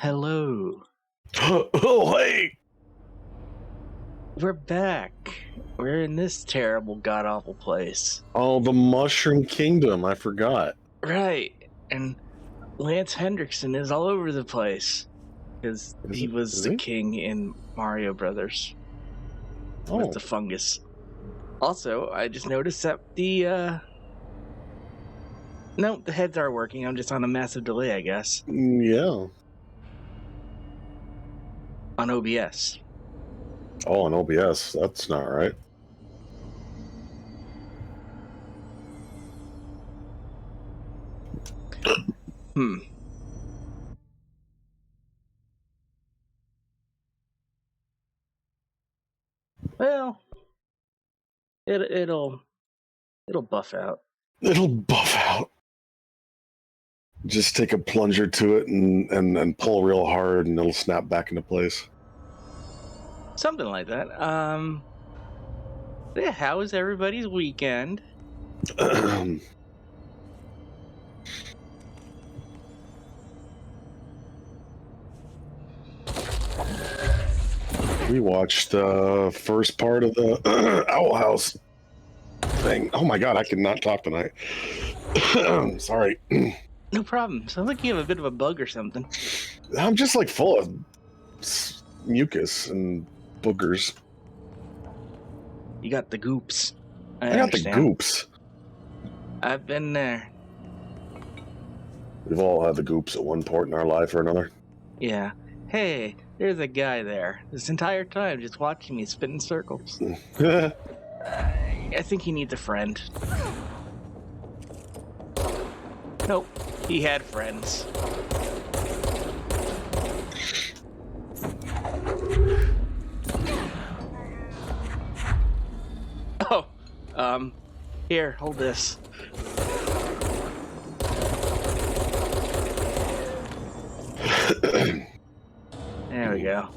Hello. Oh, hey! We're back. We're in this terrible, god-awful place. Oh, the Mushroom Kingdom. I forgot. Right. And Lance Hendrickson is all over the place. Because he was the king in Mario Brothers. With the fungus. Also, I just noticed that the heads are working. I'm just on a massive delay, I guess. Yeah. On OBS. Oh, on OBS. That's not right. Well, it'll buff out. It'll buff out. Just take a plunger to it and pull real hard, and it'll snap back into place. Something like that. Yeah, how was everybody's weekend? We watched the first part of the Owl House thing. Oh my god, I cannot talk tonight. Sorry. No problem. Sounds like you have a bit of a bug or something. I'm just like full of mucus and boogers. You got the goops. I got the goops. I've been there. We've all had the goops at one point in our life or another. Yeah. Hey, there's a guy there. This entire time just watching me spin in circles. I think he needs a friend. Nope. He had friends. Oh, here, hold this. There we go.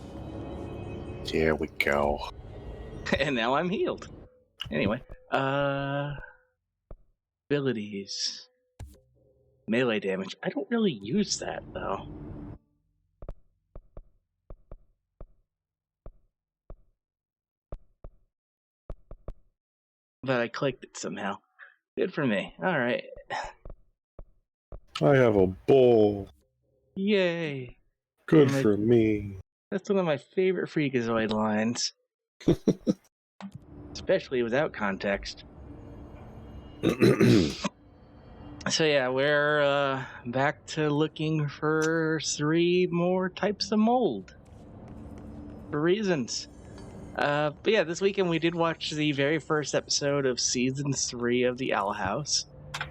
There we go. And now I'm healed. Anyway, abilities. Melee damage. I don't really use that, though. But I clicked it somehow. Good for me. Alright. I have a bowl. Yay. Good for me. That's one of my favorite Freakazoid lines. Especially without context. So yeah, we're back to looking for 3 more types of mold. For reasons. But yeah, this weekend we did watch the very first episode of Season 3 of The Owl House,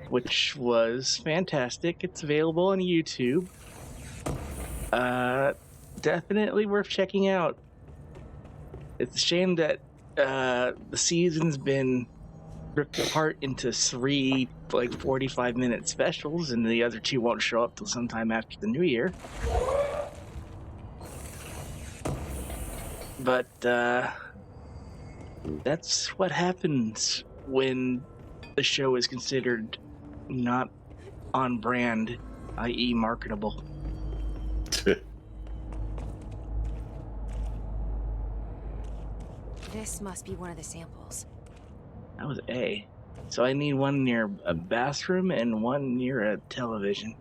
which was fantastic. It's available on YouTube. Definitely worth checking out. It's a shame that the season's been ripped apart into 3 like 45-minute specials, and the other 2 won't show up till sometime after the new year. But that's what happens when the show is considered not on brand, i.e. marketable. This must be one of the samples. That was A. So I need one near a bathroom and one near a television.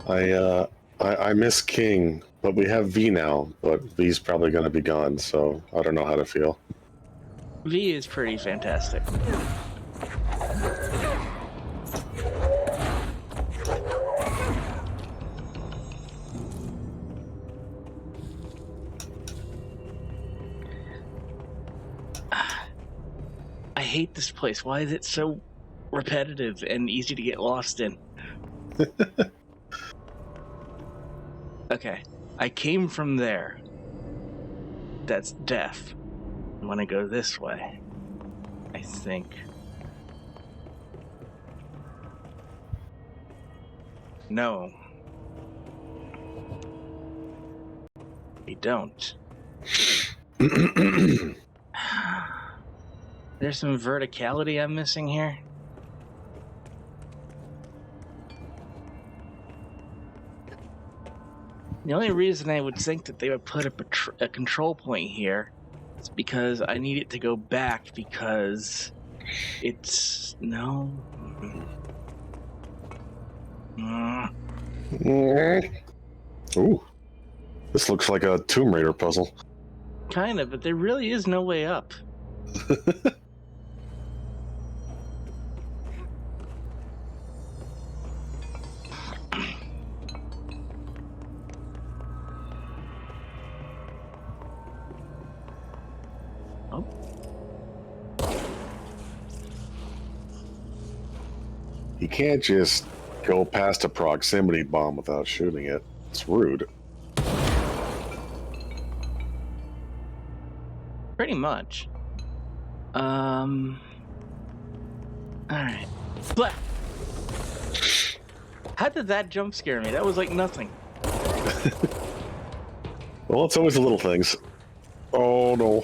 I miss King, but we have V now, but V's probably going to be gone, so I don't know how to feel. V is pretty fantastic. I hate this place. Why is it so repetitive and easy to get lost in? Okay, I came from there. That's death. I'm gonna go this way, I think. No. We don't. There's some verticality I'm missing here. The only reason I would think that they would put up a control point here is because I need it to go back because it's... No. Ooh. This looks like a Tomb Raider puzzle. Kind of, but there really is no way up. Oh. You can't just go past a proximity bomb without shooting it. It's rude. Pretty much. Alright. Blah! How did that jump scare me? That was like nothing. Well, it's always the little things. Oh no.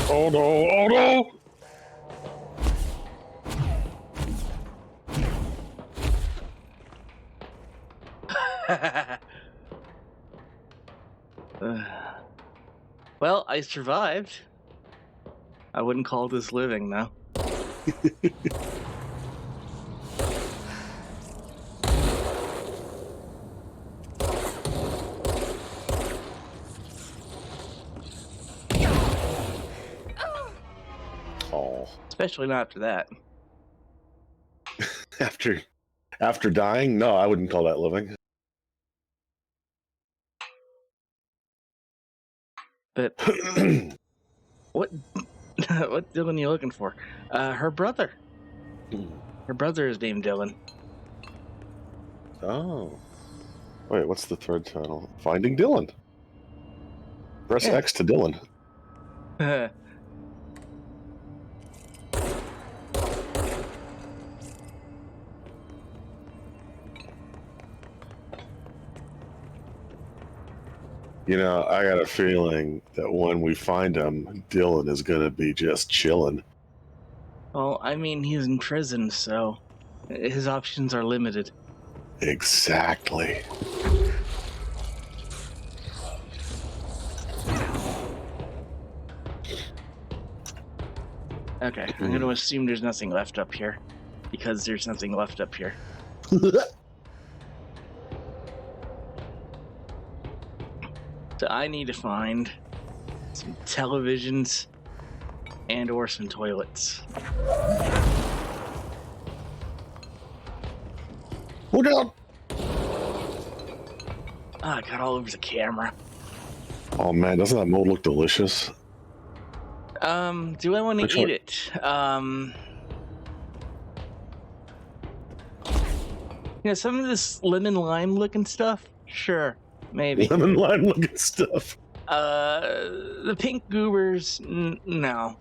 Oh no. Oh no! Well, I survived. I wouldn't call this living, though. Oh. Especially not after that. After dying? No, I wouldn't call that living. But what what Dylan are you looking for? Her brother. Her brother is named Dylan. Oh. Wait, what's the thread title? Finding Dylan. Press Yeah. X to Dylan. You know, I got a feeling that when we find him, Dylan is going to be just chilling. Well, I mean, he's in prison, so his options are limited. Exactly. Okay, I'm going to assume there's nothing left up here. Because there's nothing left up here. So I need to find some televisions and or some toilets. Look out! Ah, I got all over the camera. Oh man, doesn't that mold look delicious? Do I want to Which eat one? it? You know, some of this lemon lime looking stuff? Sure, maybe. Lemon lime looking stuff. The pink goobers, no.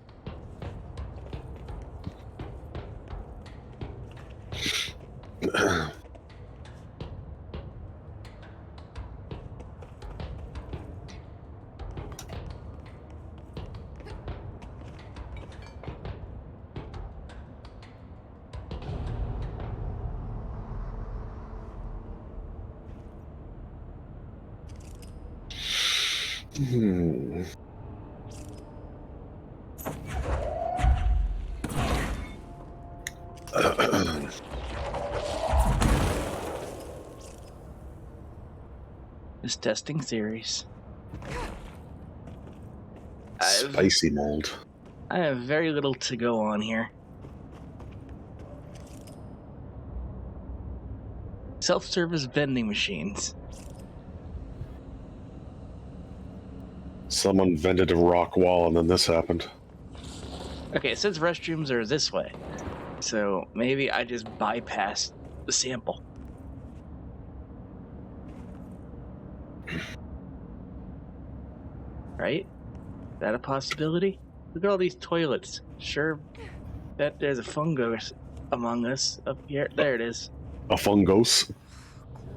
Hmm. Just testing theories. Spicy mold. I have very little to go on here. Self-service vending machines. Someone vented a rock wall and then this happened. Okay, it says restrooms are this way. So maybe I just bypassed the sample. Right? Is that a possibility? Look at all these toilets. Sure bet there's a fungus among us up here. There it is. A fungus.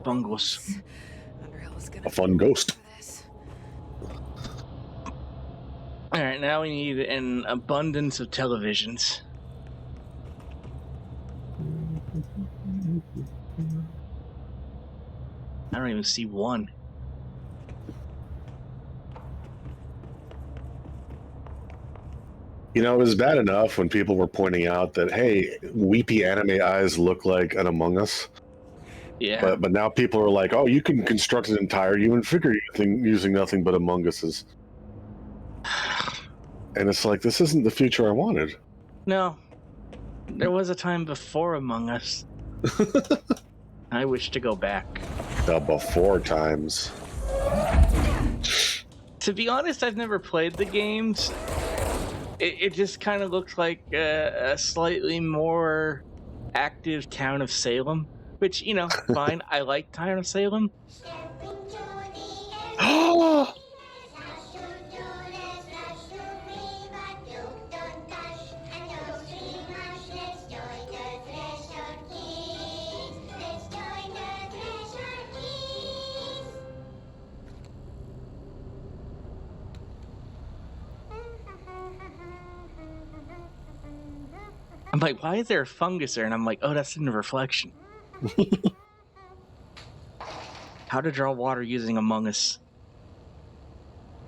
Fungus. Underhill's gonna A fun ghost. for this. Alright, now we need an abundance of televisions. I don't even see one. You know, it was bad enough when people were pointing out that, hey, weepy anime eyes look like an Among Us. Yeah. But now people are like, oh, you can construct an entire human figure using nothing but Among Us's. And it's like, this isn't the future I wanted. No. There was a time before Among Us. I wish to go back. The before times. To be honest, I've never played the games. It just kind of looks like a slightly more active Town of Salem, which, you know, fine. I like Town of Salem. I'm like, why is there a fungus there? And I'm like, oh, that's in the reflection. How to draw water using Among Us.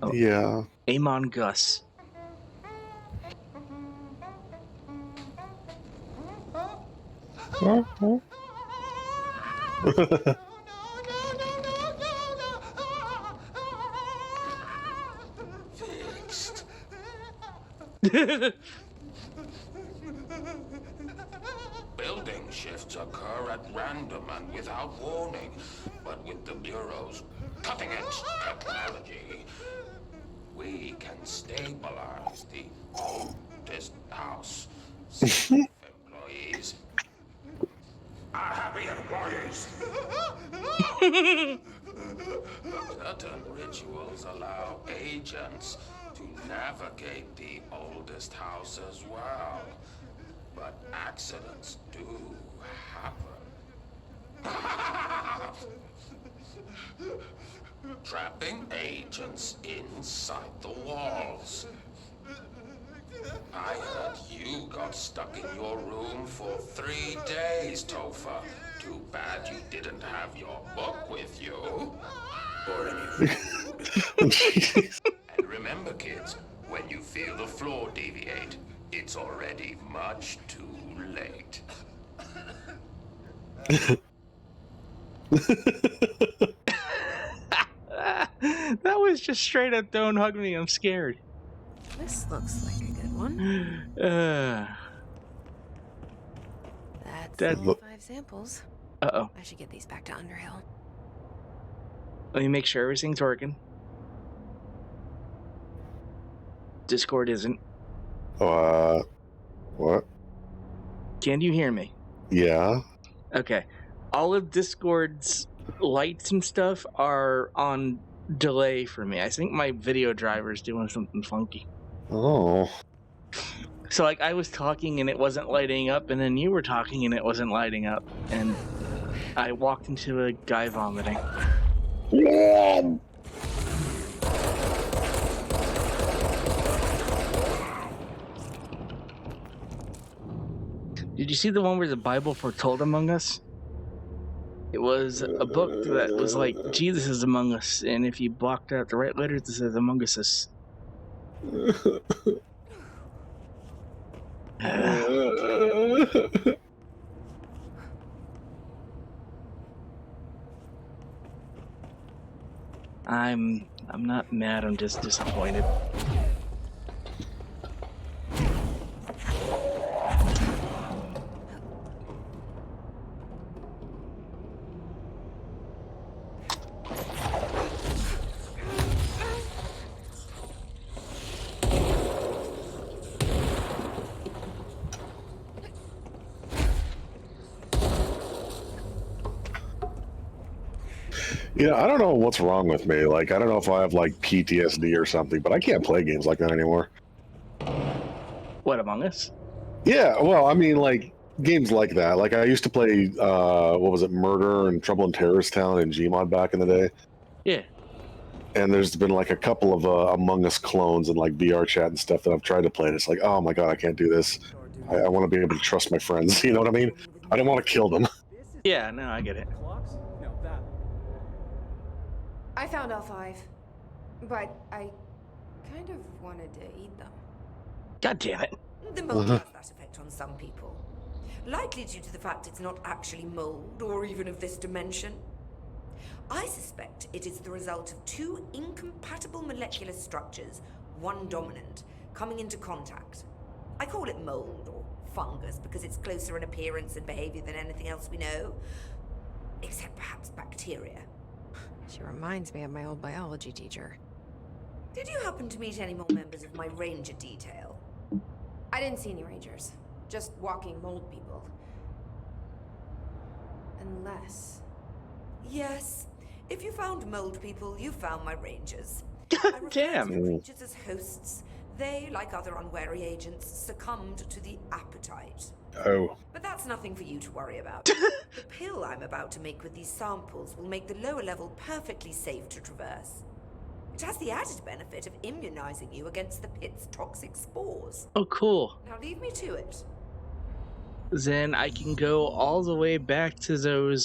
Oh. Yeah. Amon Gus. Building shifts occur at random and without warning, but with the Bureau's cutting-edge technology, we can stabilize the oldest house. Safe employees are happy employees. Certain rituals allow agents to navigate the oldest house as well. But accidents do happen. Trapping agents inside the walls. I heard you got stuck in your room for 3 days, Topher. Too bad you didn't have your book with you. Or anything. And remember, kids, when you feel the floor deviate, it's already much too late. That was just straight up don't hug me, I'm scared. This looks like a good one. That's all 5 samples. Uh-oh. I should get these back to Underhill. Let me make sure everything's working. Discord isn't. What? Can you hear me? Yeah. Okay. All of Discord's lights and stuff are on delay for me. I think my video driver's doing something funky. Oh. So, like, I was talking and it wasn't lighting up, and then you were talking and it wasn't lighting up, and I walked into a guy vomiting. Did you see the one where the Bible foretold Among Us? It was a book that was like, Jesus is among us, and if you blocked out the right letters, it says Among Us. I'm not mad, I'm just disappointed. Yeah, I don't know what's wrong with me. Like, I don't know if I have like PTSD or something, but I can't play games like that anymore. What, Among Us? Yeah, well, I mean, like games like that. Like I used to play, what was it, Murder and Trouble in Terrorist Town and Gmod back in the day. Yeah. And there's been like a couple of Among Us clones and like VR chat and stuff that I've tried to play. And it's like, oh my god, I can't do this. I want to be able to trust my friends. You know what I mean? I don't want to kill them. Yeah, no, I get it. I found all 5, but I kind of wanted to eat them. God damn it. The mold has that effect on some people. Likely due to the fact it's not actually mold, or even of this dimension. I suspect it is the result of two incompatible molecular structures, one dominant, coming into contact. I call it mold, or fungus, because it's closer in appearance and behavior than anything else we know. Except perhaps bacteria. She reminds me of my old biology teacher. Did you happen to meet any more members of my ranger detail? I didn't see any rangers. Just walking mold people. Unless... Yes. If you found mold people, you found my rangers. God I refer damn. to the creatures as hosts. They, like other unwary agents, succumbed to the appetite. Oh. But that's nothing for you to worry about. The pill I'm about to make with these samples will make the lower level perfectly safe to traverse. It has the added benefit of immunizing you against the pit's toxic spores. Oh, cool. Now leave me to it. Then I can go all the way back to those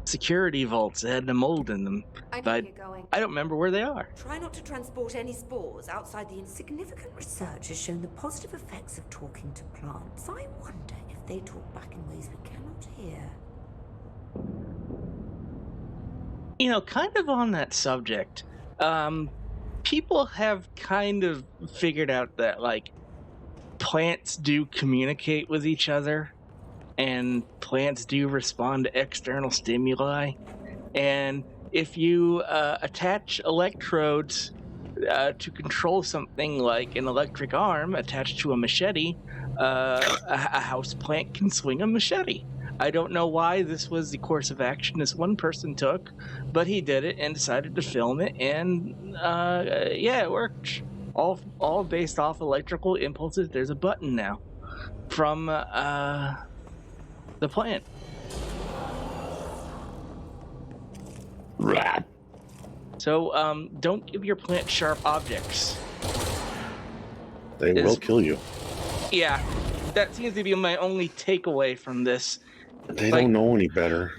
security vaults that had the mold in them. I need But to get going. I don't remember where they are. Try not to transport any spores outside the insignificant research has shown the positive effects of talking to plants. I wonder if they talk back in ways we cannot hear. You know, kind of on that subject, people have kind of figured out that, like, plants do communicate with each other, and plants do respond to external stimuli. And if you attach electrodes to control something like an electric arm attached to a machete, a house plant can swing a machete. I don't know why this was the course of action this one person took, but he did it and decided to film it, and yeah, it worked. All based off electrical impulses. There's a button now from the plant. So don't give your plant sharp objects. They will kill you. Yeah, that seems to be my only takeaway from this. They don't know any better.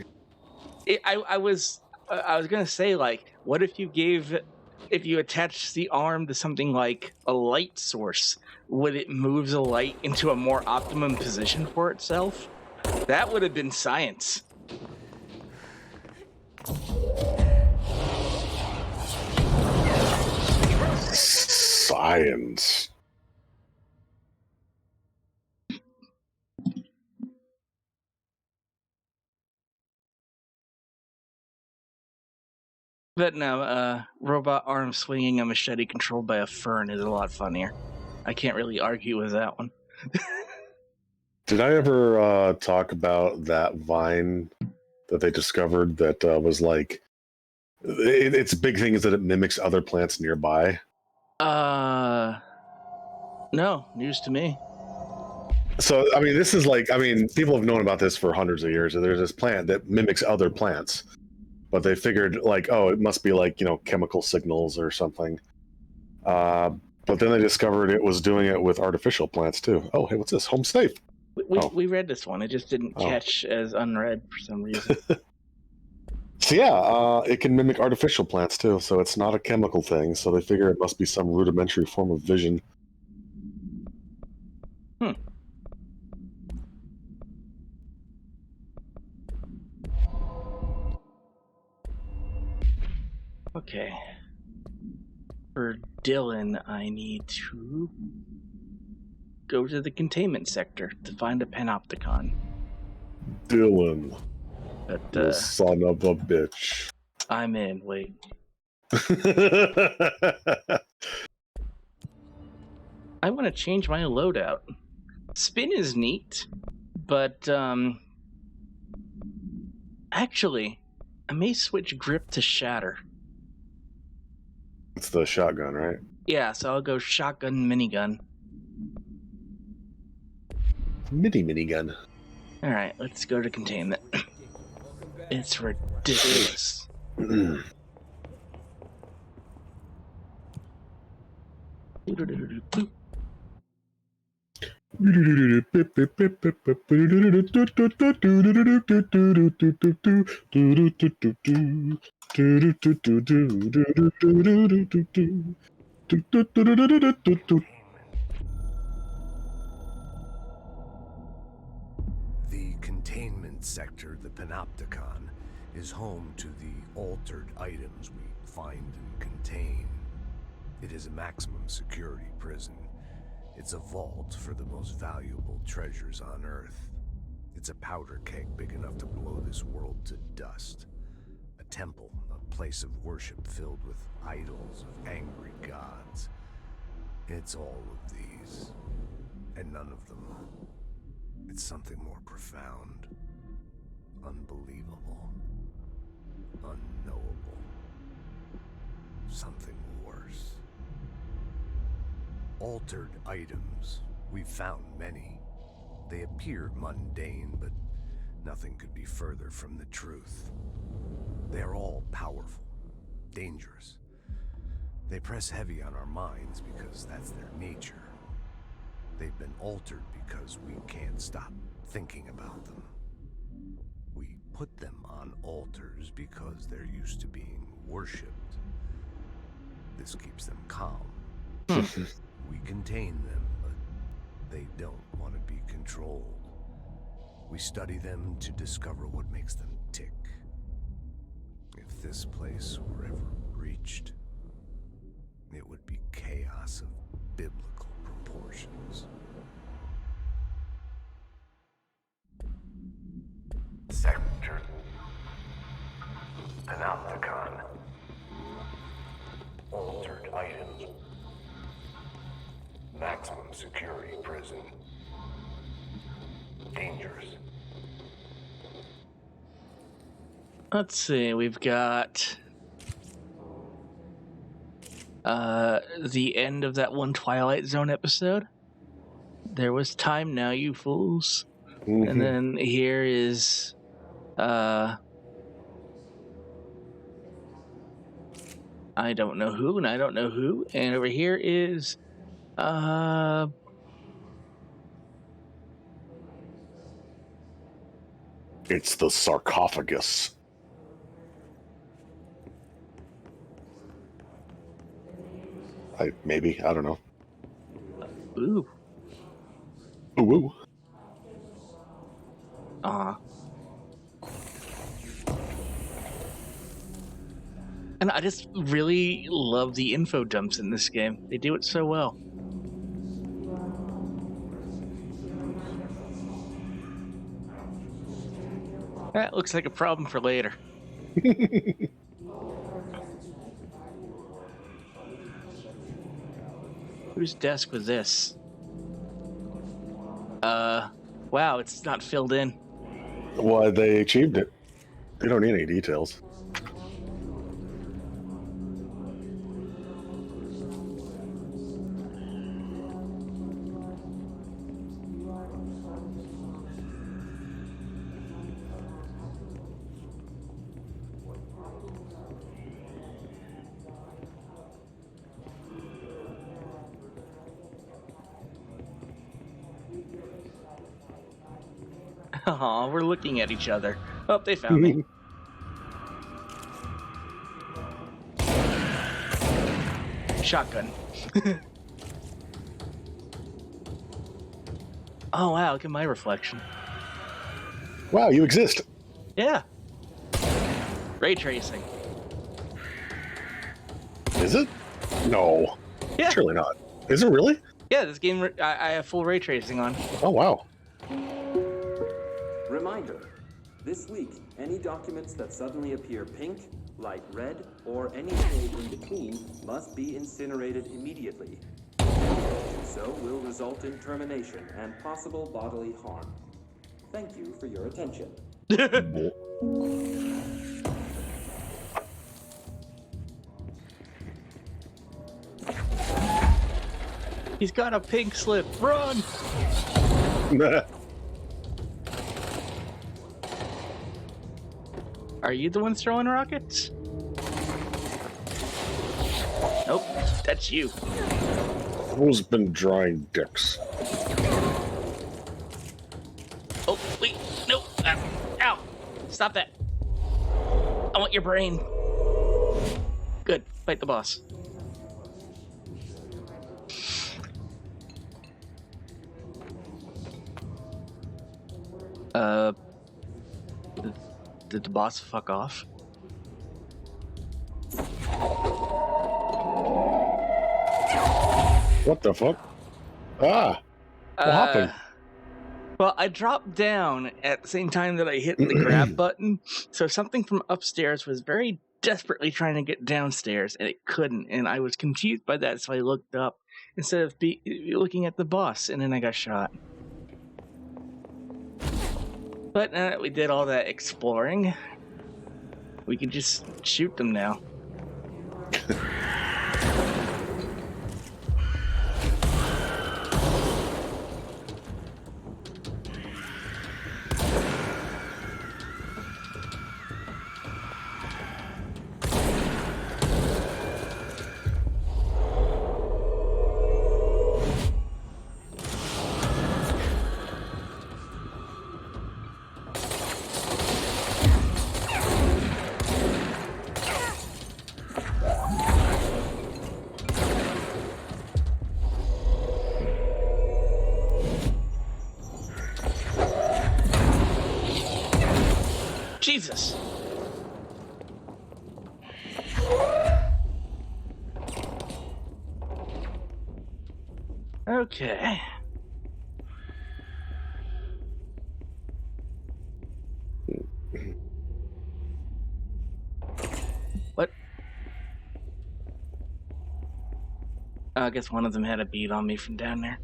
I was gonna say, like, what if you attach the arm to something like a light source? Would it move the light into a more optimum position for itself? That would have been science. Science. But no, robot arm swinging a machete controlled by a fern is a lot funnier. I can't really argue with that one. Did I ever talk about that vine that they discovered that was like... its big thing is that it mimics other plants nearby? No, news to me. So, I mean, this is like... I mean, people have known about this for hundreds of years. There's this plant that mimics other plants. But they figured, like, oh, it must be like, you know, chemical signals or something. But then they discovered it was doing it with artificial plants, too. Oh, hey, what's this? Home safe. We read this one. It just didn't catch as unread for some reason. So, yeah, it can mimic artificial plants, too. So it's not a chemical thing. So they figure it must be some rudimentary form of vision. Okay. For Dylan, I need to go to the containment sector to find a panopticon. Dylan. But, you son of a bitch. I'm in. Wait. I want to change my loadout. Spin is neat, but actually, I may switch grip to shatter. It's the shotgun, right? Yeah, so I'll go shotgun minigun. Minigun. All right, let's go to containment. It's ridiculous. The containment sector, the Panopticon, is home to the altered items we find and contain. It is a maximum security prison. It's a vault for the most valuable treasures on Earth. It's a powder keg big enough to blow this world to dust. A temple, a place of worship filled with idols of angry gods. It's all of these, and none of them. It's something more profound, unbelievable, unknowable, something worse. Altered items. We've found many. They appear mundane, but nothing could be further from the truth. They're all powerful, dangerous. They press heavy on our minds because that's their nature. They've been altered because we can't stop thinking about them. We put them on altars because they're used to being worshipped. This keeps them calm. We contain them, but they don't want to be controlled. We study them to discover what makes them tick. If this place were ever reached, it would be chaos of biblical proportions. Sector Panopticon. Altered items. Maximum security prison. Dangerous. Let's see, we've got the end of that one Twilight Zone episode. There was time now, you fools. And then here is I don't know who, and I don't know who. And over here is It's the sarcophagus. Maybe, I don't know. ooh. Ooh, ooh. And I just really love the info dumps in this game. They do it so well. That looks like a problem for later. Whose desk was this? Wow, it's not filled in. Well, they achieved it. They don't need any details. Aw, we're looking at each other. Oh, they found me. Shotgun. Oh, wow, look at my reflection. Wow, you exist. Yeah. Ray tracing. Is it? No. Yeah. Surely not. Is it really? Yeah, this game, I have full ray tracing on. Oh, wow. Reminder, this week, any documents that suddenly appear pink, light red, or any shade in between must be incinerated immediately. So will result in termination and possible bodily harm. Thank you for your attention. He's got a pink slip. Run! Are you the one throwing rockets? Nope, that's you. Who's been drawing dicks? Stop that. I want your brain. Good. Fight the boss. Did the boss fuck off? What the fuck? Ah, what happened? Well, I dropped down at the same time that I hit the grab button, so something from upstairs was very desperately trying to get downstairs, and it couldn't, and I was confused by that, so I looked up instead of looking at the boss, and then I got shot. But now that we did all that exploring, we can just shoot them now. Jesus! Okay. What? I guess one of them had a bead on me from down there.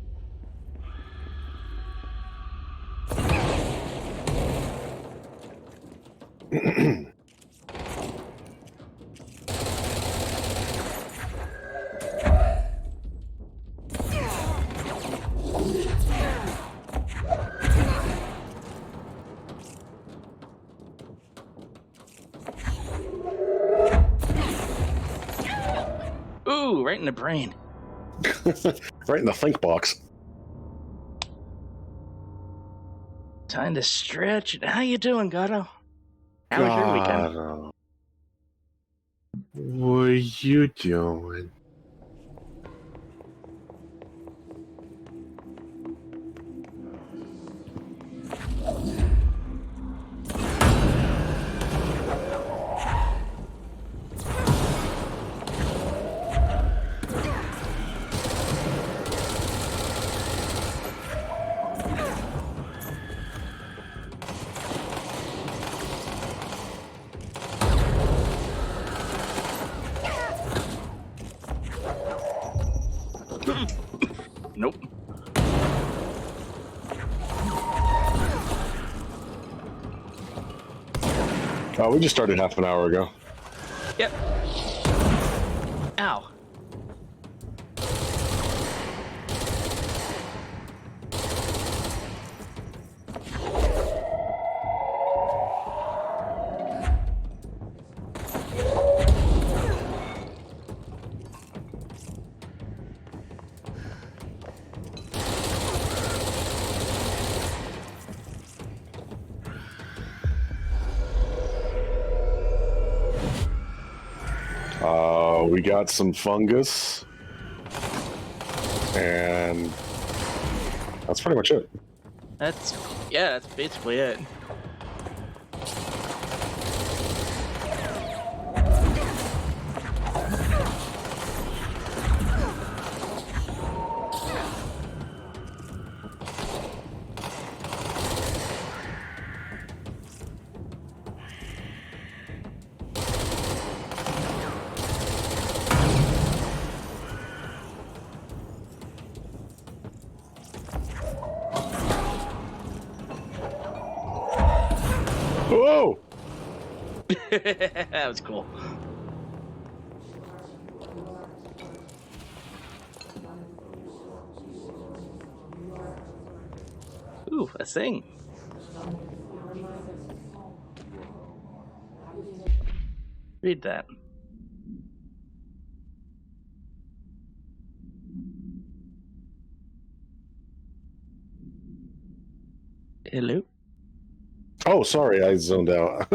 Ooh, right in the brain. Right in the think box. Time to stretch. How you doing, Gato? How was your weekend? God, what are you doing? Nope. Oh, we just started half an hour ago. Yep. Ow. We got some fungus, and that's pretty much it. That's basically it. Whoa! That was cool. Ooh, a thing. Read that. Hello? Oh, sorry, I zoned out.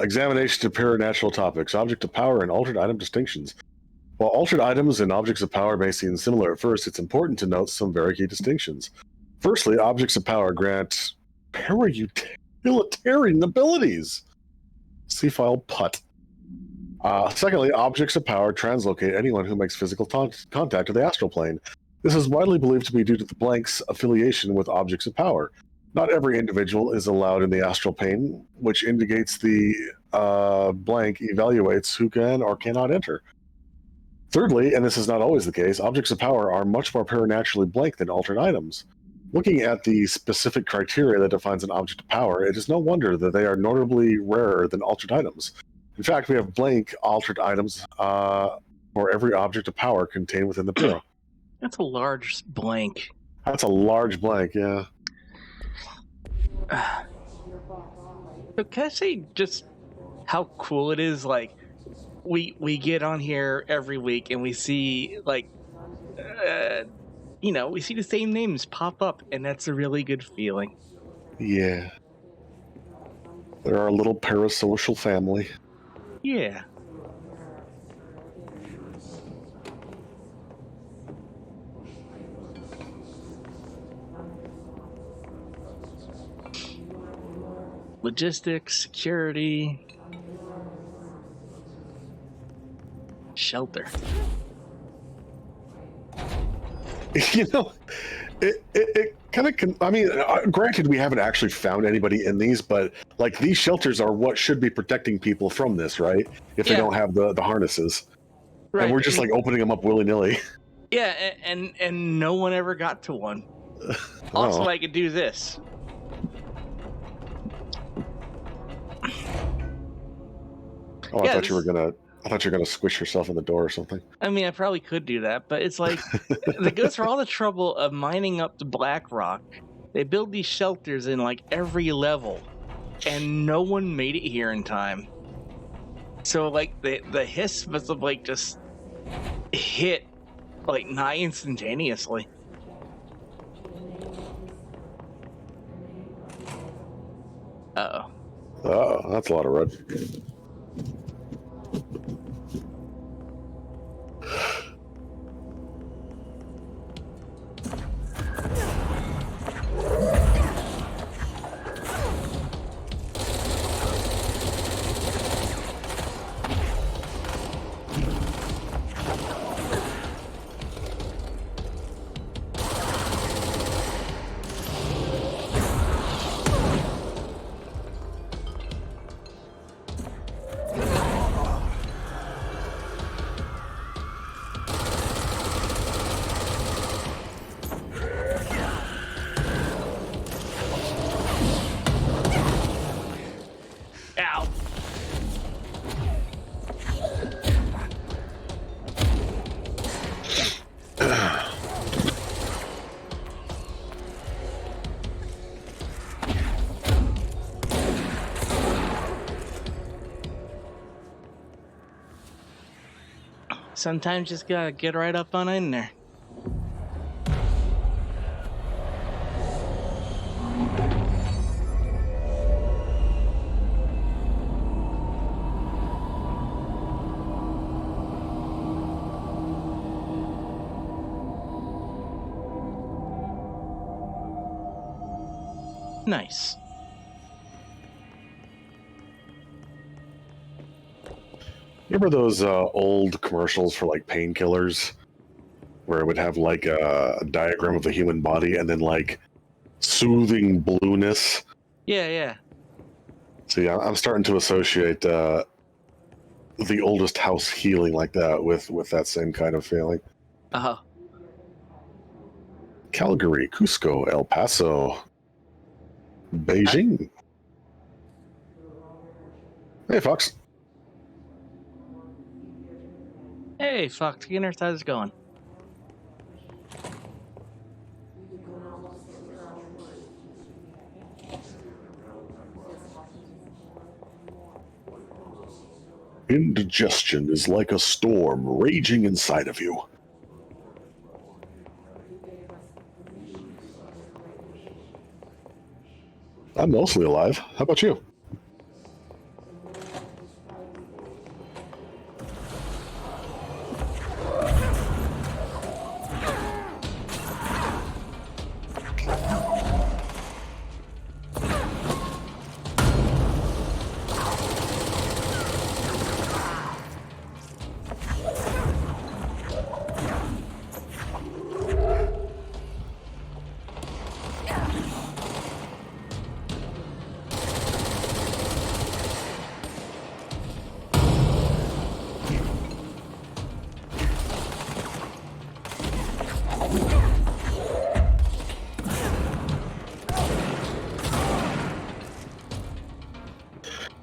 Examination to paranatural topics, object of power, and altered item distinctions. While altered items and objects of power may seem similar at first, it's important to note some very key distinctions. Firstly, objects of power grant para-utilitarian abilities. See file PUT. Secondly, objects of power translocate anyone who makes physical contact with the astral plane. This is widely believed to be due to the blank's affiliation with objects of power. Not every individual is allowed in the astral plane, which indicates the blank evaluates who can or cannot enter. Thirdly, and this is not always the case, objects of power are much more paranaturally blank than altered items. Looking at the specific criteria that defines an object of power, it is no wonder that they are notably rarer than altered items. In fact, we have blank altered items for every object of power contained within the bureau. That's a large blank. That's a large blank, yeah. So can I say just how cool it is? Like, we get on here every week and we see we see the same names pop up, and that's a really good feeling. Yeah. They're our little parasocial family. Yeah. Logistics, security, shelter. You know, it kind of I mean, granted, we haven't actually found anybody in these, but like these shelters are what should be protecting people from this, right? If they don't have the harnesses, Right. And we're just like opening them up willy nilly. Yeah, and no one ever got to one. Also, I could do this. Oh, I thought you were gonna squish yourself in the door or something. I mean, I probably could do that, but it's like they go through all the trouble of mining up the black rock. They build these shelters in like every level, and no one made it here in time. So like the hiss must have like just hit like nigh instantaneously. Uh-oh. Oh, that's a lot of red. Ow. Sometimes just gotta get right up on in there. Nice. You remember those old commercials for like painkillers, where it would have like a diagram of the human body and then like soothing blueness? Yeah. See, I'm starting to associate the oldest house healing like that with that same kind of feeling. Uh-huh. Calgary, Cusco, El Paso, Beijing. Hey, Fox. Hey, Fox Skinner, how's it going? Indigestion is like a storm raging inside of you. I'm mostly alive. How about you?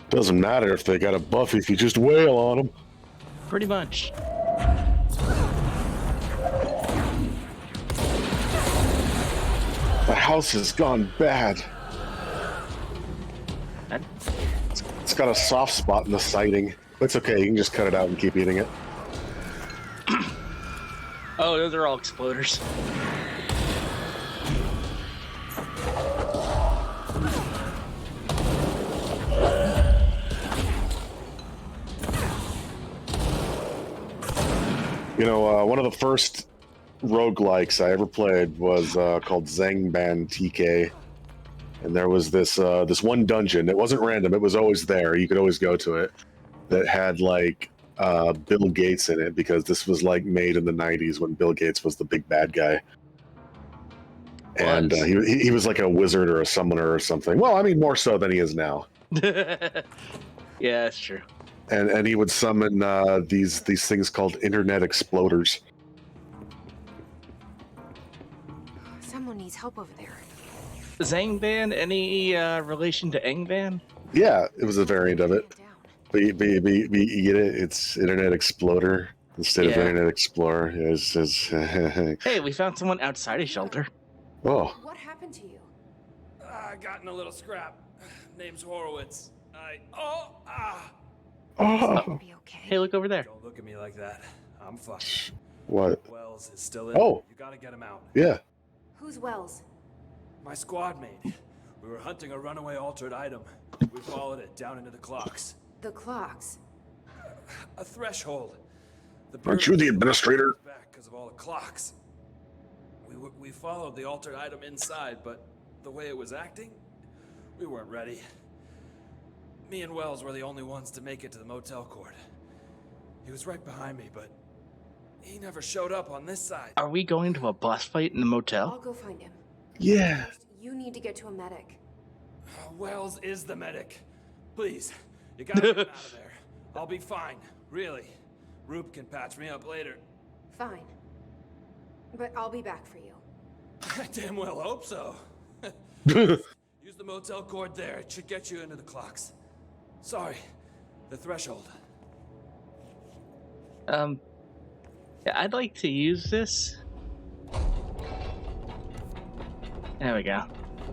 Doesn't matter if they got a buff if you just wail on them. Pretty much. The house has gone bad. That- It's got a soft spot in the siding. It's okay, you can just cut it out and keep eating it. Oh, those are all exploders. You know, one of the first roguelikes I ever played was called Zangban TK. And there was this one dungeon. It wasn't random, it was always there. You could always go to it. That had like Bill Gates in it, because this was like made in the 90s when Bill Gates was the big bad guy. And he was like a wizard or a summoner or something. Well, I mean, more so than he is now. Yeah, that's true. And he would summon these things called internet exploders. Someone needs help over there. Zangban, any relation to Engban? Yeah, it was a variant of it. Down. But you get it? It's Internet Exploder instead of Yeah. Internet Explorer. Hey, we found someone outside a shelter. Oh, What happened to you? I got in a little scrap. Name's Horowitz. oh, Be okay. Hey, look over there. Don't look at me like that. I'm fine. what? Wells is still in. Oh. You gotta get him out. Yeah. Who's Wells? My squad mate. We were hunting a runaway altered item. We followed it down into the clocks. The clocks. A threshold. The Aren't you the administrator? Back because of all the clocks. We followed the altered item inside, but the way it was acting, we weren't ready. Me and Wells were the only ones to make it to the motel court. He was right behind me, but he never showed up on this side. Are we going to a boss fight in the I'll motel? go find him. Yeah. First, you need to get to a medic. Wells is the medic. Please, you gotta get him out of there. I'll be fine, really. Rube can patch me up later. Fine. But I'll be back for you. I damn well hope so. Use the motel cord there. It should get you into the clocks. Sorry, the threshold. Yeah, I'd like to use this. There we go.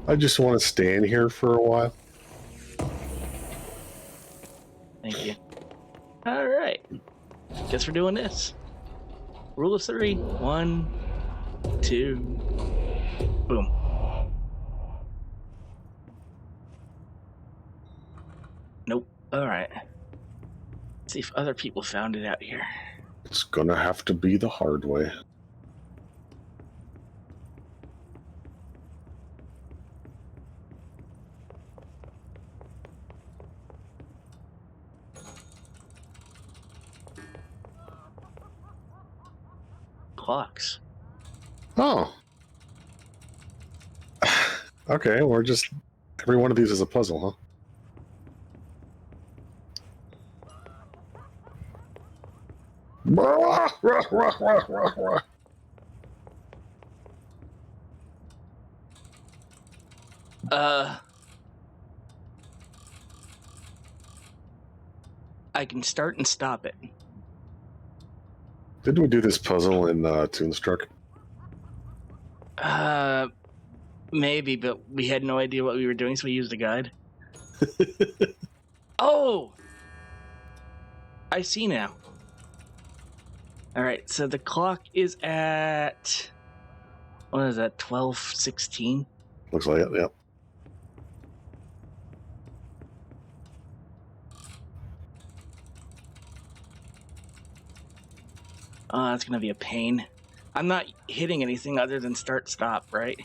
I just want to stay in here for a while. Thank you. All right. Guess we're doing this. Rule of 3. 1, 2, boom. Nope. All right. Let's see if other people found it out here. It's gonna have to be the hard way. Clocks. Oh. Okay, we're just... Every one of these is a puzzle, huh? I can start and stop it. Didn't we do this puzzle in Toonstruck? Maybe, but we had no idea what we were doing, so we used a guide. Oh! I see now. Alright, so the clock is at... What is that, 12:16? Looks like it, yep. Oh, that's gonna be a pain. I'm not hitting anything other than start stop, right?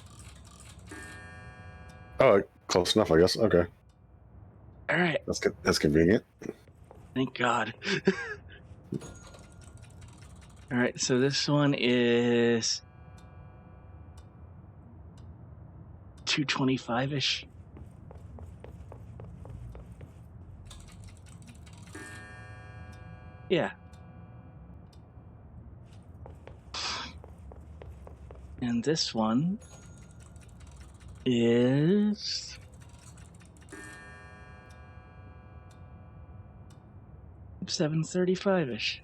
Oh, close enough, I guess. Okay, All right. that's good. That's convenient. Thank God. All right, so this one is 225-ish. Yeah. And this one is 735-ish.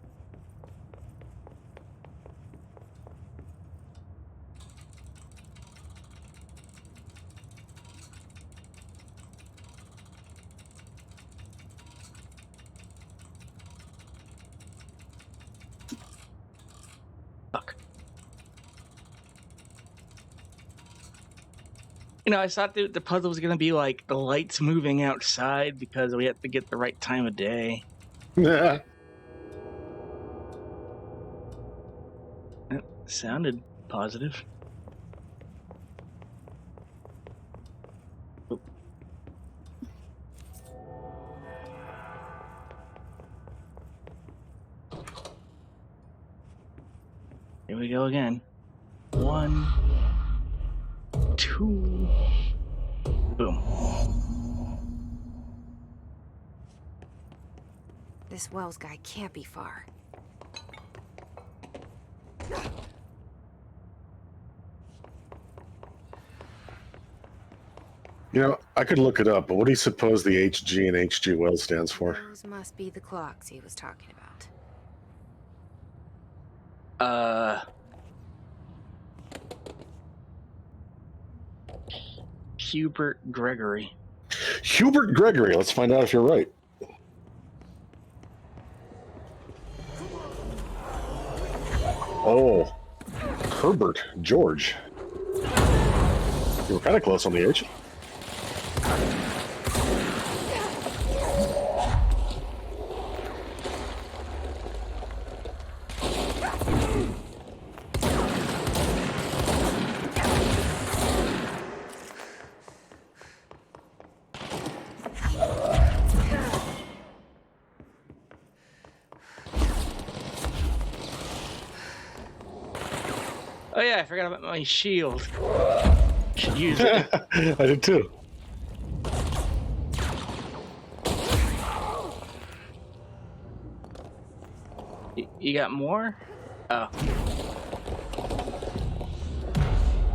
Fuck. You know, I thought the puzzle was gonna be like the lights moving outside because we had to get the right time of day. Yeah. That sounded positive. Oh. Here we go again. 1, 2, boom. This Wells guy can't be far. You know, I could look it up, but what do you suppose the HG and HG Wells stands for? Those must be the clocks he was talking about. Hubert Gregory. Hubert Gregory. Let's find out if you're right. Oh, Herbert George. You were kind of close on the H. Oh yeah, I forgot about my shield. Should use it. I did too. You got more? Oh.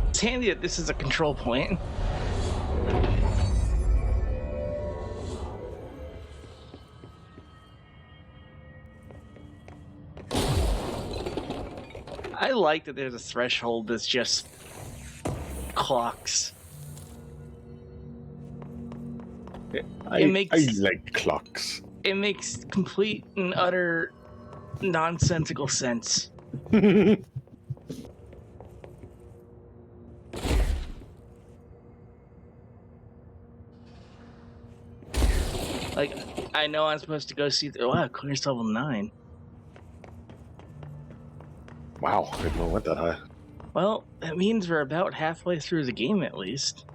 It's handy that this is a control point. I like that there's a threshold that's just clocks. I makes- like clocks. It makes complete and utter nonsensical sense. Like, I know I'm supposed to go see the. Wow, clears level 9. Wow, I didn't know it went that high. Well, that means we're about halfway through the game at least.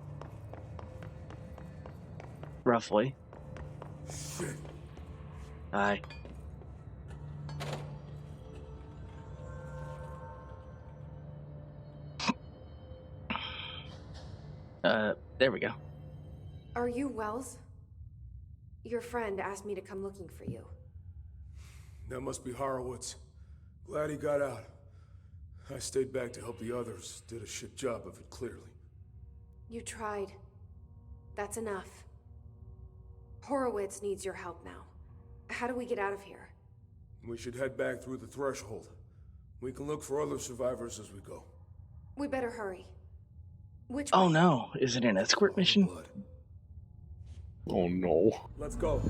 Roughly. Hi. There we go. Are you Wells? Your friend asked me to come looking for you. That must be Horowitz. Glad he got out. I stayed back to help the others. Did a shit job of it, clearly. You tried. That's enough. Horowitz needs your help now. How do we get out of here? We should head back through the threshold. We can look for other survivors as we go. We better hurry. Which Oh way? no, is it an escort mission? Blood. Oh no. Let's go.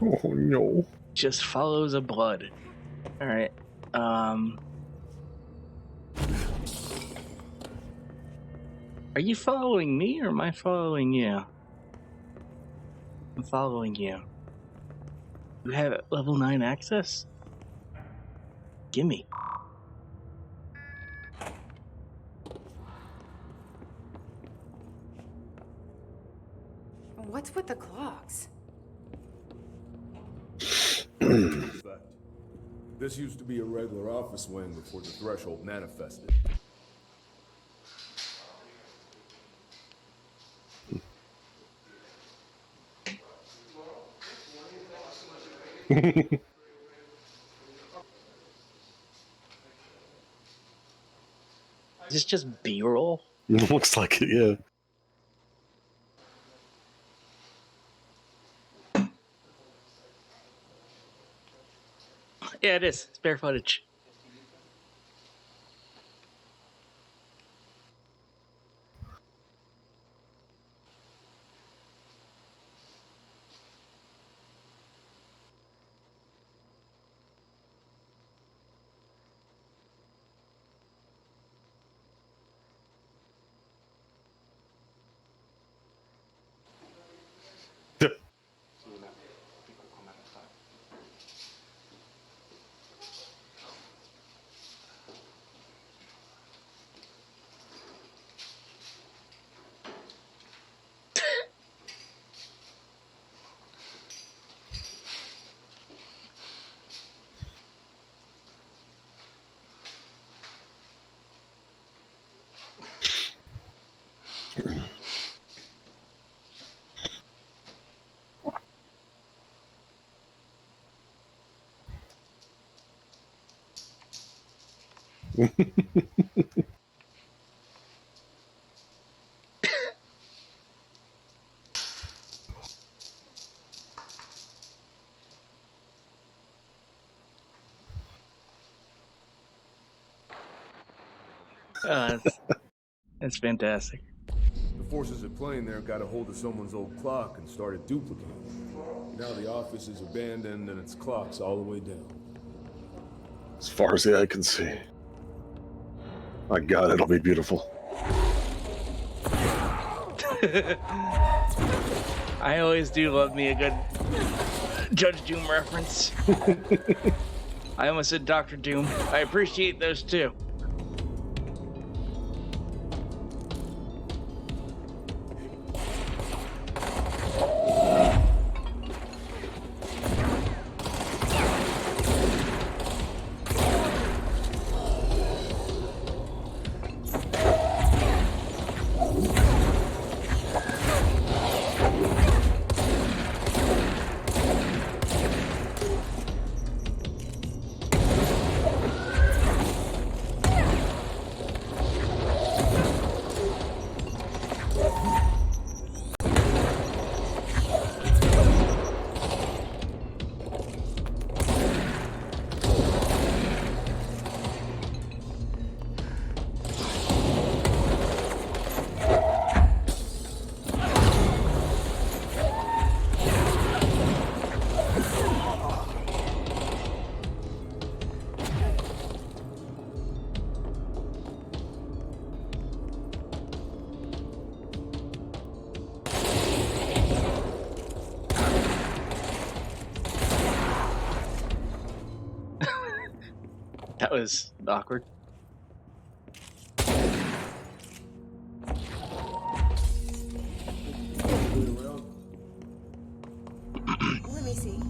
Oh no. Just follows a blood. Alright. Are you following me or am I following you? I'm following you. You have level 9 access? Gimme. What's with the clocks? Fact. This used to be a regular office wing before the threshold manifested. Is this just B-roll? Looks like it, yeah. Yeah, it is. It's bare footage. That's fantastic. The forces at plane there got a hold of someone's old clock and started duplicating it. Now the office is abandoned and its clock's all the way down. As far as the eye can see. My God, it'll be beautiful. I always do love me a good Judge Doom reference. I almost said Dr. Doom. I appreciate those too. That was awkward. Let me see.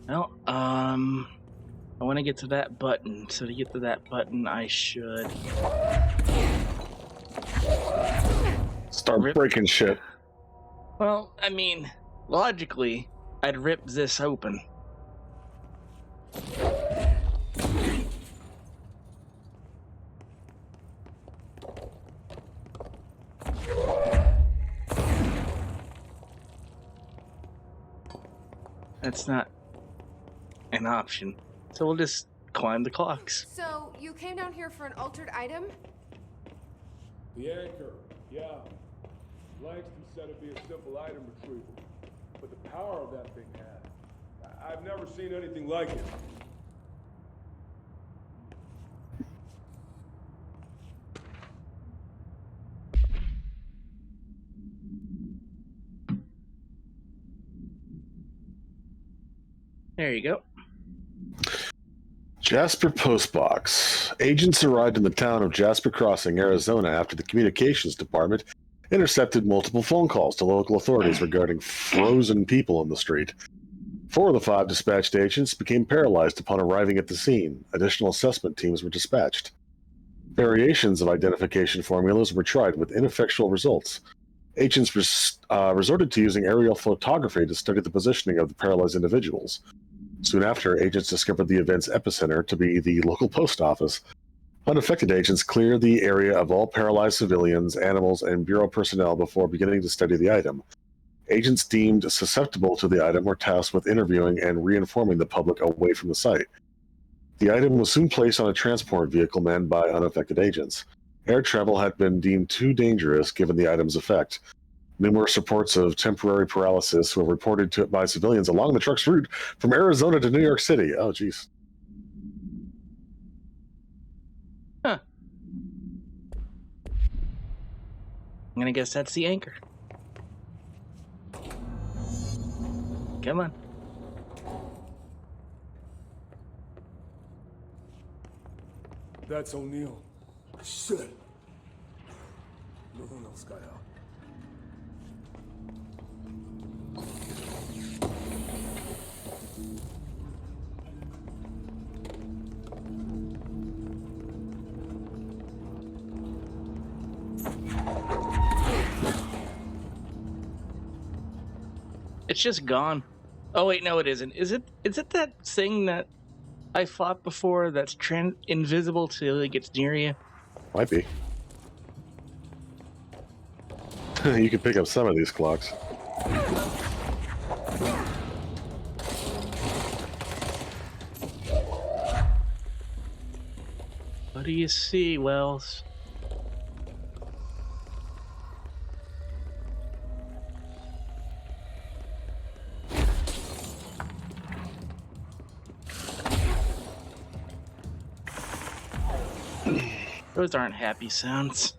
Well, I want to get to that button. So to get to that button, I should Start breaking shit. Well, I mean, logically, I'd rip this open. That's not an option. So we'll just climb the clocks. So, you came down here for an altered item? The anchor, yeah. Langston said it'd be a simple item retrieval. But the power of that thing had. I've never seen anything like it. There you go. Jasper Postbox. Agents arrived in the town of Jasper Crossing, Arizona, after the communications department intercepted multiple phone calls to local authorities regarding frozen people in the street. 4 of the 5 dispatched agents became paralyzed upon arriving at the scene. Additional assessment teams were dispatched. Variations of identification formulas were tried with ineffectual results. Agents resorted to using aerial photography to study the positioning of the paralyzed individuals. Soon after, agents discovered the event's epicenter to be the local post office. Unaffected agents cleared the area of all paralyzed civilians, animals, and Bureau personnel before beginning to study the item. Agents deemed susceptible to the item were tasked with interviewing and reinforming the public away from the site. The item was soon placed on a transport vehicle manned by unaffected agents. Air travel had been deemed too dangerous given the item's effect. Numerous reports of temporary paralysis were reported by civilians along the truck's route from Arizona to New York City. Oh, jeez. Huh. I'm gonna guess that's the anchor. Come on. That's O'Neill. Shit. Nothing else got out. It's just gone. Oh wait, no, it isn't. Is it that thing that I fought before that's invisible till it gets near you? Might be. You can pick up some of these clocks. What do you see, Wells? Those aren't happy sounds.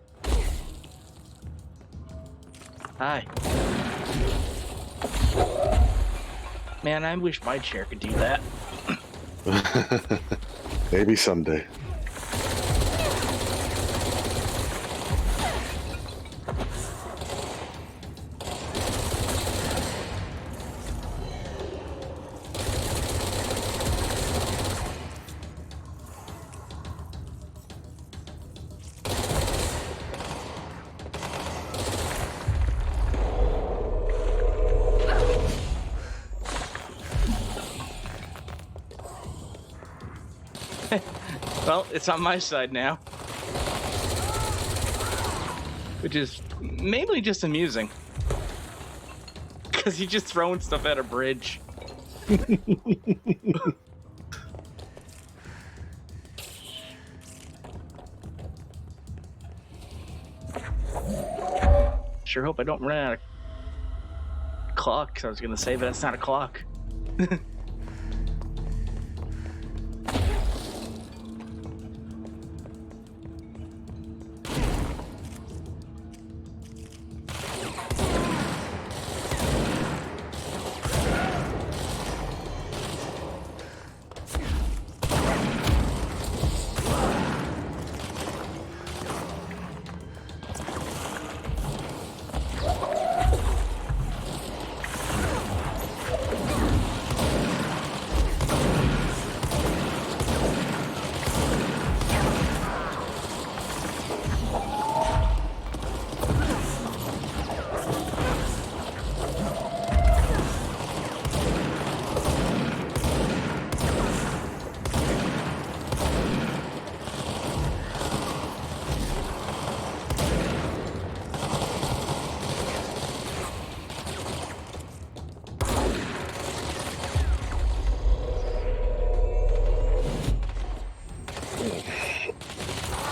Hi. Man, I wish my chair could do that. Maybe someday. Well, it's on my side now. Which is mainly just amusing. Because he's just throwing stuff at a bridge. Sure hope I don't run out of clocks, I was going to say, but that's not a clock.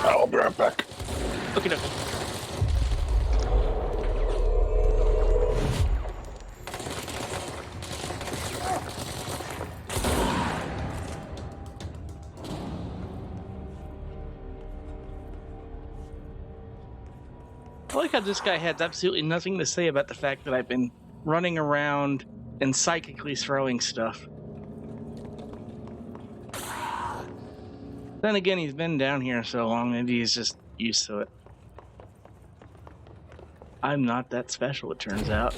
I'll be right back. Okay, no. I like how this guy has absolutely nothing to say about the fact that I've been running around and psychically throwing stuff. Then again, he's been down here so long, maybe he's just used to it. I'm not that special, it turns out.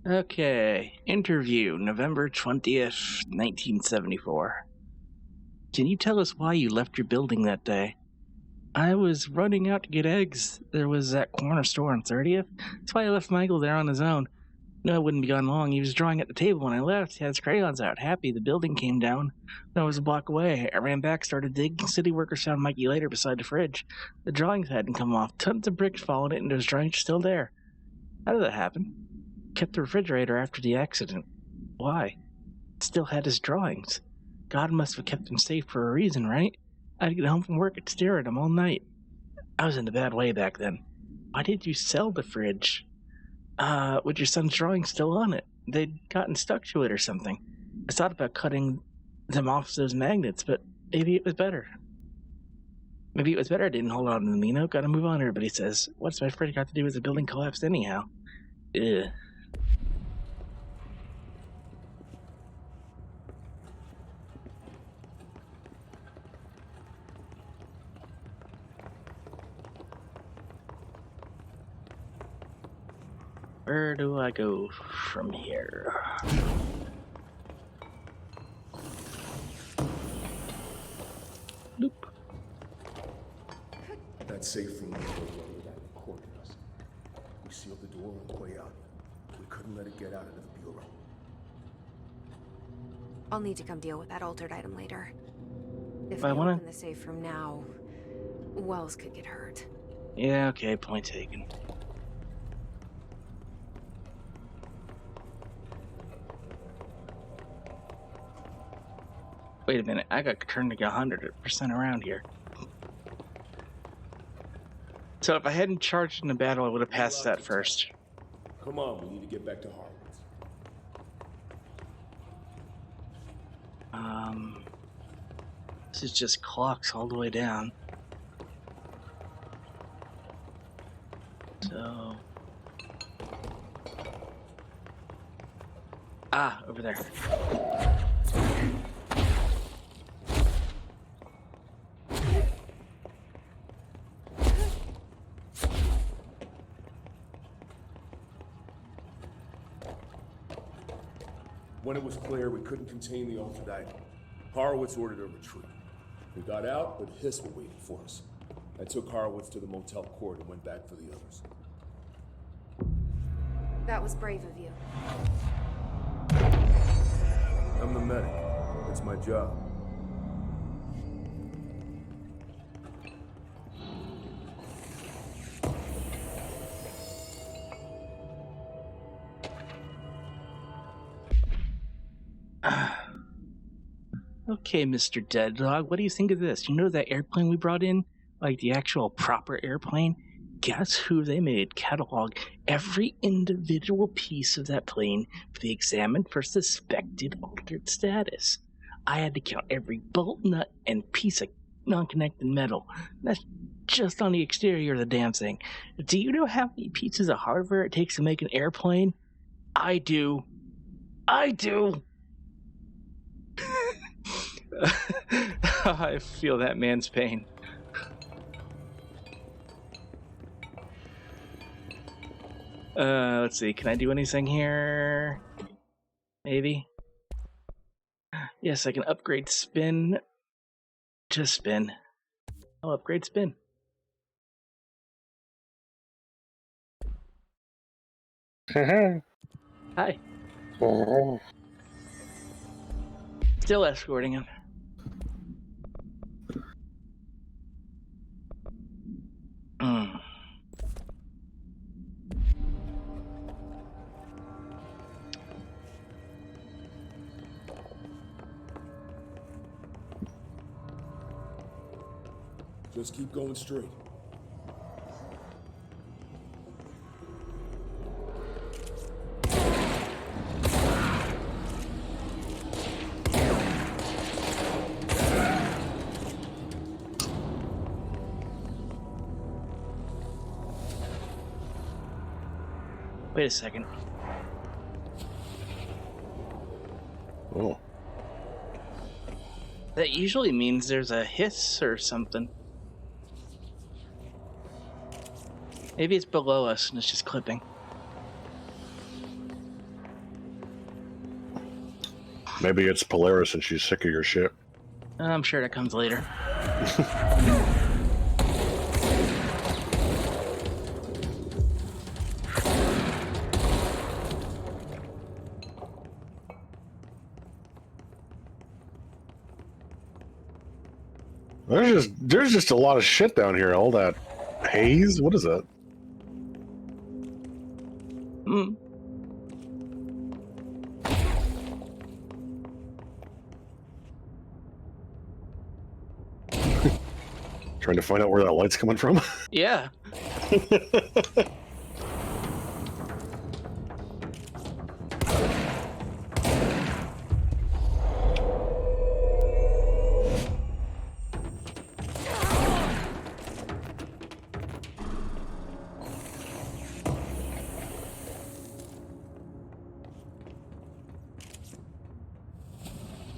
Okay, interview, November 20th, 1974. Can you tell us why you left your building that day? I was running out to get eggs. There was that corner store on 30th. That's why I left Michael there on his own. No, I wouldn't be gone long. He was drawing at the table when I left. He had his crayons out. Happy. The building came down. I was a block away. I ran back, started digging. City workers found Mikey later beside the fridge. The drawings hadn't come off. Tons of bricks followed it, and those drawings still there. How did that happen? Kept the refrigerator after the accident. Why? It still had his drawings. God must have kept them safe for a reason, right? I'd get home from work and stare at them all night. I was in a bad way back then. Why did you sell the fridge? With your son's drawings still on it. They'd gotten stuck to it or something. I thought about cutting them off those magnets, but maybe it was better. Maybe it was better I didn't hold on to them, you know? Gotta move on, everybody says. What's my fridge got to do with the building collapsed anyhow? Ugh. Where do I go from here? Loop. That safe room was located at the courthouse. We sealed the door on the way out. We couldn't let it get out into the bureau. I'll need to come deal with that altered item later. If I we wanna- open the safe room now, Wells could get hurt. Yeah, okay, point taken. Wait a minute, I got turned to 100% around here. So if I hadn't charged in the battle, I would have passed that first. Come on, we need to get back to Harwood's. This is just clocks all the way down. So... Ah, over there. When it was clear we couldn't contain the altered item, Horowitz ordered a retreat. We got out, but Hiss were waiting for us. I took Horowitz to the motel court and went back for the others. That was brave of you. I'm the medic. It's my job. Okay, Mr. Dead Dog, what do you think of this? You know that airplane we brought in? Like the actual proper airplane? Guess who they made catalog every individual piece of that plane to be examined for suspected altered status. I had to count every bolt, nut, and piece of non-connected metal. That's just on the exterior of the damn thing. Do you know how many pieces of hardware it takes to make an airplane? I do. I do! I feel that man's pain. Let's see, can I do anything here? Maybe? Yes, I can upgrade spin. Just spin. I'll upgrade spin. Hi. Still escorting him. Just keep going straight. Wait a second. Oh. That usually means there's a hiss or something. Maybe it's below us and it's just clipping. Maybe it's Polaris and she's sick of your shit. I'm sure that comes later. There's just a lot of shit down here. All that haze. What is that? Hmm. Trying to find out where that light's coming from. Yeah.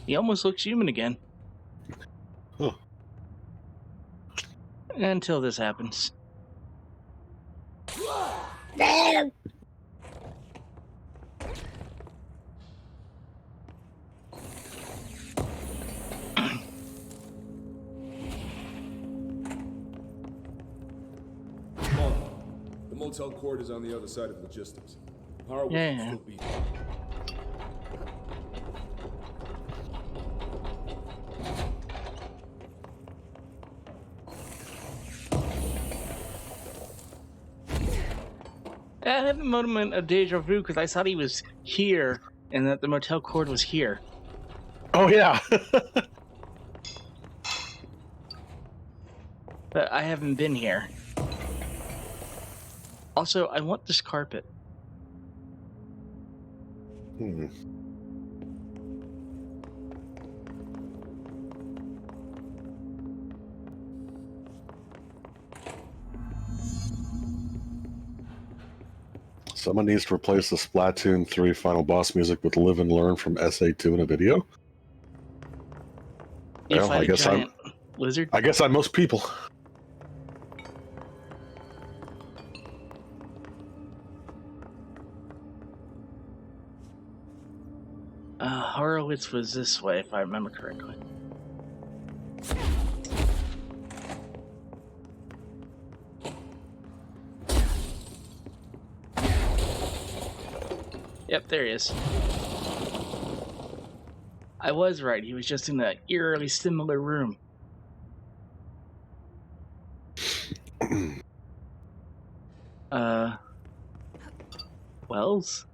He almost looks human again. Huh. Until this happens. Come on. The motel court is on the other side of logistics. Power will Yeah. still be. I have a moment of deja vu because I thought he was here and that the motel cord was here. Oh yeah. But I haven't been here. Also, I want this carpet. Hmm. Someone needs to replace the Splatoon 3 final boss music with Live and Learn from SA2 in a video. You Well, fight I a guess giant lizard. I guess I'm most people. Horowitz was this way, if I remember correctly. Yep, there he is. I was right. He was just in that eerily similar room. Wells?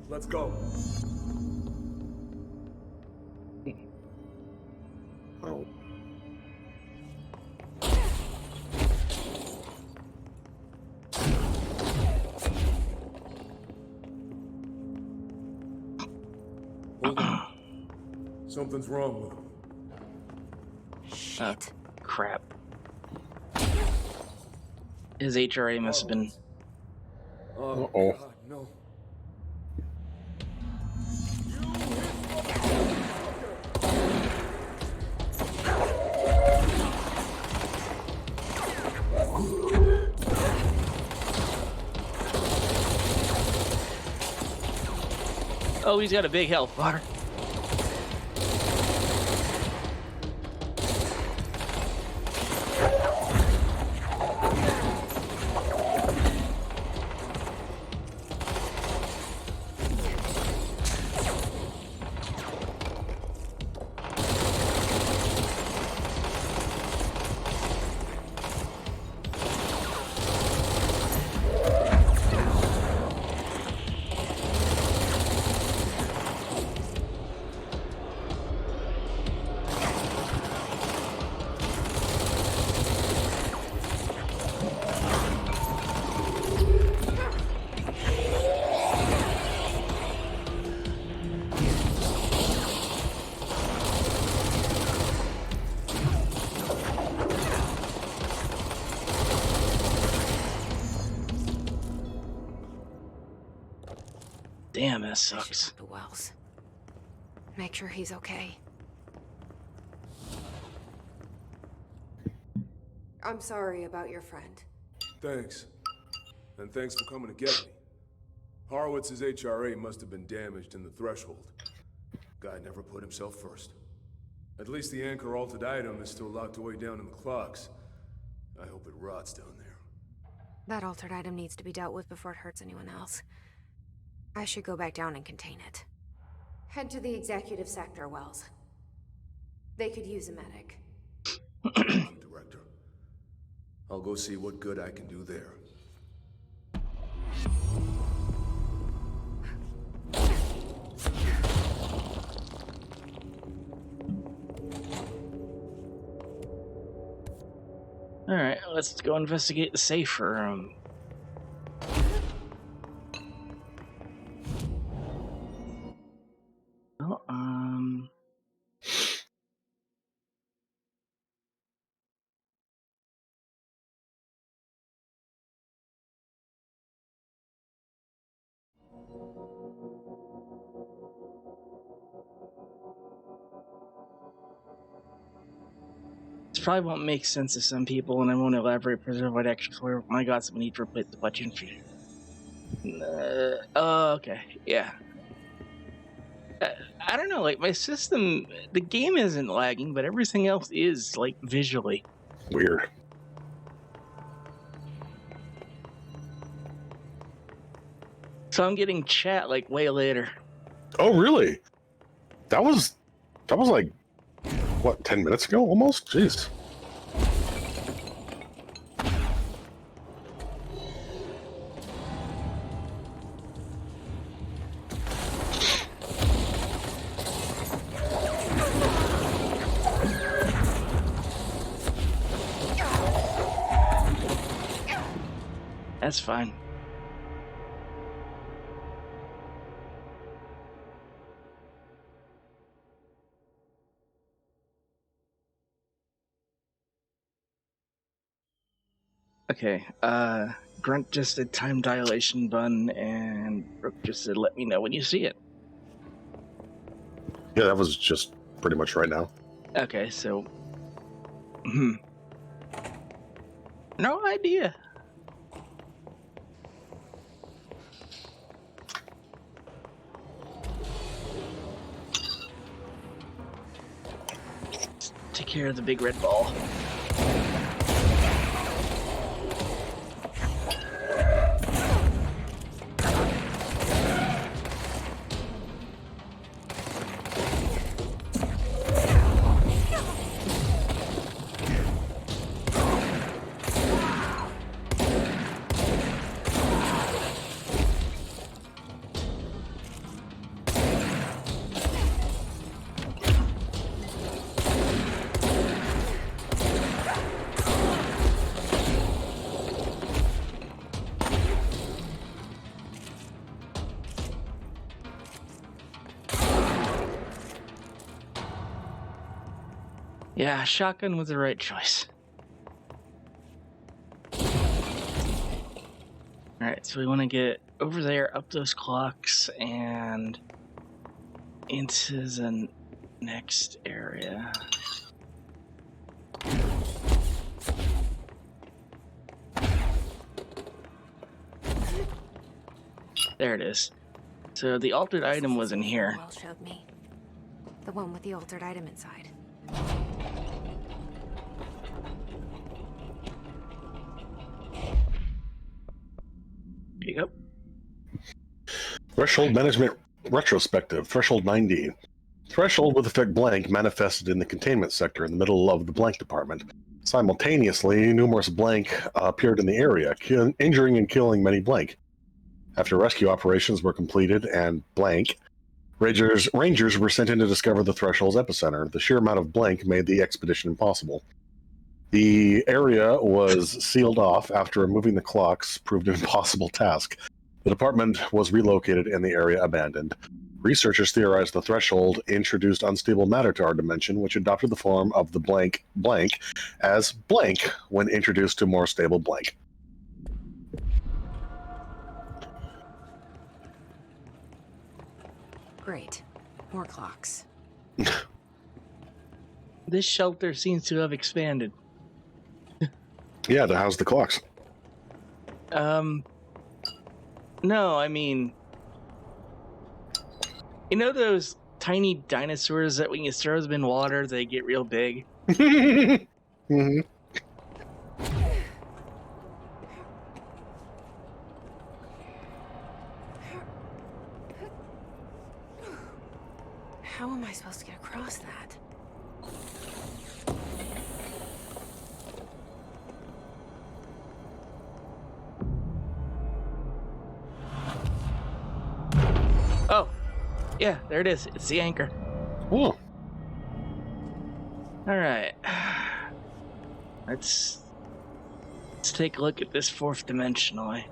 Let's go. Oh. Hold on. Something's wrong with him. Shit. Crap. His HRA must have been... Oh, Uh-oh. God, no. Oh, he's got a big health bar. of I should sucks. talk to Wells. Make sure he's okay. I'm sorry about your friend. Thanks. And thanks for coming to get me. Horowitz's HRA must have been damaged in the threshold. Guy never put himself first. At least the anchor altered item is still locked away down in the clocks. I hope it rots down there. That altered item needs to be dealt with before it hurts anyone else. I should go back down and contain it. Head to the executive sector, Wells. They could use a medic. Thank you, Director. I'll go see what good I can do there. Alright, let's go investigate the safe room. Well, this probably won't make sense to some people, and I won't elaborate further what actually for. My God, someone need to replace the button for you. Okay, yeah. I don't know, like, my system, the game isn't lagging, but everything else is, like, visually. Weird. So I'm getting chat, like, way later. Oh, really? That was like, what, 10 minutes ago almost? Jeez. That's fine. Okay, Grunt just did time dilation button, and Brooke just said, let me know when you see it. Yeah, that was just pretty much right now. Okay, so... No idea. Take care of the big red ball. Yeah, shotgun was the right choice. Alright, so we want to get over there, up those clocks, and into the next area. There it is. So the altered item was in here. Wells showed me. The one with the altered item inside. There you go. Threshold management retrospective. Threshold 9D. Threshold with effect blank manifested in the containment sector in the middle of the blank department. Simultaneously, numerous blank appeared in the area, injuring and killing many blank. After rescue operations were completed and blank, Rangers were sent in to discover the Threshold's epicenter. The sheer amount of blank made the expedition impossible. The area was sealed off after removing the clocks proved an impossible task. The department was relocated and the area abandoned. Researchers theorized the Threshold introduced unstable matter to our dimension, which adopted the form of the blank as blank when introduced to more stable blank. Great. More clocks. This shelter seems to have expanded. Yeah, to house the clocks. No, I mean, you know those tiny dinosaurs that when you throw them in water, they get real big? Hmm. How am I supposed to get across that? Oh, yeah, there it is. It's the anchor. Oh. All right. Let's take a look at this fourth dimensionally.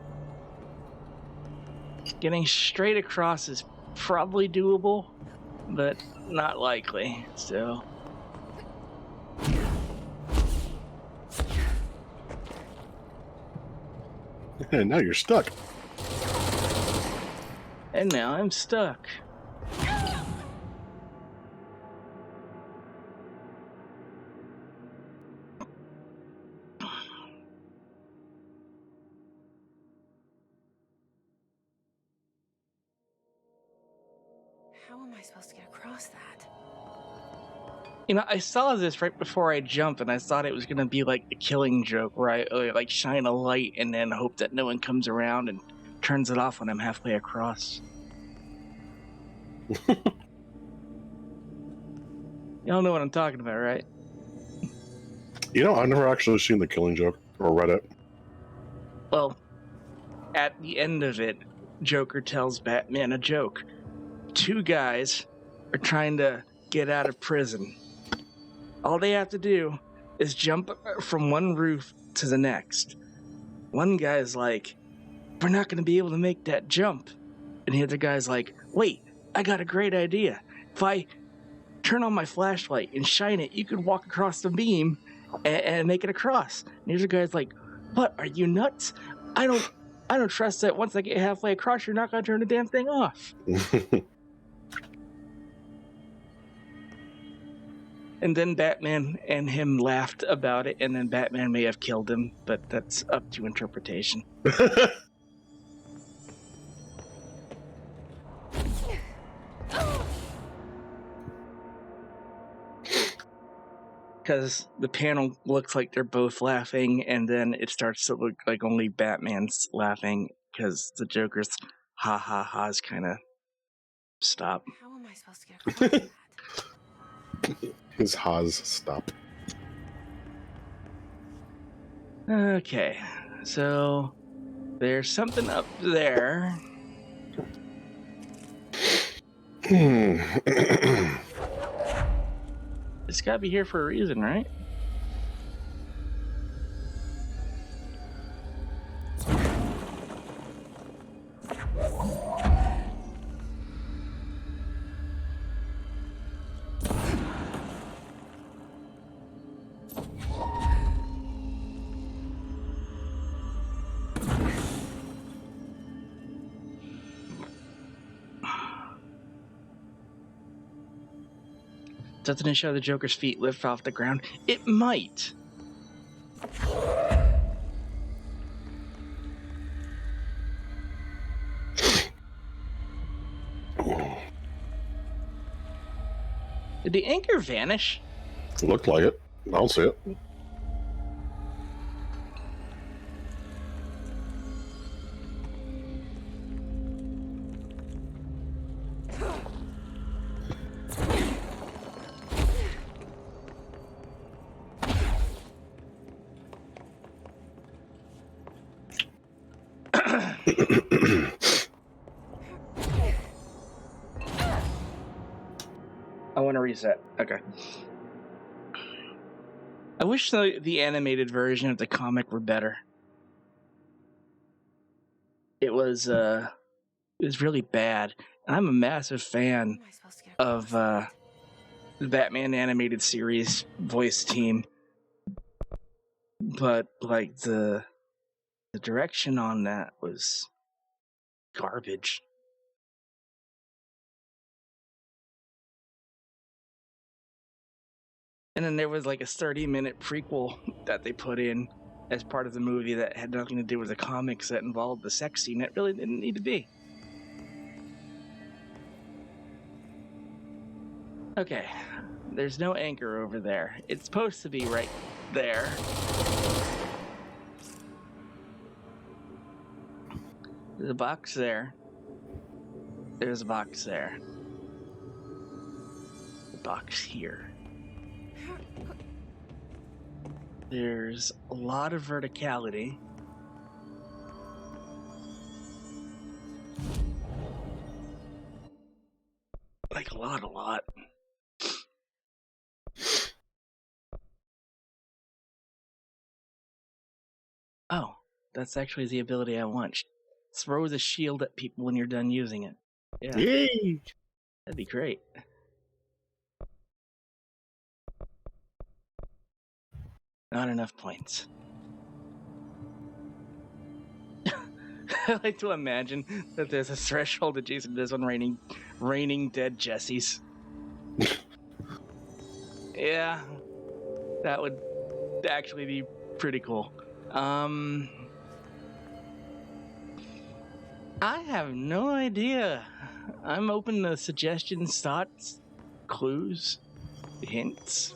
Getting straight across is probably doable, but not likely. So, And now you're stuck. and now I'm stuck. How am I supposed to get across that? You know, I saw this right before I jumped, and I thought it was gonna be like the Killing Joke, where I like shine a light and then hope that no one comes around and turns it off when I'm halfway across. Y'all know what I'm talking about, right? You know, I've never actually seen The Killing Joke or read it. Well, at the end of it, Joker tells Batman a joke. Two guys are trying to get out of prison. All they have to do is jump from one roof to the next. One guy's like, "We're not going to be able to make that jump." And the other guy's like, "Wait, I got a great idea. If I turn on my flashlight and shine it, you could walk across the beam and make it across." And the other guy's like, "What, are you nuts? I don't trust that once I get halfway across, you're not going to turn the damn thing off." And then Batman and him laughed about it, and then Batman may have killed him, but that's up to interpretation. Because the panel looks like they're both laughing, and then it starts to look like only Batman's laughing, because the Joker's ha ha ha's kind of stop. How am I supposed to get across that? His Haas stop. Okay, so there's something up there. It's gotta be here for a reason, right? Doesn't it show the Joker's feet lift off the ground? It might. Did the anchor vanish? It looked like it. I don't see it. I want to reset. Okay. I wish the animated version of the comic were better. It was really bad. And I'm a massive fan How am I supposed to get of across that? the Batman animated series voice team. But like the direction on that was garbage. And then there was like a 30-minute prequel that they put in as part of the movie that had nothing to do with the comics that involved the sex scene. It really didn't need to be. Okay, there's no anchor over there. It's supposed to be right there. There's a box there. There's a box there. A box here. There's a lot of verticality. Like a lot. Oh, that's actually the ability I want. Throw the shield at people when you're done using it. Yeah. Yay! That'd be great. Not enough points. I like to imagine that there's a threshold adjacent to this one raining dead Jessies. Yeah, that would actually be pretty cool. I have no idea. I'm open to suggestions, thoughts, clues, hints.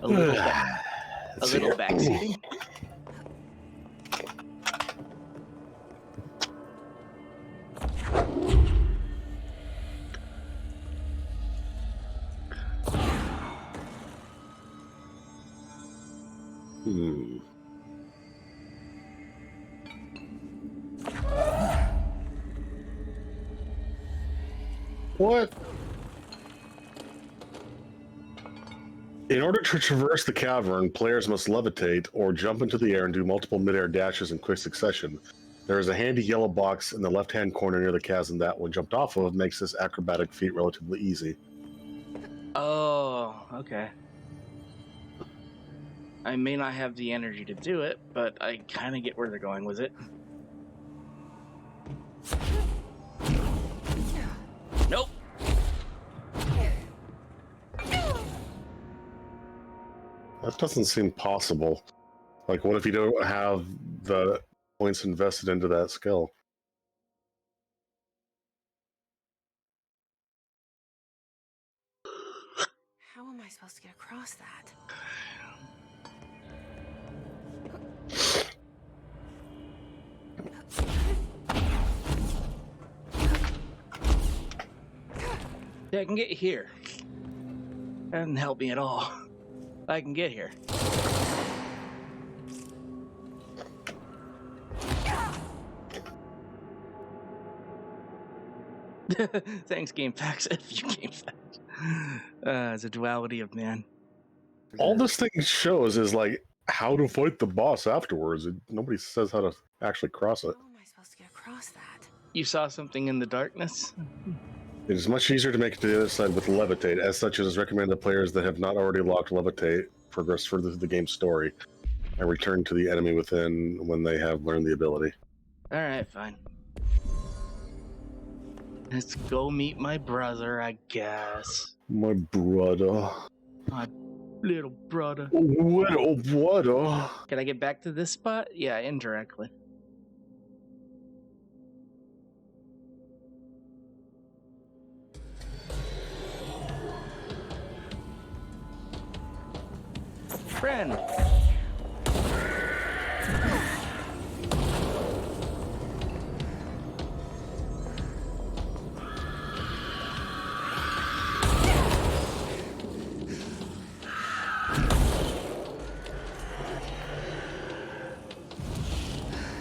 A little backseating. What? In order to traverse the cavern, players must levitate or jump into the air and do multiple midair dashes in quick succession. There is a handy yellow box in the left-hand corner near the chasm that, when jumped off of, makes this acrobatic feat relatively easy. Oh, okay. I may not have the energy to do it, but I kind of get where they're going with it. Nope. That doesn't seem possible. Like, what if you don't have the points invested into that skill? How am I supposed to get across that? Yeah, I can get here. That doesn't help me at all. I can get here. Thanks, GameFAQs. If you GameFAQs. It's a duality of man. All this thing shows is, like, how to fight the boss afterwards. Nobody says how to actually cross it. How am I supposed to get across that? You saw something in the darkness? It is much easier to make it to the other side with Levitate. As such, it is recommended that players that have not already locked Levitate progress further through the game's story and return to the enemy within when they have learned the ability. Alright, fine. Let's go meet my brother, I guess. My brother. My little brother. Little brother. Can I get back to this spot? Yeah, indirectly. Friend.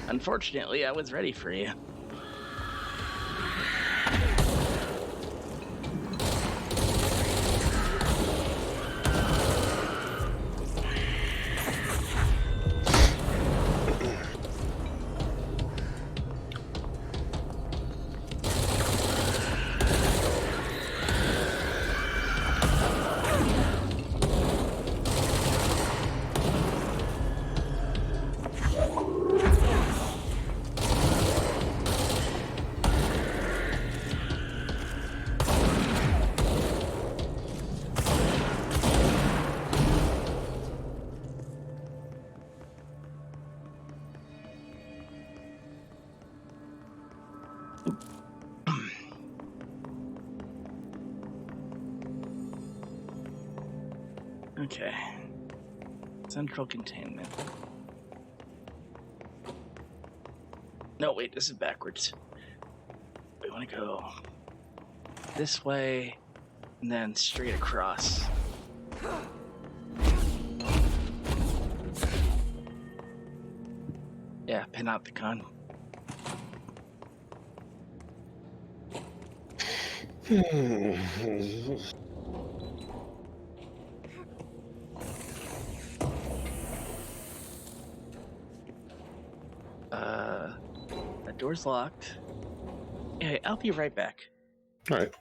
Unfortunately, I was ready for you. Okay. Central containment. No, wait, this is backwards. We want to go this way and then straight across. Yeah, Panopticon. That door's locked. Okay, I'll be right back. All right.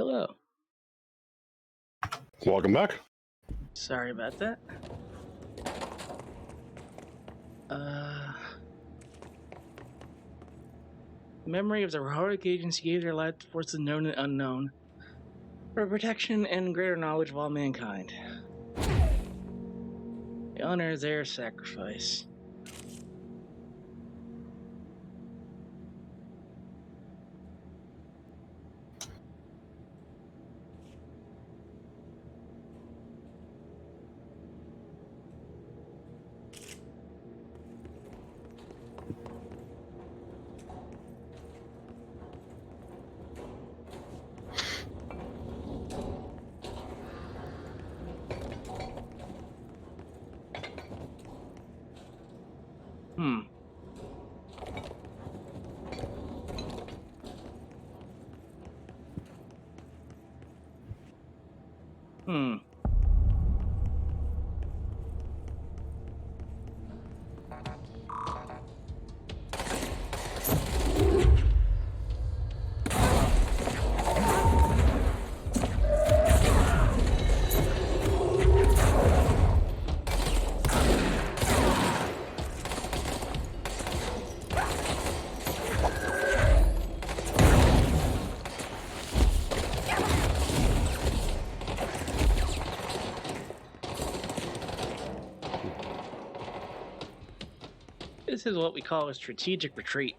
Hello. Welcome back. Sorry about that. Memory of the heroic agency gave their life to forces known and unknown for protection and greater knowledge of all mankind. They honor their sacrifice. Hmm. Hmm. This is what we call a strategic retreat.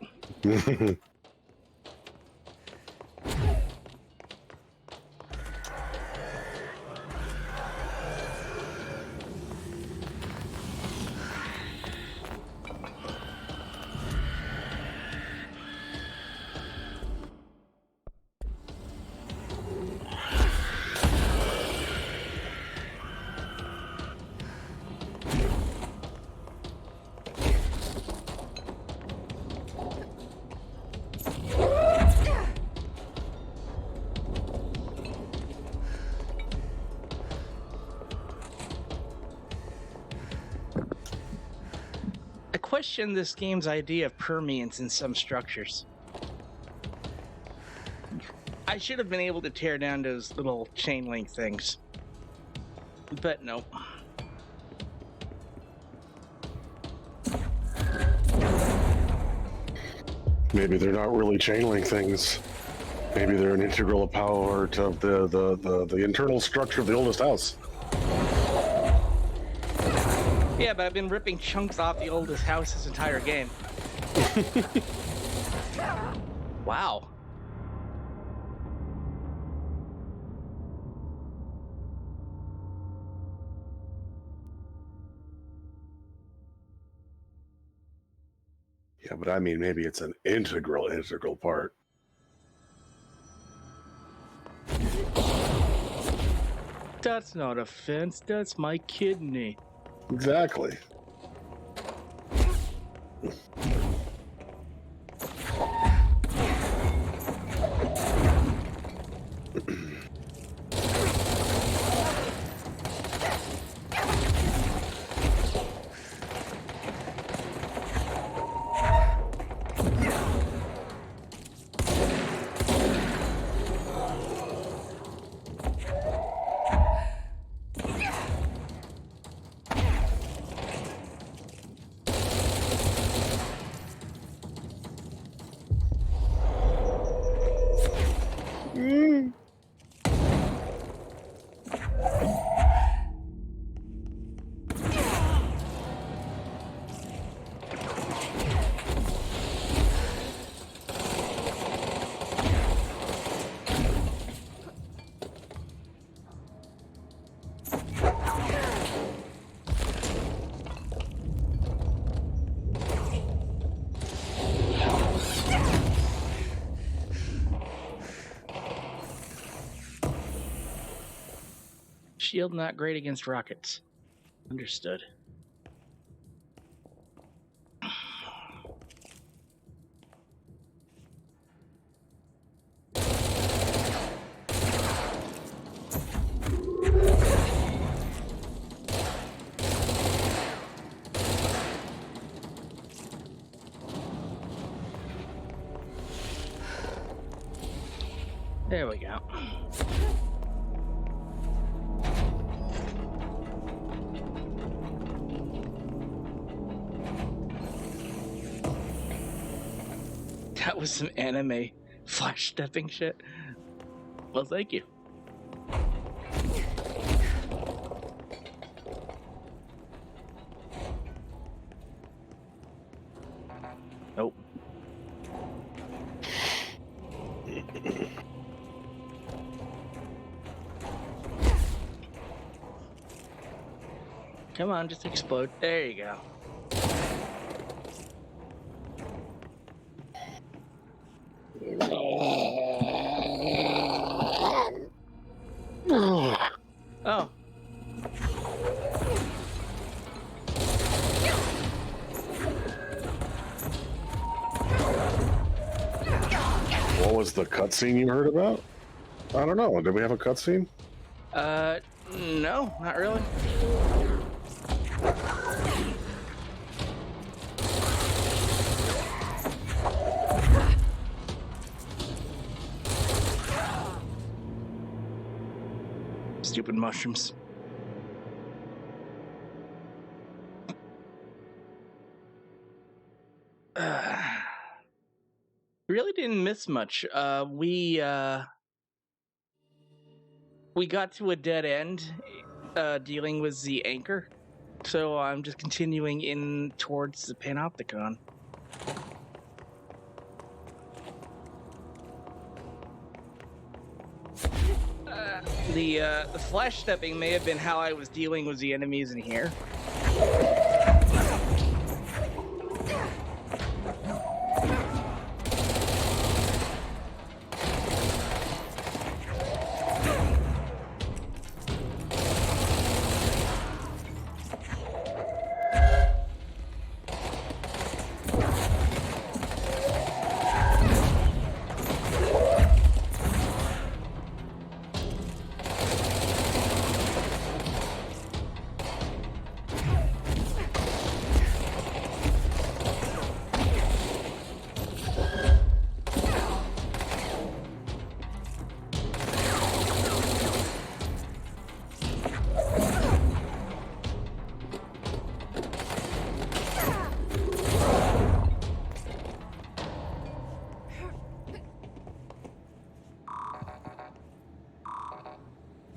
I question this game's idea of permeance in some structures. I should have been able to tear down those little chain link things. But nope. Maybe they're not really chain link things. Maybe they're an integral part of the internal structure of the oldest house. Yeah, but I've been ripping chunks off the oldest house this entire game. Wow. Yeah, but I mean, maybe it's an integral part. That's not a fence, that's my kidney. Exactly. Shield not great against rockets. Understood. There we go. That was some anime flash stepping shit. Well, thank you. Nope. Come on, just explode. There you go. Oh. What was the cutscene you heard about? I don't know. Did we have a cutscene? No, not really. Stupid mushrooms. Really didn't miss much. We got to a dead end dealing with the anchor, so I'm just continuing in towards the Panopticon. The flash stepping may have been how I was dealing with the enemies in here.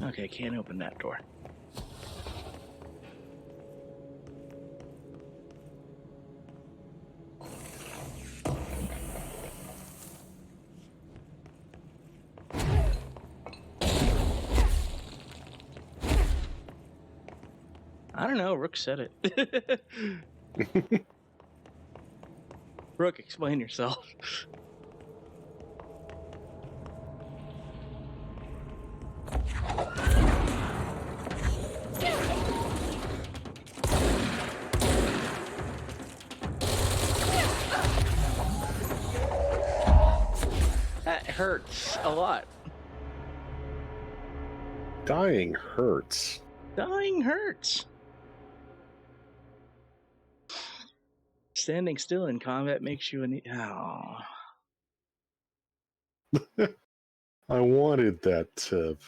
Okay, can't open that door. I don't know, Rook said it. Rook, explain yourself. That hurts a lot. Dying hurts. Dying hurts. Standing still in combat makes you an... Oh. I wanted that tip.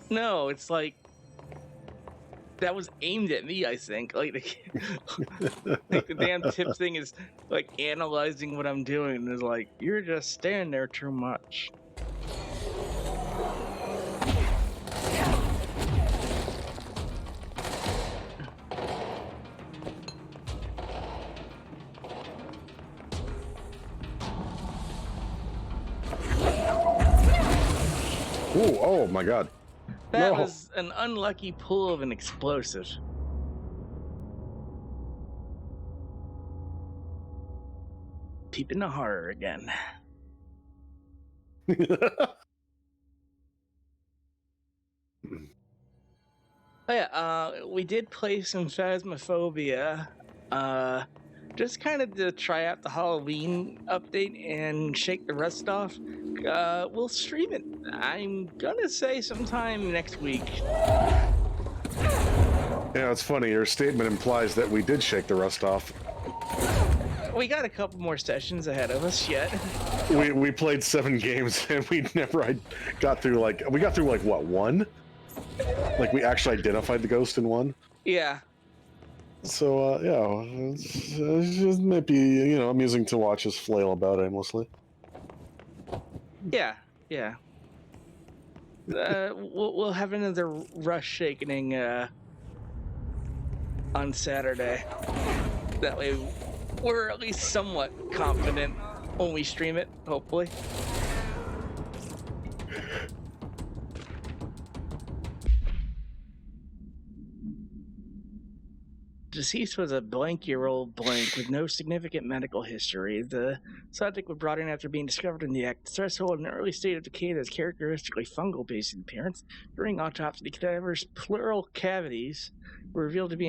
No, it's like... That was aimed at me, I think. Like the damn tip thing is like analyzing what I'm doing and is like, you're just standing there too much. Ooh, oh my god. That No. was an unlucky pull of an explosive. Peeping the horror again. Oh yeah, we did play some Phasmophobia, just kind of to try out the Halloween update and shake the rust off. We'll stream it. I'm gonna say sometime next week. Yeah, it's funny. Your statement implies that we did shake the rust off. We got a couple more sessions ahead of us yet. we played 7 games and got through like what, 1? Like we actually identified the ghost in 1. Yeah. So yeah, it just might be amusing to watch us flail about aimlessly. Yeah. Yeah. We'll have another rush shakening on Saturday. That way, we're at least somewhat confident when we stream it. Hopefully. Deceased was a blank-year-old blank with no significant medical history. The subject was brought in after being discovered in the act threshold in an early state of decay that is characteristically fungal-based in appearance. During autopsy, the cadaver's pleural cavities were revealed to be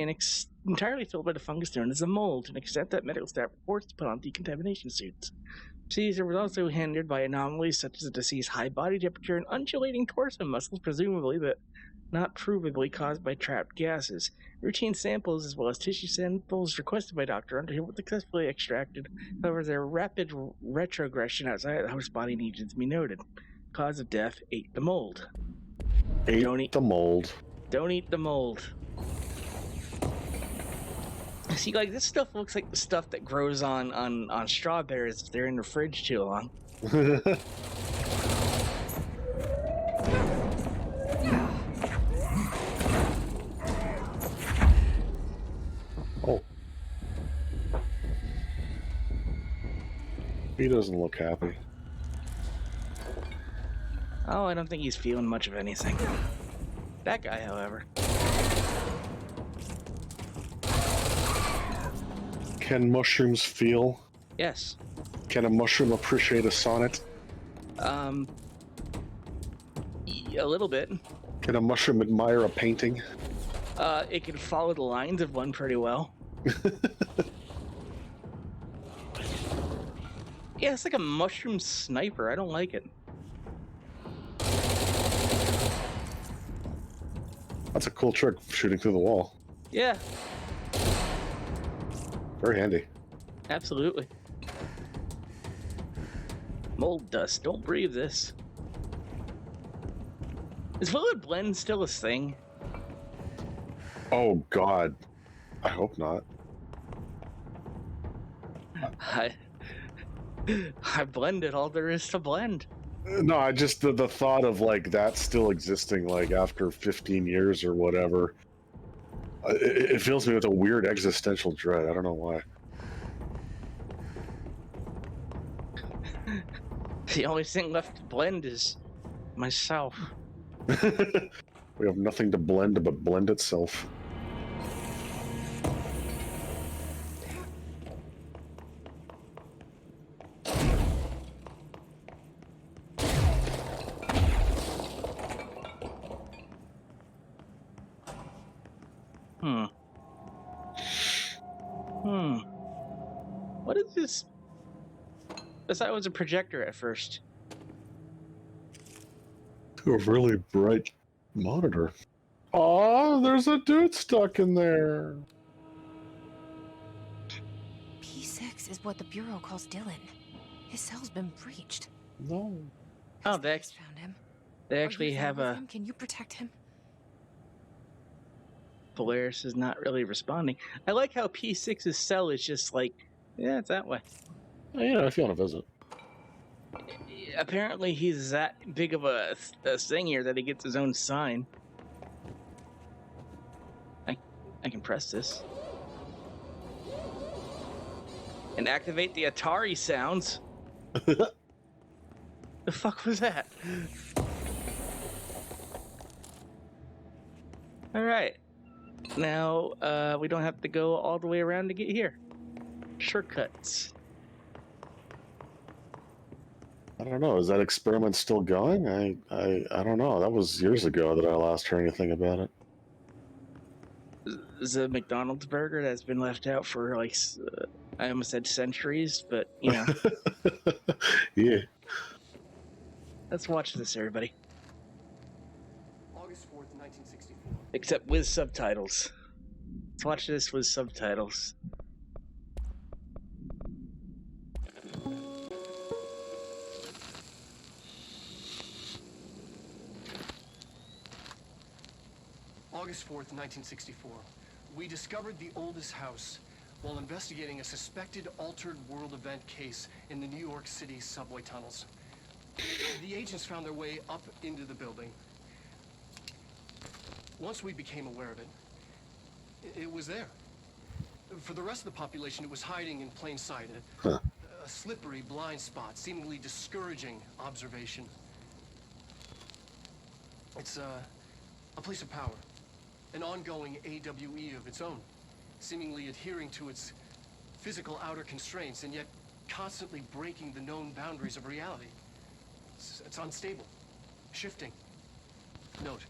entirely filled by the fungus known as a mold, to an extent that medical staff reports to put on decontamination suits. Caesar was also hindered by anomalies such as the deceased's high body temperature and undulating torso muscles, presumably but not provably caused by trapped gases. Routine samples as well as tissue samples requested by Dr. Underhill were successfully extracted. However, their rapid retrogression outside the host body needed to be noted. Cause of death: ate the mold. Don't eat the mold. Don't eat the mold. See, like, this stuff looks like the stuff that grows on strawberries if they're in the fridge too long. Oh. He doesn't look happy. Oh, I don't think he's feeling much of anything. That guy, however. Can mushrooms feel? Yes. Can a mushroom appreciate a sonnet? A little bit. Can a mushroom admire a painting? It can follow the lines of one pretty well. Yeah, it's like a mushroom sniper. I don't like it. That's a cool trick, shooting through the wall. Yeah, Very handy. absolutely. Mold dust. Don't breathe this. Is fluid blend still a thing? Oh God, I hope not. I blended all there is to blend. No, I just the thought of like that still existing like after 15 years or whatever. It fills me with a weird existential dread. I don't know why. The only thing left to blend is myself. We have nothing to blend but blend itself. What is this? I thought it was a projector at first. To a really bright monitor. Oh, there's a dude stuck in there. P6 is what the Bureau calls Dylan. His cell's been breached. No. Oh, Has Polaris found him? they Are actually you there have with a... him? Can you protect him? Polaris is not really responding. I like how P6's cell is just like, yeah, it's that way. Yeah, if you want to visit. Apparently he's that big of a thing here that he gets his own sign. I can press this. And activate the Atari sounds. The fuck was that? Alright. Now, we don't have to go all the way around to get here. Shortcuts. I don't know. Is that experiment still going? I don't know. That was years ago that I last heard anything about it. The McDonald's burger that's been left out for like, I almost said centuries, but you know. Yeah. Let's watch this, everybody. August 4th, 1964. Except with subtitles. Let's watch this with subtitles. August 4th, 1964. We discovered the oldest house while investigating a suspected altered world event case in the New York City subway tunnels. The agents found their way up into the building. Once we became aware of it, it was there. For the rest of the population, it was hiding in plain sight. A slippery blind spot, seemingly discouraging observation. It's a place of power, an ongoing AWE of its own, seemingly adhering to its physical outer constraints and yet constantly breaking the known boundaries of reality. It's unstable, shifting. Note,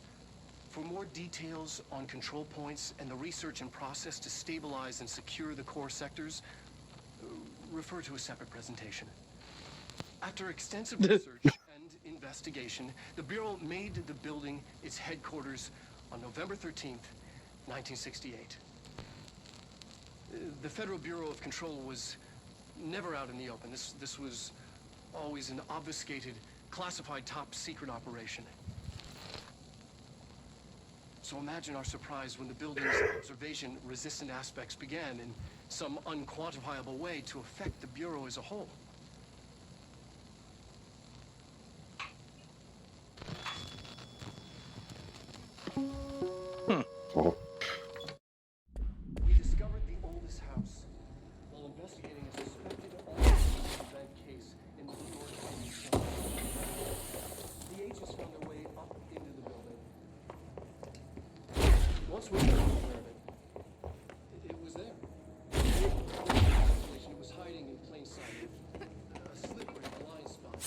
for more details on control points and the research and process to stabilize and secure the core sectors, refer to a separate presentation. After extensive research and investigation, the Bureau made the building its headquarters on November 13th, 1968. The Federal Bureau of Control was never out in the open. This was always an obfuscated, classified top-secret operation. So imagine our surprise when the building's observation-resistant aspects began in some unquantifiable way to affect the Bureau as a whole. Oh. We discovered the oldest house while investigating a suspected altered event case in the New York City subway. The agents found their way up into the building. Once we became aware of it, it was there. It was hiding in plain sight. A slippery blind spot.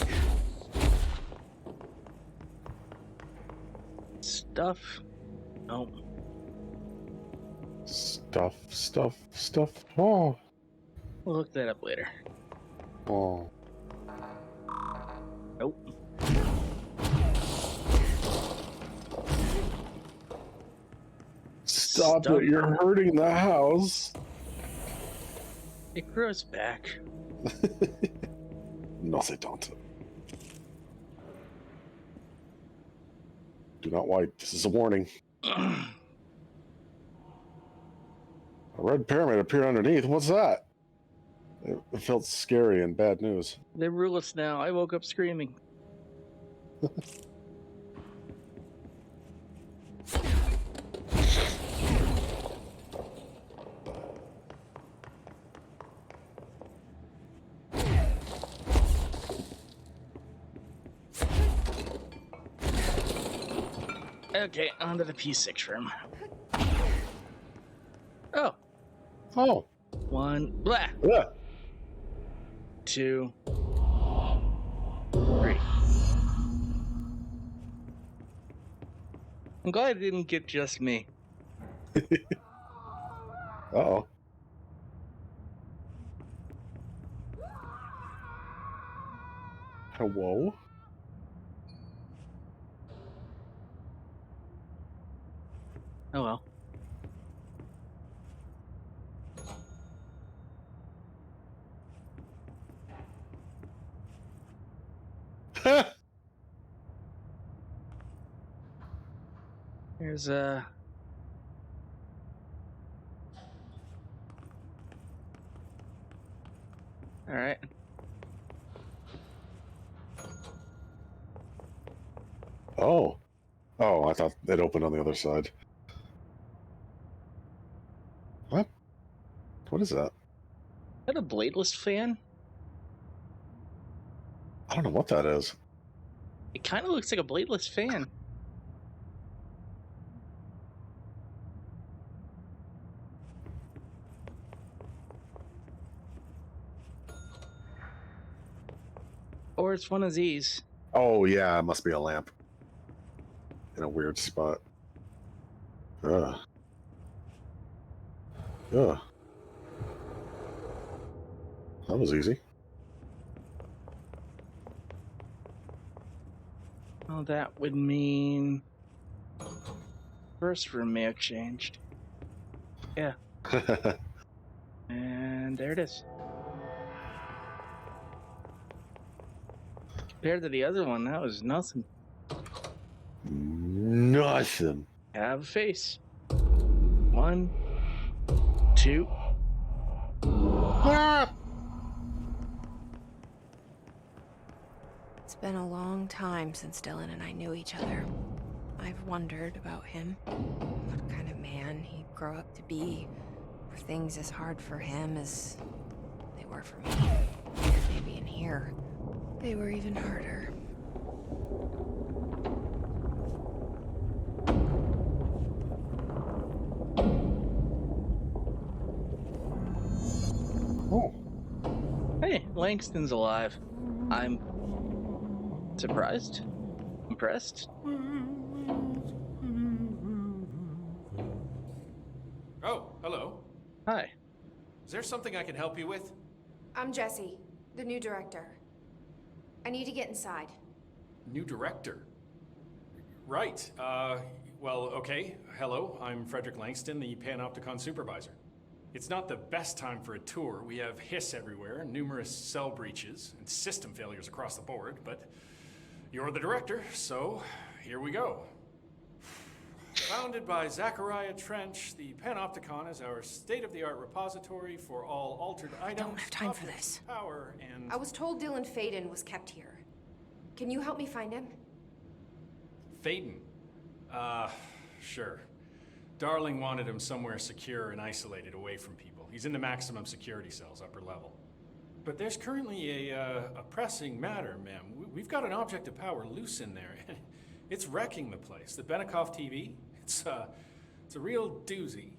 Stuff. Oh. Stuff. Oh. We'll look that up later. Oh. Nope. Stop it, you're hurting the house. It grows back. No, they don't. Do not wipe. This is a warning. A red pyramid appeared underneath. What's that? It felt scary and bad news. They rule us now. I woke up screaming. Okay, on to the P6 room. Oh. Oh. 1, blah. Yeah. 2, 3. I'm glad I didn't get just me. Uh-oh. Hello? Oh well. There's a... Alright. Oh. Oh, I thought it opened on the other side. What? What is that? Is that a bladeless fan? I don't know what that is. It kind of looks like a bladeless fan. Or it's one of these. Oh, yeah, it must be a lamp. In a weird spot. Ugh. Ugh. That was easy. Well, that would mean... First room may have changed. Yeah. And there it is. Compared to the other one, that was nothing. Nothing. Have a face. 1, 2. Ah! It's been a long time since Dylan and I knew each other. I've wondered about him. What kind of man he'd grow up to be. Were things as hard for him as they were for me? Maybe in here, they were even harder. Oh. Hey, Langston's alive. I'm surprised, impressed. Oh, hello. Hi. Is there something I can help you with? I'm Jessie, the new director. I need to get inside. New director? Right. Well, okay. Hello, I'm Frederick Langston, the Panopticon supervisor. It's not the best time for a tour. We have hiss everywhere, numerous cell breaches, and system failures across the board, but you're the director, so here we go. Founded by Zachariah Trench, the Panopticon is our state-of-the-art repository for all altered items. I don't have time for this. Power and... I was told Dylan Faden was kept here. Can you help me find him? Faden? Sure. Darling wanted him somewhere secure and isolated away from people. He's in the maximum security cells, upper level. But there's currently a pressing matter, ma'am. We've got an object of power loose in there. It's wrecking the place. The Benikoff TV, it's a real doozy.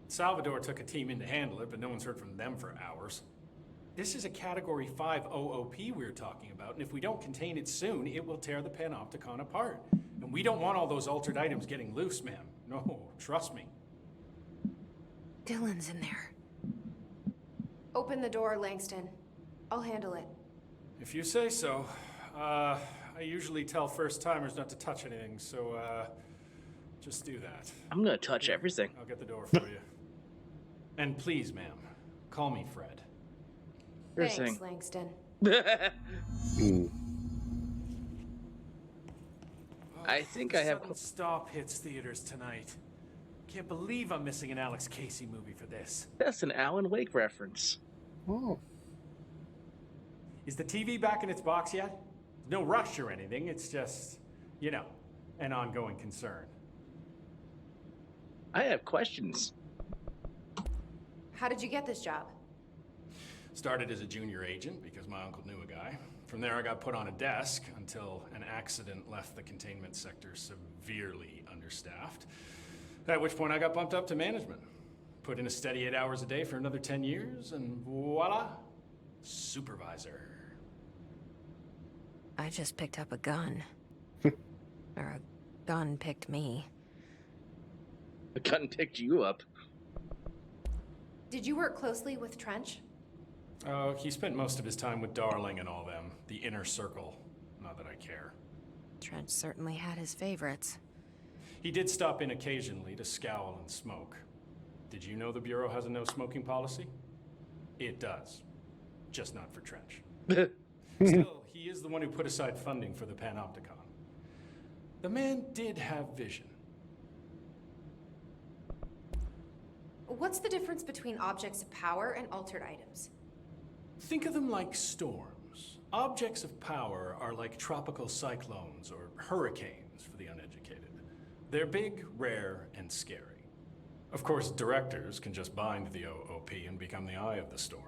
Salvador took a team in to handle it, but no one's heard from them for hours. This is a Category 5 OOP we're talking about, and if we don't contain it soon, it will tear the Panopticon apart. And we don't want all those altered items getting loose, ma'am. No, trust me. Dylan's in there. Open the door, Langston. I'll handle it. If you say so. I usually tell first-timers not to touch anything, so, just do that. I'm gonna touch everything. I'll get the door for you. And please, ma'am, call me Fred. Sure Thanks, thing. Langston. I think I have. Sudden Stop hits theaters tonight. Can't believe I'm missing an Alex Casey movie for this. That's an Alan Wake reference. Oh. Is the TV back in its box yet? No rush or anything, it's just, you know, an ongoing concern. I have questions. How did you get this job? Started as a junior agent because my uncle knew a guy. From there I got put on a desk until an accident left the containment sector severely understaffed. At which point I got bumped up to management. Put in a steady 8 hours a day for another 10 years, and voila, supervisor. I just picked up a gun. Or a gun picked me. The gun picked you up. Did you work closely with Trench? Oh, he spent most of his time with Darling and all them. The inner circle. Not that I care. Trench certainly had his favorites. He did stop in occasionally to scowl and smoke. Did you know the Bureau has a no smoking policy? It does. Just not for Trench. Still, he is the one who put aside funding for the Panopticon. The man did have vision. What's the difference between objects of power and altered items? Think of them like storms. Objects of power are like tropical cyclones or hurricanes for the uneducated. They're big, rare, and scary. Of course, directors can just bind the OOP and become the eye of the storm.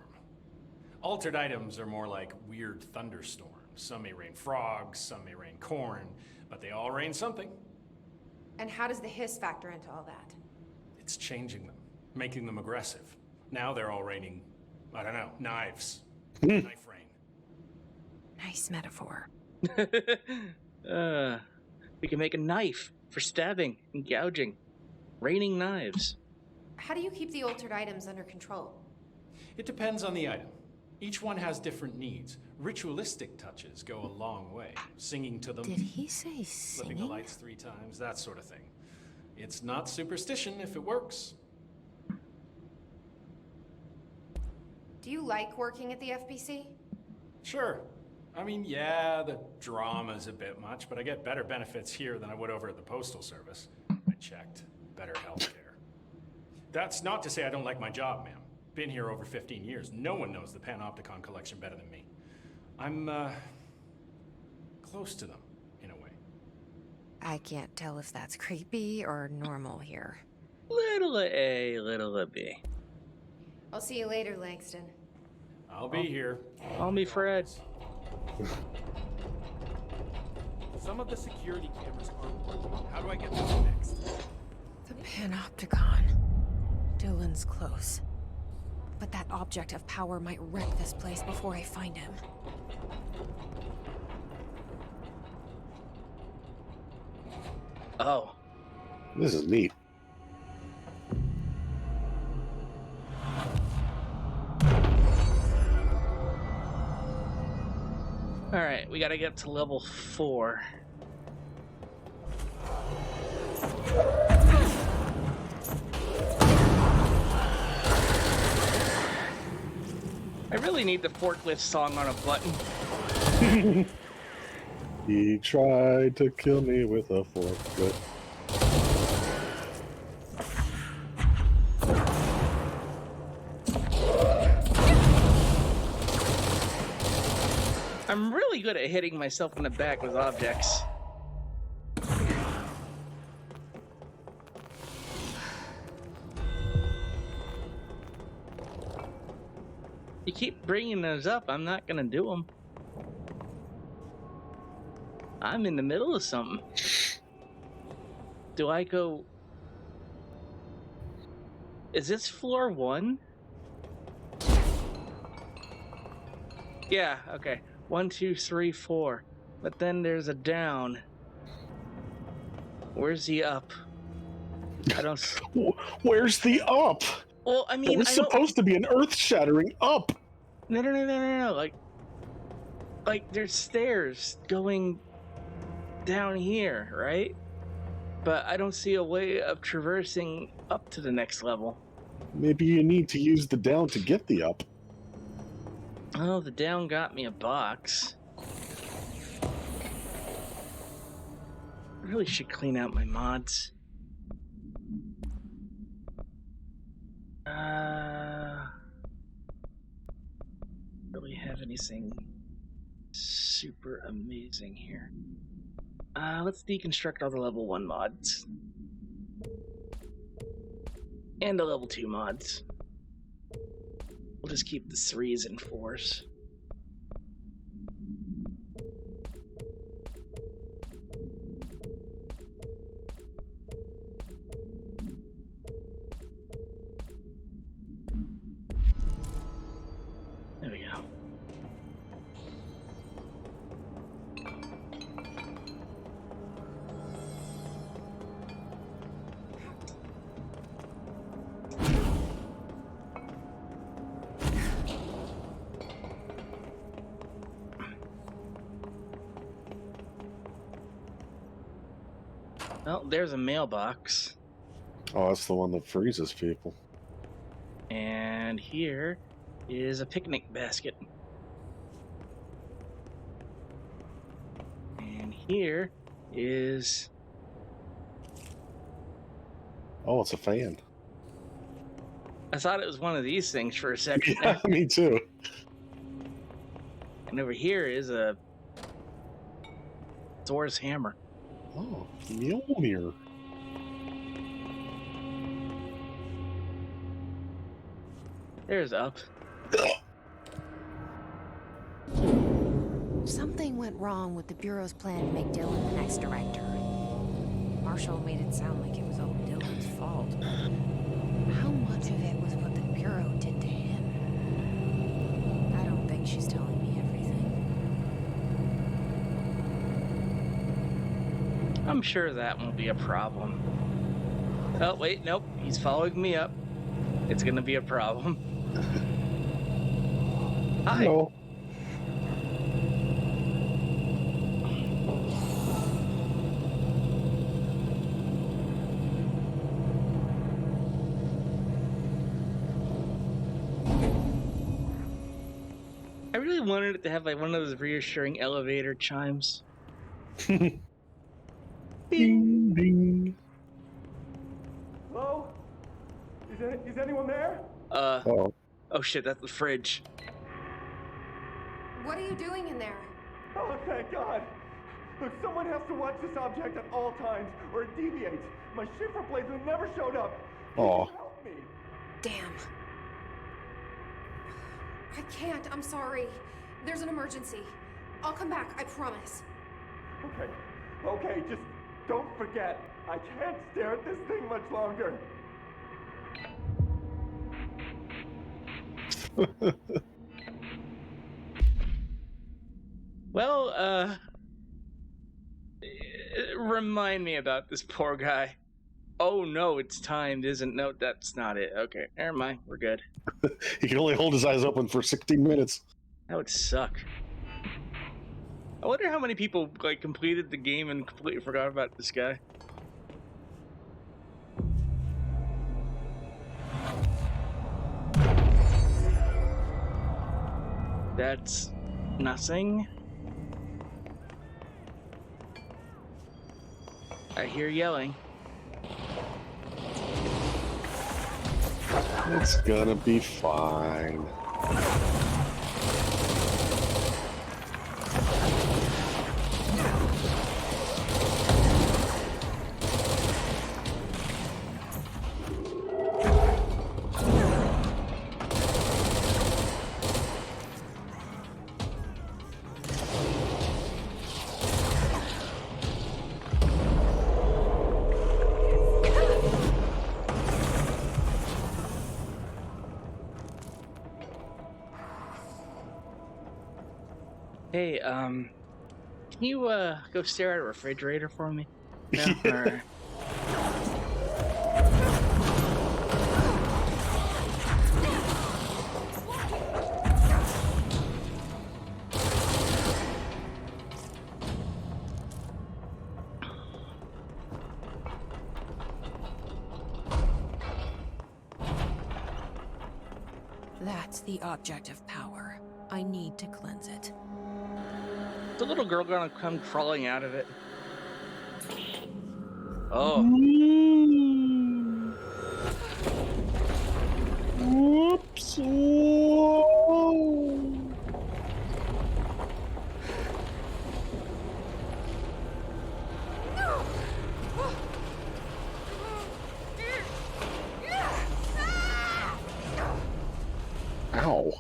Altered items are more like weird thunderstorms. Some may rain frogs, some may rain corn, but they all rain something. And how does the hiss factor into all that? It's changing them, making them aggressive. Now they're all raining, I don't know, knives. Knife rain. Nice metaphor. We can make a knife for stabbing and gouging. Raining knives. How do you keep the altered items under control? It depends on the item. Each one has different needs. Ritualistic touches go a long way. Singing to them. Did he say Flipping the singing? lights 3 times, that sort of thing. It's not superstition if it works. Do you like working at the FBC? Sure. I mean, yeah, the drama's a bit much, but I get better benefits here than I would over at the Postal Service. I checked, better healthcare. That's not to say I don't like my job, ma'am. Been here over 15 years. No one knows the Panopticon collection better than me. I'm, close to them, in a way. I can't tell if that's creepy or normal here. Little A, little B. I'll see you later, Langston. I'll be here. Call me Fred. Some of the security cameras aren't working. How do I get this fixed? The Panopticon. Dylan's close. But that object of power might wreck this place before I find him. Oh. This is neat. Alright, we gotta get to level 4. I really need the forklift song on a button. He tried to kill me with a forklift. I'm really good at hitting myself in the back with objects. You keep bringing those up, I'm not gonna do them. I'm in the middle of something. Do I go... Is this floor 1? Yeah, okay. 1, 2, 3, 4. But then there's a down. Where's the up? I don't... Where's the up? Well, I mean, it was supposed to be an earth-shattering up. No. Like there's stairs going down here, right? But I don't see a way of traversing up to the next level. Maybe you need to use the down to get the up. Oh, the down got me a box. I really should clean out my mods. Really have anything super amazing here. Let's deconstruct all the level 1 mods. And the level 2 mods. We'll just keep the 3s and 4s. There we go. Well, there's a mailbox. Oh, that's the one that freezes people. And here is a picnic basket. And here is... Oh, it's a fan. I thought it was one of these things for a second. Yeah, me too. And over here is a Thor's hammer. Oh, Mjolnir. There's up. Something went wrong with the Bureau's plan to make Dylan the next director. Marshall made it sound like it was all Dylan's fault. How much of it was what the Bureau did to him? I don't think she's telling me everything. I'm sure that won't be a problem. Oh, wait, nope. He's following me up. It's gonna be a problem. Hi. Hello. I really wanted it to have like one of those reassuring elevator chimes. Ding, ding. Is anyone there? Oh, Oh shit, that's the fridge. What are you doing in there? Oh, thank God. Look, someone has to watch this object at all times, or it deviates. My shift replacement never showed up. Can Aw. you help me? Damn. I can't, I'm sorry. There's an emergency. I'll come back, I promise. Okay, just don't forget. I can't stare at this thing much longer. Well, remind me about this poor guy. Oh no, it's timed, isn't? No, that's not it. Okay, never mind. We're good. he can only hold his eyes open for 16 minutes. That would suck. I wonder how many people like completed the game and completely forgot about this guy. That's nothing. I hear yelling. It's gonna be fine. Hey, can you go stare at a refrigerator for me? No? Alright. That's the object of power. I need to cleanse it. The little girl gonna come crawling out of it. Oh. Whoops. Whoa. Ow.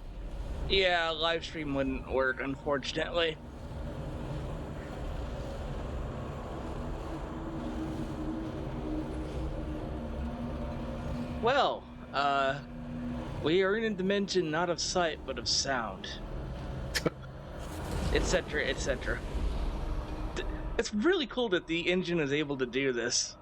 Yeah, live stream wouldn't work, unfortunately. Well, we are in a dimension not of sight, but of sound. Etc., etc. It's really cool that the engine is able to do this.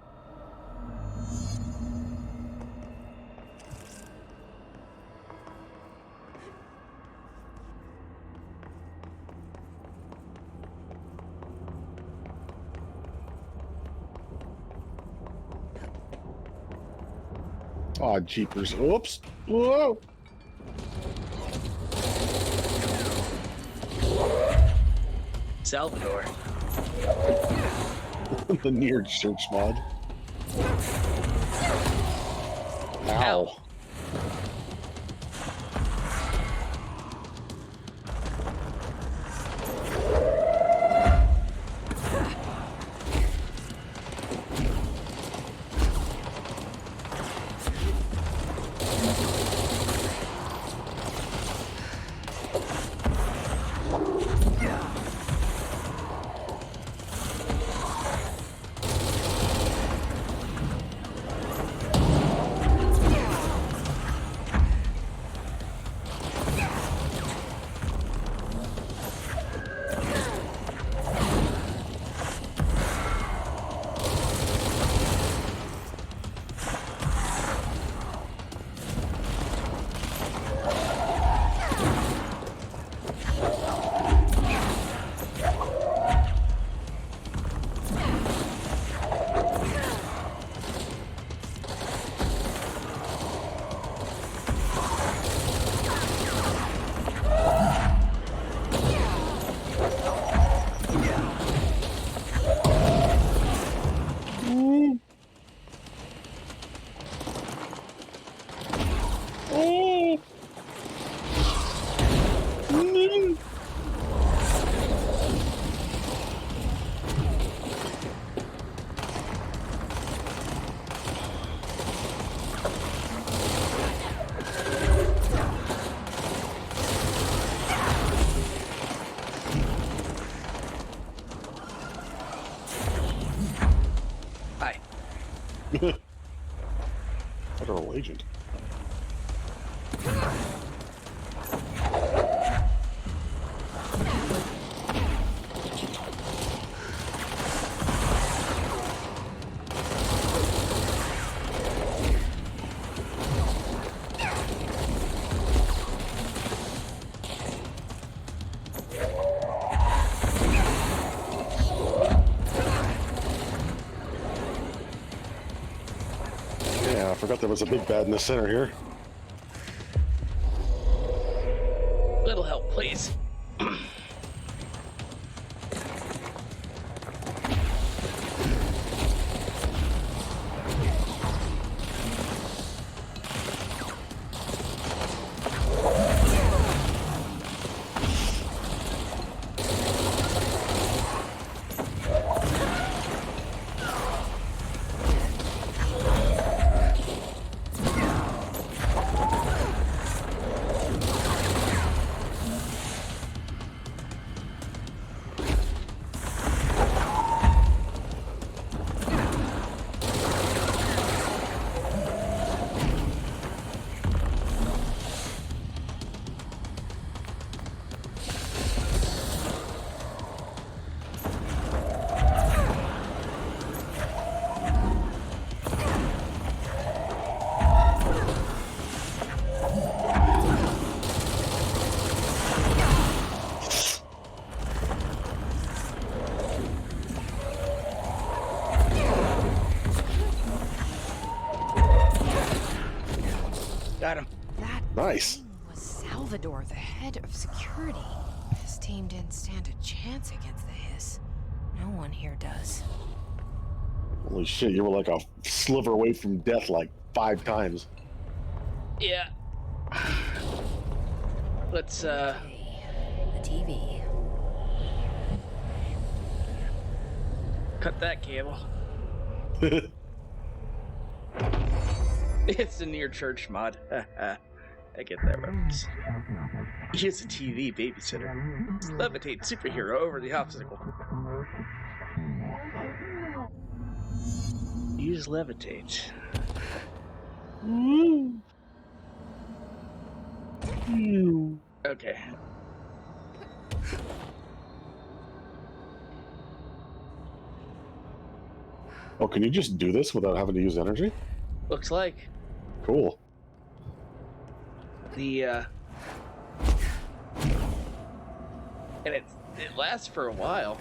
Aw, jeepers. Whoops. Whoa. Salvador. The near search mod. Ow. Federal agent. Yeah, I forgot there was a big bad in the center here. Little help, please. Got him. That Nice. thing was Salvador, the head of security. His team didn't stand a chance against the Hiss. No one here does. Holy shit, you were like a sliver away from death like 5 times. Yeah. Let's, The TV. cut that cable. It's a near church mod. I get that reference. Use a TV babysitter. Levitate superhero over the obstacle. Use levitate. Okay. Oh, can you just do this without having to use energy? Looks like Cool. the and it lasts for a while.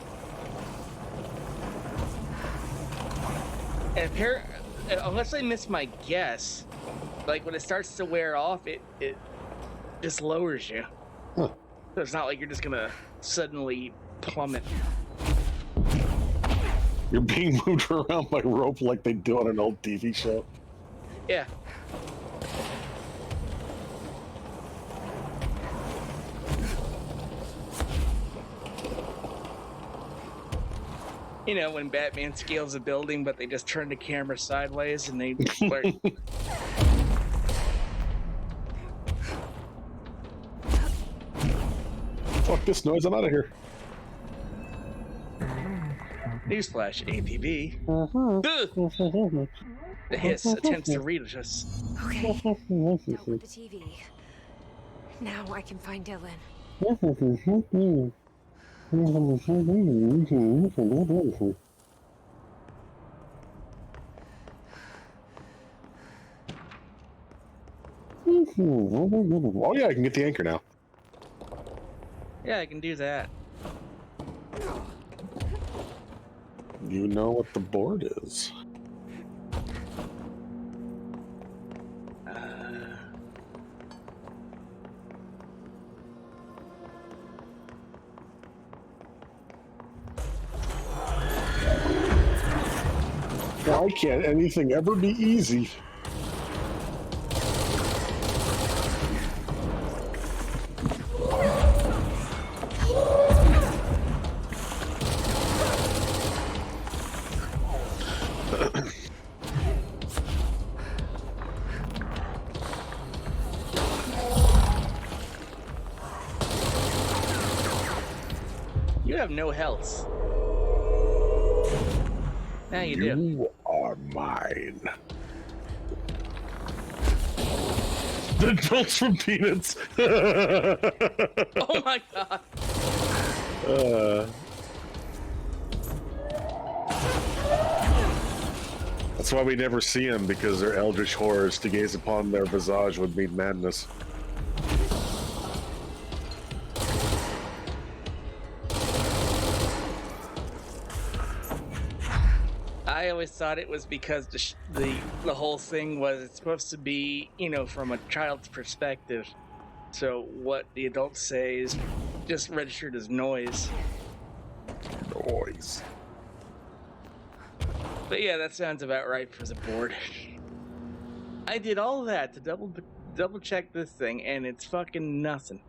And unless I miss my guess, like when it starts to wear off, it just lowers you. Huh. So it's not like you're just gonna suddenly plummet. You're being moved around by rope like they do on an old TV show. Yeah. You know, when Batman scales a building, but they just turn the camera sideways and they... Fuck this noise, I'm out of here. Newsflash, APB. The Hiss attempts to reach us. Okay. Dealt with the TV. Now I can find Dylan. Oh yeah, I can get the anchor now. Yeah, I can do that. You know what the board is. Why can't anything ever be easy? You have no health. Now you do. You are are mine. The jokes from Peanuts. Oh my god. That's why we never see them, because they're eldritch horrors. To gaze upon their visage would mean madness. I always thought it was because the whole thing was it's supposed to be, you know, from a child's perspective. So what the adults say is just registered as noise. Noise. But yeah, that sounds about right for the board. I did all that to double check this thing, and it's fucking nothing.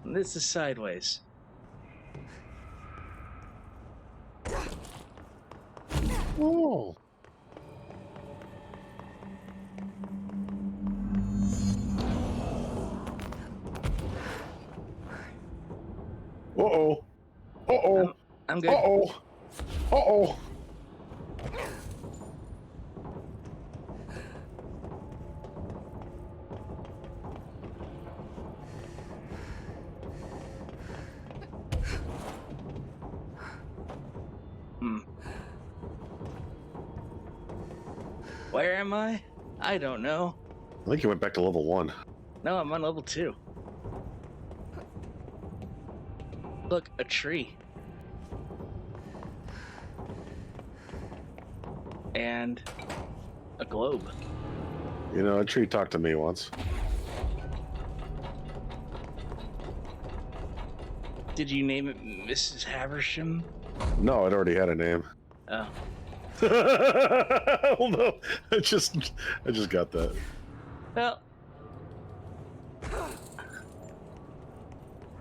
And this is sideways. Oh. Uh-oh. Uh-oh. I'm good. Uh-oh. Uh-oh. Where am I? I don't know. I think you went back to level 1. No, I'm on level 2. Look, a tree. And a globe. You know, a tree talked to me once. Did you name it Mrs. Haversham? No, it already had a name. Oh. Oh no! I just got that. Well,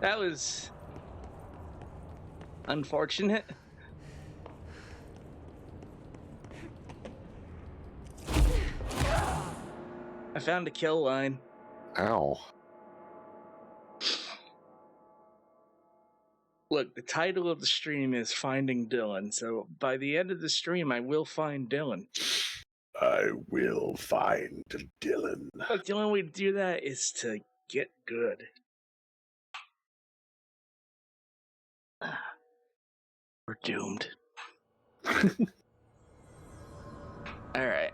that was unfortunate. I found a kill line. Ow. Look, the title of the stream is Finding Dylan, so by the end of the stream, I will find Dylan. I will find Dylan. Look, the only way to do that is to get good. We're doomed. Alright.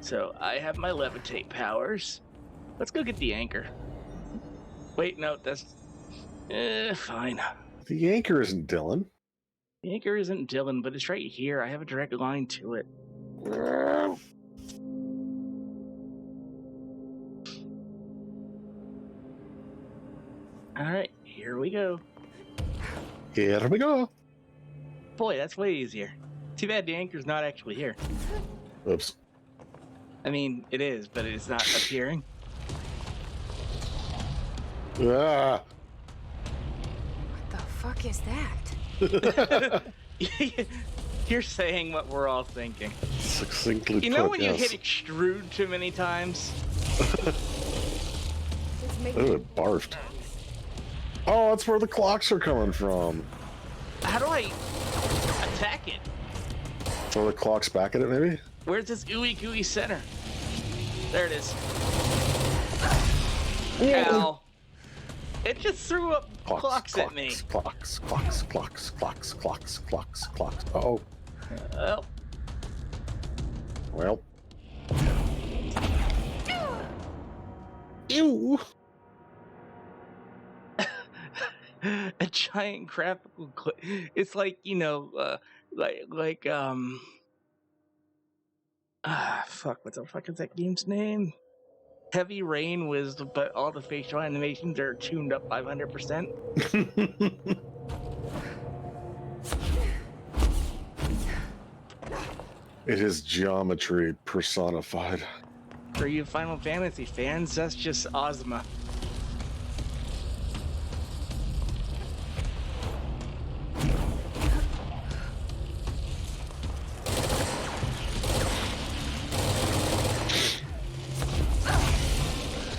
So, I have my levitate powers. Let's go get the anchor. Wait, no, that's... fine. The anchor isn't Dylan. The anchor isn't Dylan, but it's right here. I have a direct line to it. Alright, here we go. Here we go. Boy, that's way easier. Too bad the anchor's not actually here. Oops. I mean, it is, but it's not appearing. Ah. What the fuck is that? You're saying what we're all thinking. Succinctly You know put, when yes. you hit extrude too many times? Oh, it barfed. Oh, that's where the clocks are coming from. How do I attack it? Throw the clocks back at it, maybe? Where's this ooey gooey center? There it is. Yeah. Ow. It just threw up clocks at me. Clocks. Uh-oh. Well. Ew. A giant graphical clip. It's like, you know, fuck, what the fuck is that game's name? Heavy Rain was, but all the facial animations are tuned up 500%. It is geometry personified. For you Final Fantasy fans, that's just Ozma.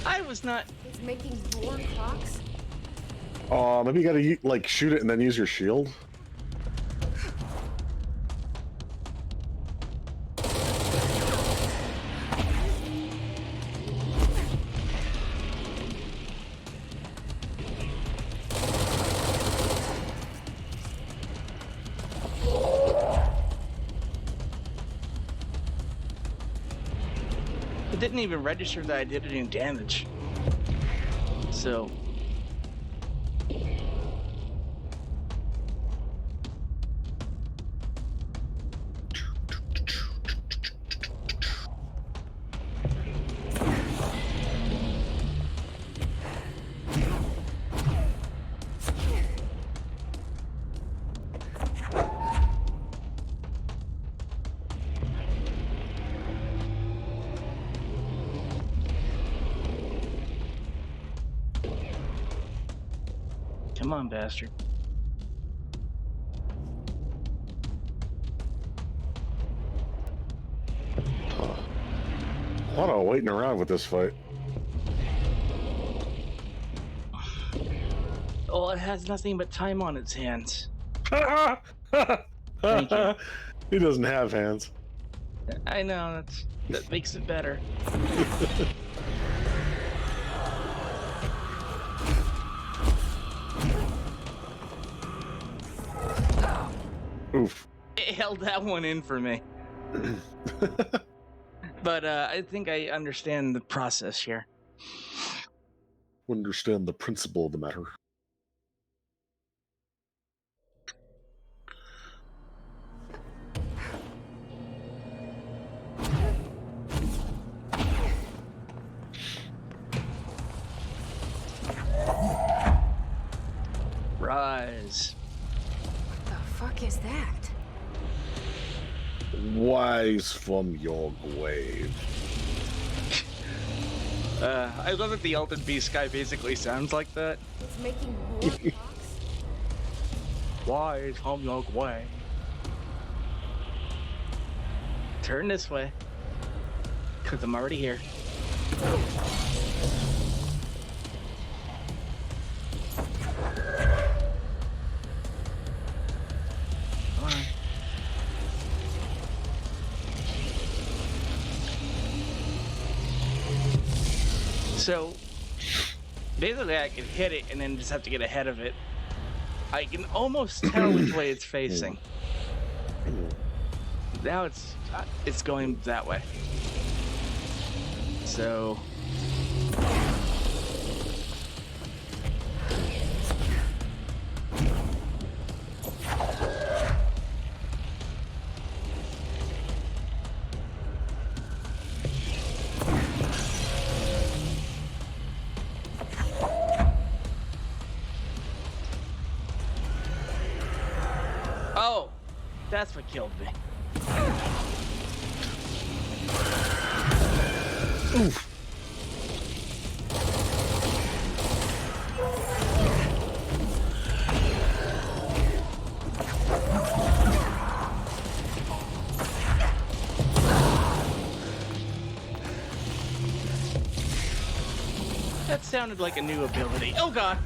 I was not... It's making more clocks? Maybe you gotta like shoot it and then use your shield. didn't even register that I did any damage. So... Come on, bastard. A lot of waiting around with this fight. Well, it has nothing but time on its hands. Thank you. He doesn't have hands. I know, that makes it better. Oof. It held that one in for me. But I think I understand the process here. Understand the principle of the matter. Rise. What the fuck is that? Rise from your grave. I love that the Elton Beast guy basically sounds like that. It's making more clocks? Rise from your grave. Turn this way. Because I'm already here. So, basically I can hit it and then just have to get ahead of it. I can almost tell which way it's facing. Now it's going that way. So... Oh, that's what killed me. Oof. That sounded like a new ability. Oh god!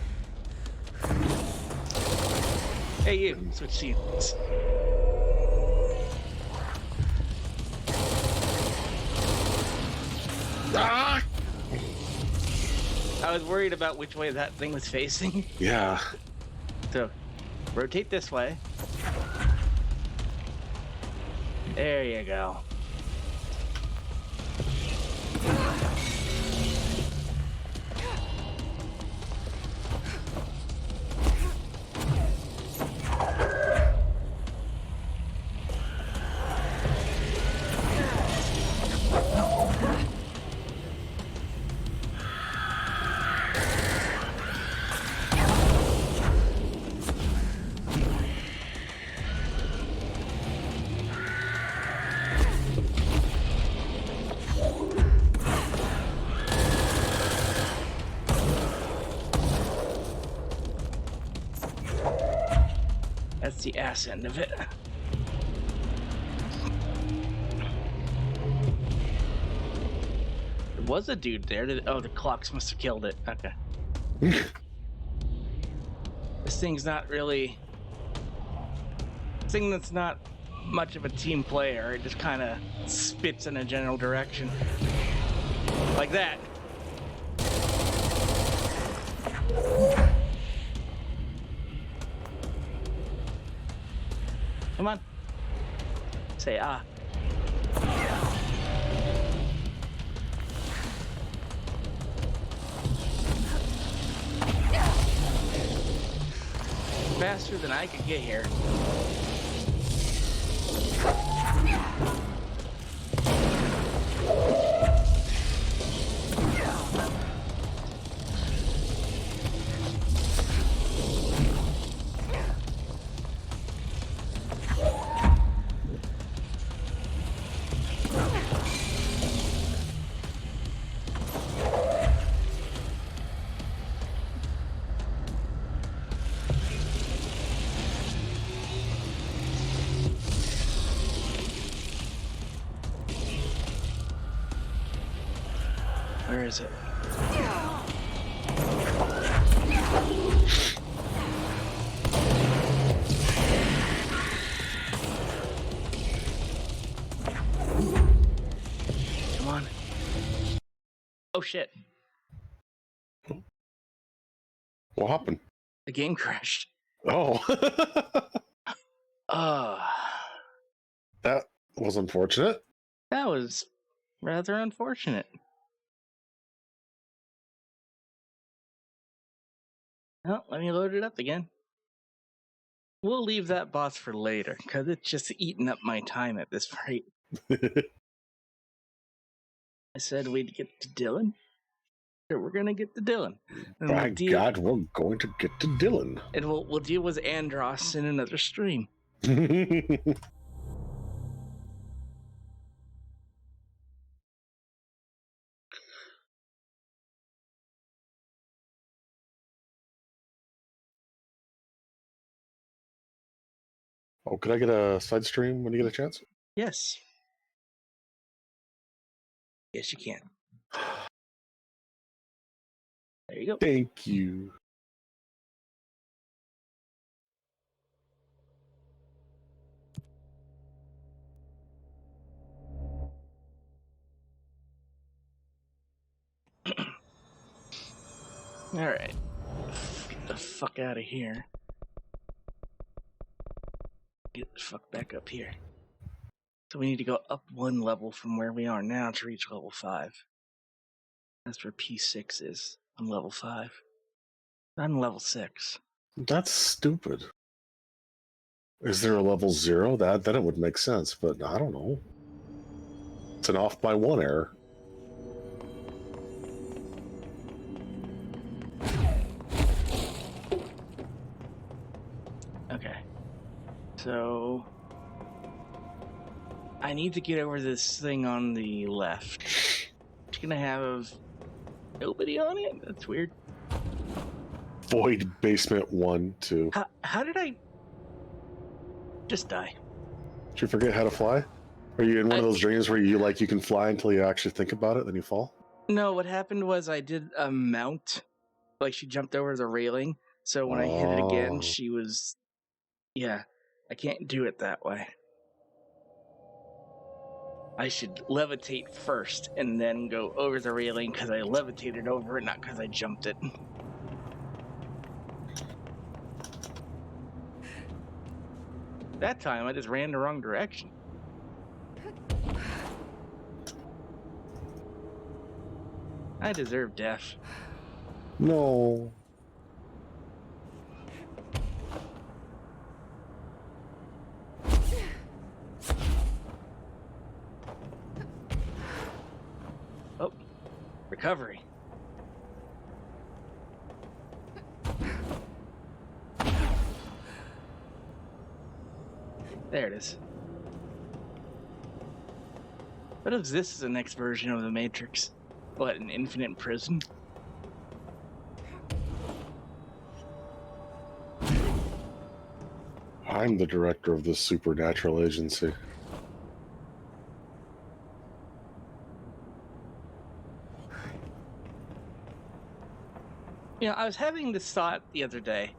Hey you, switch seats. Ah! I was worried about which way that thing was facing. Yeah. So, rotate this way. There you go. That's the ass end of it. There was a dude there. Oh, the clocks must have killed it. Okay. This thing's not really... This thing that's not much of a team player. It just kind of spits in a general direction. Like that. Come on. Say ah. faster than I could get here. Where is it? Come on. Oh shit. What happened? The game crashed. Oh. Uh, That was unfortunate. that was rather unfortunate. Well, let me load it up again. We'll leave that boss for later, because it's just eating up my time at this rate. I said we'd get to Dylan. So we're going to get to Dylan. And By God, we're going to get to Dylan. And we'll deal with Andros in another stream. Oh, could I get a side stream when you get a chance? Yes. Yes, you can. There you go. Thank you. Alright. Get the fuck out of here. Get the fuck back up here. So we need to go up one level from where we are now to reach level 5. That's where P6 is. I'm level 5. I'm level 6. That's stupid. Is there a level 0? Then it would make sense, but I don't know. It's an off by 1 error. Okay. So I need to get over this thing on the left. It's gonna have nobody on it? That's weird. Void basement 1, 2. How did I just die? Did you forget how to fly? Are you in one of those dreams where you can fly until you actually think about it, then you fall? No, what happened was I did a mount. Like she jumped over the railing. So when I hit it again, she was... Yeah, I can't do it that way. I should levitate first and then go over the railing because I levitated over it, not because I jumped it. That time, I just ran the wrong direction. I deserve death. No. Oh, recovery. There it is. What if this is the next version of the Matrix? What, an infinite prison? I'm the director of this supernatural agency. You know, I was having this thought the other day.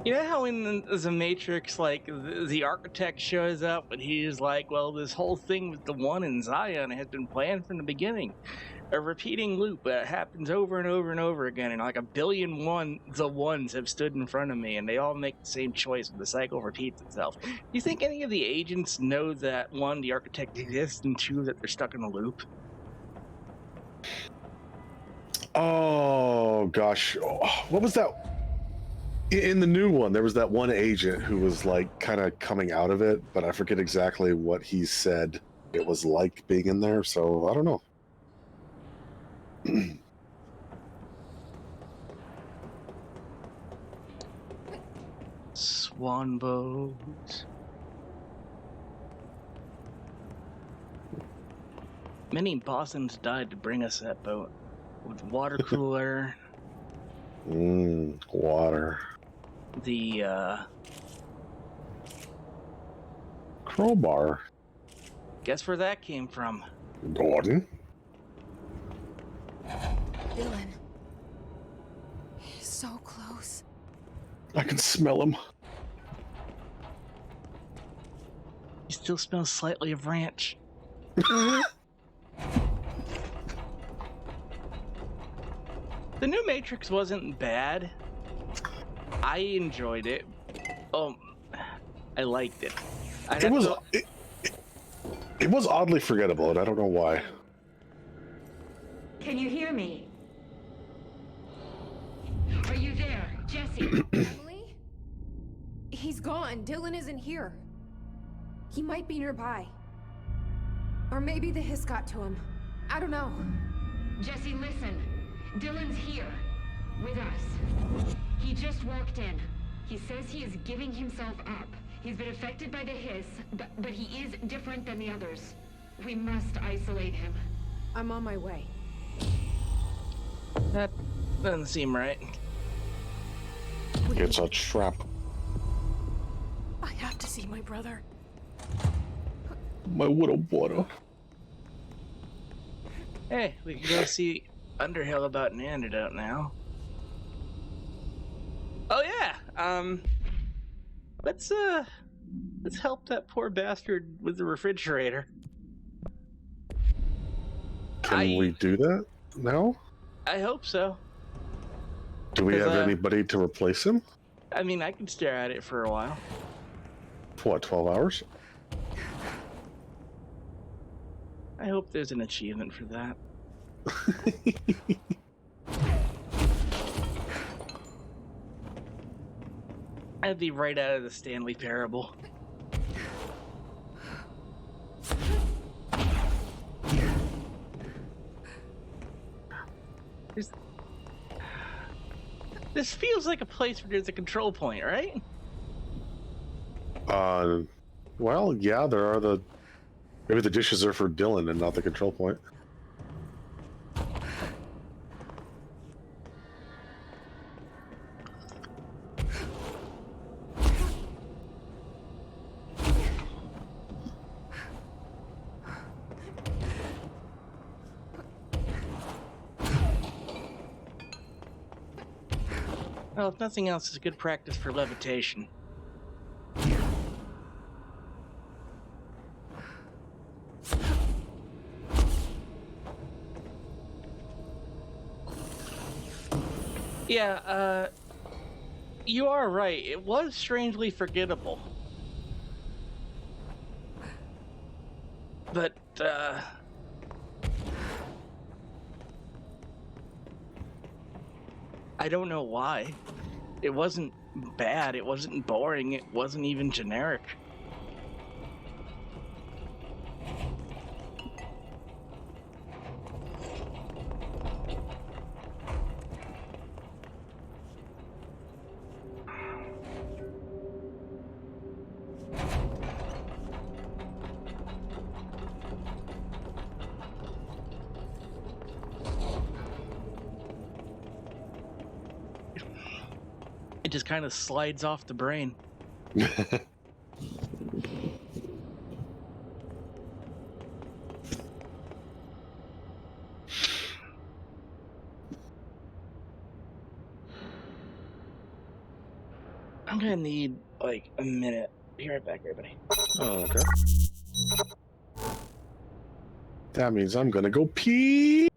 You know how in the Matrix, like, the architect shows up and he's like, well, this whole thing with the one in Zion has been planned from the beginning. A repeating loop that happens over and over and over again, and like 1,000,000,000 the ones have stood in front of me, and they all make the same choice, and the cycle repeats itself. Do you think any of the agents know that, 1, the architect exists, and 2, that they're stuck in a loop? Oh, Oh gosh, what was that? In the new one, there was that one agent who was like kind of coming out of it, but I forget exactly what he said it was like being in there. So I don't know. Swan boat. Many Bosons died to bring us that boat. With water cooler. Water. The Crowbar. guess where that came from? Gordon. Dylan. He's so close. I can smell him. He still smells slightly of ranch. The new Matrix wasn't bad. I enjoyed it. I liked it. It was oddly forgettable, and I don't know why. Can you hear me? Are you there, Jesse? Emily? He's gone. Dylan isn't here. He might be nearby. Or maybe the hiss got to him. I don't know. Jesse, listen. Dylan's here. With us. He just walked in. He says he is giving himself up. He's been affected by the hiss, but he is different than the others. We must isolate him. I'm on my way. That doesn't seem right. It's a trap. I have to see my brother. My little brother. Hey, we can go see Underhill about an antidote now. Oh yeah, let's help that poor bastard with the refrigerator. Can we do that now? I hope so. Do we have anybody to replace him? I mean, I can stare at it for a while. For what, 12 hours? I hope there's an achievement for that. I'd be right out of the Stanley Parable. This feels like a place where there's a control point, right? Well, yeah, there are maybe the dishes are for Dylan and not the control point. Well, if nothing else, it's good practice for levitation. Yeah, you are right. It was strangely forgettable. But, I don't know why. It wasn't bad, it wasn't boring, it wasn't even generic. It just kind of slides off the brain. I'm gonna need like a minute. Be right back, everybody. Oh, okay. That means I'm gonna go pee.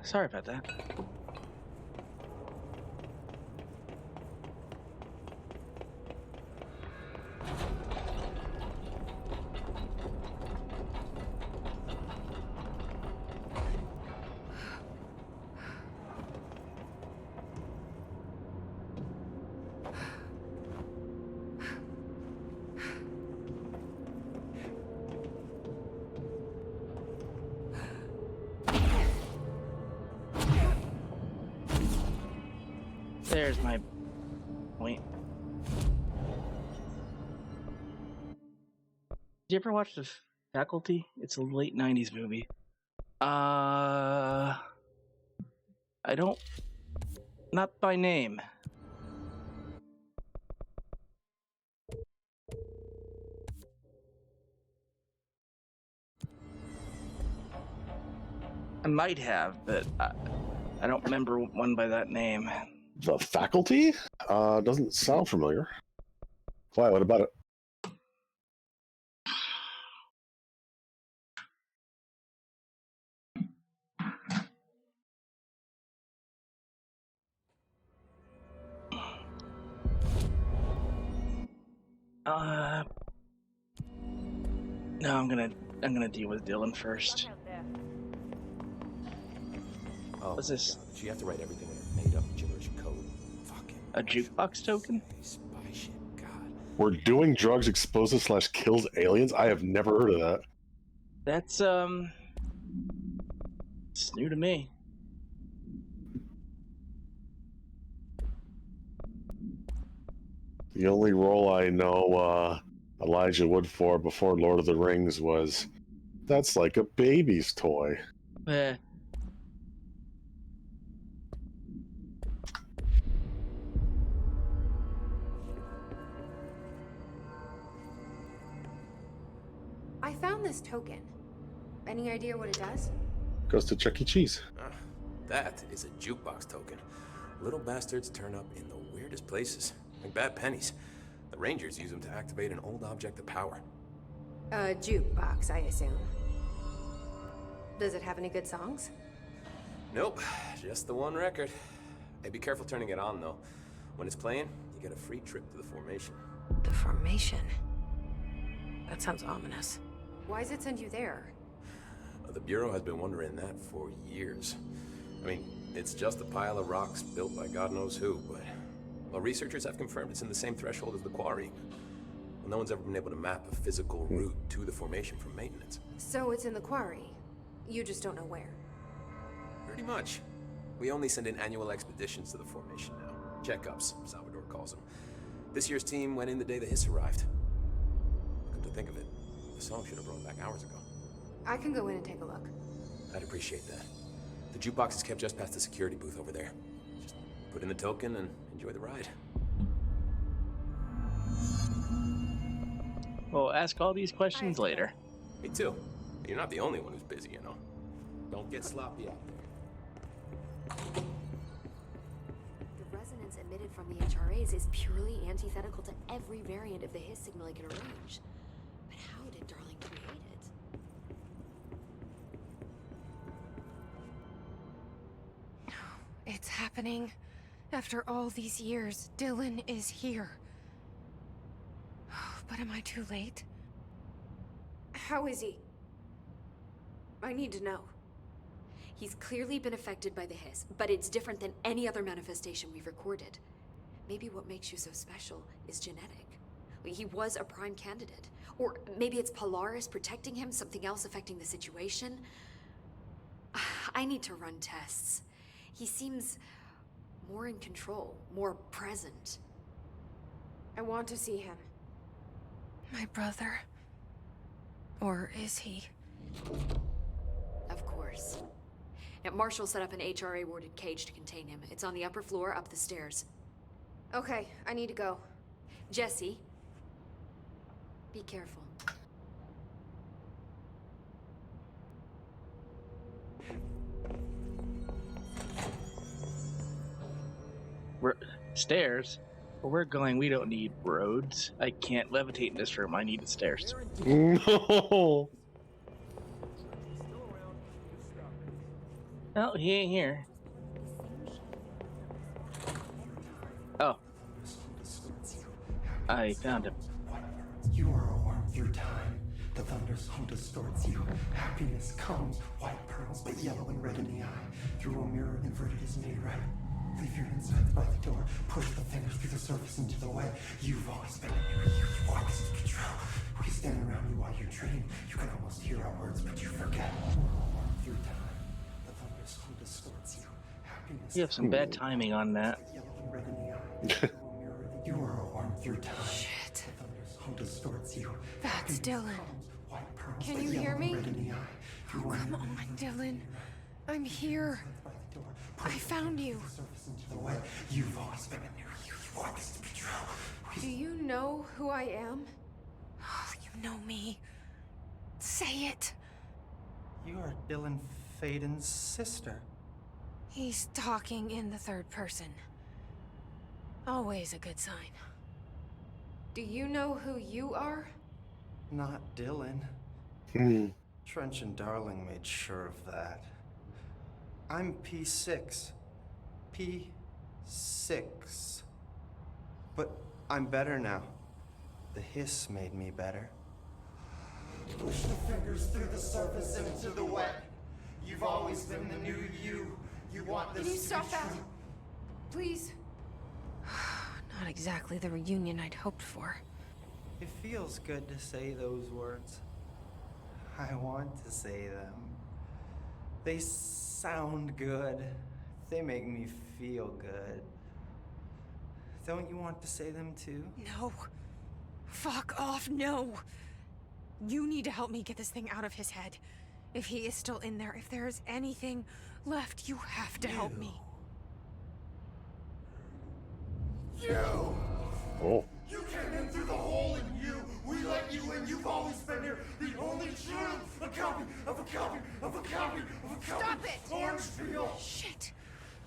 sorry about that. There's my point. Did you ever watch The Faculty? It's a late 90s movie. I don't... Not by name. I might have, but I don't remember one by that name. The Faculty? Doesn't sound familiar. Why? What about it? No, I'm gonna deal with Dylan first. Oh, What's this? God, did you have to write everything in a made-up gibberish code? Fucking A jukebox token? spy shit, God. We're doing drugs exposes / kills aliens? I have never heard of that. That's it's new to me. The only role I know Elijah Wood for before Lord of the Rings was, that's like a baby's toy. I found this token. Any idea what it does? Goes to Chuck E. Cheese. That is a jukebox token. Little bastards turn up in the weirdest places, like bad pennies. The Rangers use them to activate an old object of power. A jukebox, I assume. Does it have any good songs? Nope, just the one record. Hey, be careful turning it on, though. When it's playing, you get a free trip to the formation. The formation? That sounds ominous. Why does it send you there? The Bureau has been wondering that for years. I mean, it's just a pile of rocks built by God knows who, but... Well, researchers have confirmed it's in the same threshold as the quarry. Well, no one's ever been able to map a physical route to the formation for maintenance. So it's in the quarry. You just don't know where. Pretty much. We only send in annual expeditions to the formation now. Checkups, Salvador calls them. This year's team went in the day the Hiss arrived. Come to think of it, the song should have rolled back hours ago. I can go in and take a look. I'd appreciate that. The jukebox is kept just past the security booth over there. Just put in the token and enjoy the ride. We'll ask all these questions later. Me too. You're not the only one who's busy, you know. Don't get sloppy out there. The resonance emitted from the HRAs is purely antithetical to every variant of the Hiss signal I can arrange. But how did Darling create it? It's happening. After all these years, Dylan is here. But am I too late? How is he? I need to know. He's clearly been affected by the Hiss, but it's different than any other manifestation we've recorded. Maybe what makes you so special is genetic. He was a prime candidate. Or maybe it's Polaris protecting him, something else affecting the situation. I need to run tests. He seems more in control, more present. I want to see him. My brother? Or is he? Of course. Now, Marshall set up an HRA-warded cage to contain him. It's on the upper floor, up the stairs. Okay, I need to go. Jesse, be careful. We're stairs. Where we're going, we don't need roads. I can't levitate in this room. I need the stairs. No. Oh, he ain't here. Oh. I found him. You are a worm through time. The thunderstorm distorts you. Happiness comes, white pearls, but yellow and red in the eye. Through a mirror, inverted is made right. Leave your insides by the door. Push the fingers through the surface into the wet. You've always been in your youth. You always in control. We stand around you while you dream. You can almost hear our words, but you forget. You are a worm through time. The thunderstorm distorts you. Happiness. You have some bad timing on that. Yellow and red in the eye. You are a worm through time. Shit. The thunderstorm distorts you. That's Dylan. Can you hear me? Oh, come on, Dylan. I'm here. I found you. You've always been in there. You've always been control. Do you know who I am? Oh, you know me. Say it. You are Dylan Faden's sister. He's talking in the third person. Always a good sign. Do you know who you are? Not Dylan. Trench and Darling made sure of that. I'm P6. P6. But I'm better now. The hiss made me better. Push the fingers through the surface into the wet. You've always been the new you. You want this Can you to stop be that? true. Please? Not exactly the reunion I'd hoped for. It feels good to say those words. I want to say them. They sound good. They make me feel good. Don't you want to say them too? No. Fuck off, no. You need to help me get this thing out of his head. If he is still in there, if there is anything left, you have to help me. You! Oh. You came in through the hole in you! We let you in! You've always been here! The only truth! A copy of a copy of a copy of a copy! Stop it! Orange peel! Shit!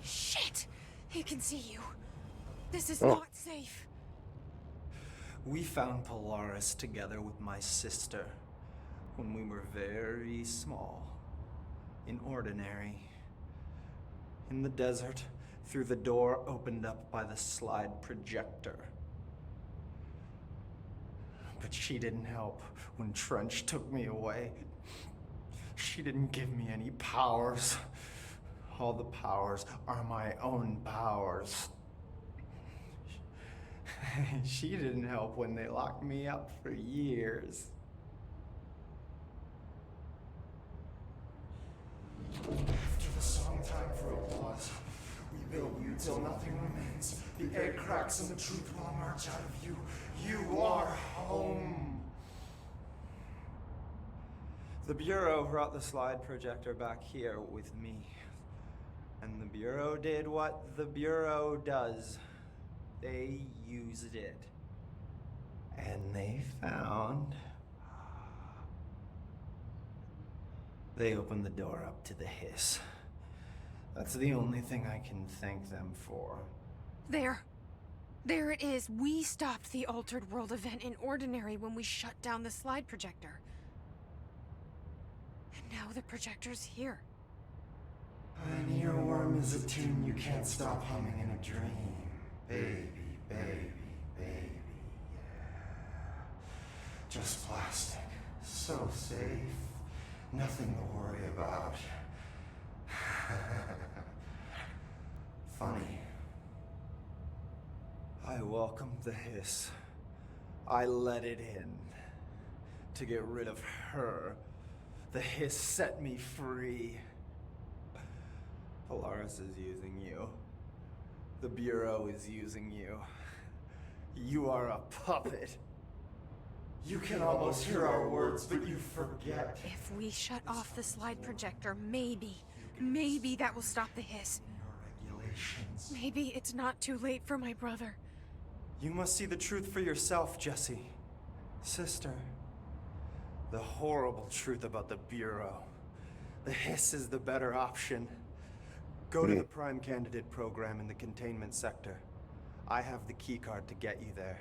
Shit! He can see you. This is not safe. We found Polaris together with my sister when we were very small. In Ordinary. In the desert, through the door opened up by the slide projector. But she didn't help when Trench took me away. She didn't give me any powers. All the powers are my own powers. She didn't help when they locked me up for years. After the song time for applause, we build you till nothing remains. The egg cracks and the truth will emerge out of you. You are home. The Bureau brought the slide projector back here with me. And the Bureau did what the Bureau does. They used it. And they found... They opened the door up to the hiss. That's the only thing I can thank them for. There. There it is. We stopped the Altered World event in Ordinary when we shut down the slide projector. And now the projector's here. An earworm is a tune you can't stop humming in a dream. Baby, baby, baby, yeah. Just plastic. So safe. Nothing to worry about. Funny. I welcomed the hiss. I let it in. To get rid of her. The hiss set me free. Polaris is using you. The Bureau is using you. You are a puppet. You can almost hear our words, but you forget. If we shut off the slide projector, maybe that will stop the hiss. Regulations. Maybe it's not too late for my brother. You must see the truth for yourself, Jesse. Sister. The horrible truth about the Bureau. The hiss is the better option. Go to the Prime Candidate program in the containment sector. I have the keycard to get you there.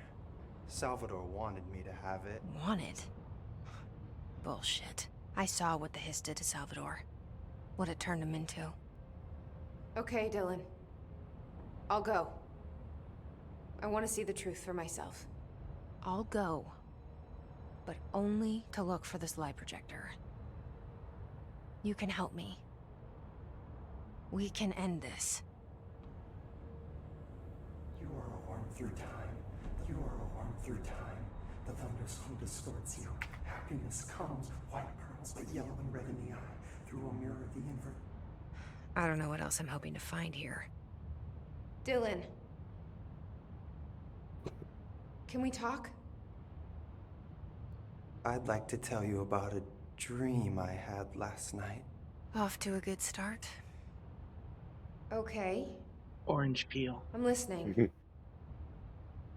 Salvador wanted me to have it. Wanted? Bullshit. I saw what the hiss did to Salvador. What it turned him into. Okay, Dylan. I'll go. I want to see the truth for myself. I'll go. But only to look for this lie projector. You can help me. We can end this. You are a worm through time. You are a worm through time. The thunderstorm distorts you. Happiness comes, white pearls, but yellow and red in the eye. Through a mirror, the invert. I don't know what else I'm hoping to find here. Dylan. Can we talk? I'd like to tell you about a dream I had last night. Off to a good start. Okay. Orange peel. I'm listening.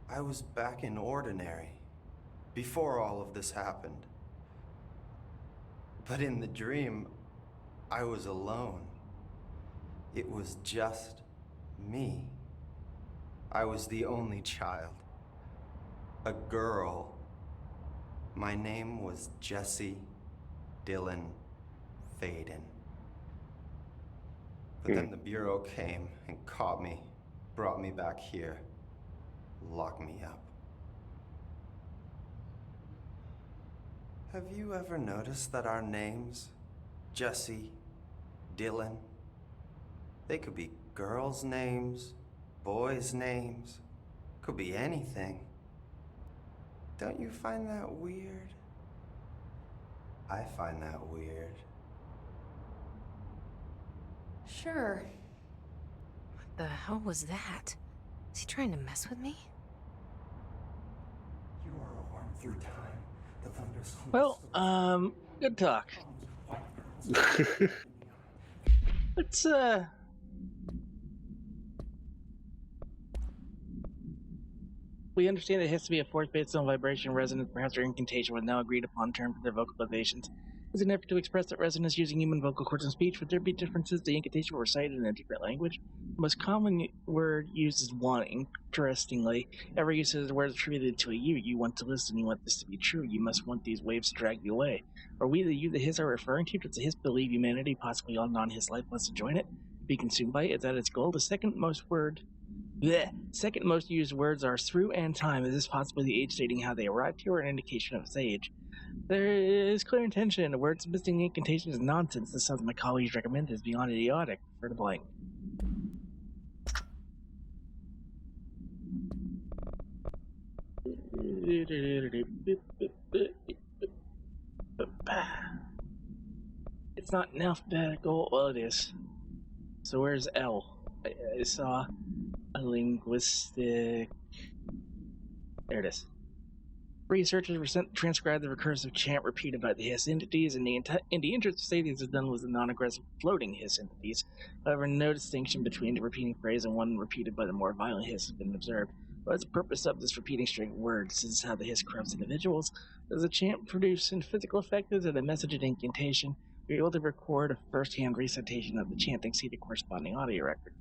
I was back in Ordinary, before all of this happened. But in the dream, I was alone. It was just me. I was the only child. A girl. My name was Jesse Dylan Faden. But then the Bureau came and caught me, brought me back here, locked me up. Have you ever noticed that our names, Jesse, Dylan, they could be girls' names, boys' names, could be anything. Don't you find that weird? I find that weird. Sure. What the hell was that? Is he trying to mess with me? You are a worm through time. The thunderstorm. Well, good talk. Let's we understand it has to be a force based on vibration resonance, perhaps or incantation, with now agreed upon terms of their vocalizations. As an effort to express that resonance using human vocal cords and speech, would there be differences? The incantation were recited in a different language. The most common word used is want. Interestingly, every use of the word is attributed to a you. You want to listen, you want this to be true, you must want these waves to drag you away. Are we the you the His are referring to? Does the His believe humanity, possibly all non-His life, wants to join it? Be consumed by it? Is that its goal? The second most used words are through and time. Is this possibly the age stating how they arrived here, or an indication of its age? There is clear intention. The words missing incantation is nonsense. This sounds my colleagues recommend is beyond idiotic. For the blank. It's not in alphabetical. Well, it is. So where's L? I saw a linguistic. There it is. Researchers were sent to transcribe the recursive chant repeated by the Hiss entities, and in the interest of safety, this is done with the non-aggressive floating Hiss entities. However, no distinction between the repeating phrase and one repeated by the more violent Hiss has been observed. What is the purpose of this repeating string of words? This is how the Hiss corrupts individuals. Does the chant produce a physical effect? Is it a message and incantation? We're able to record a first-hand recitation of the chanting, see the corresponding audio record.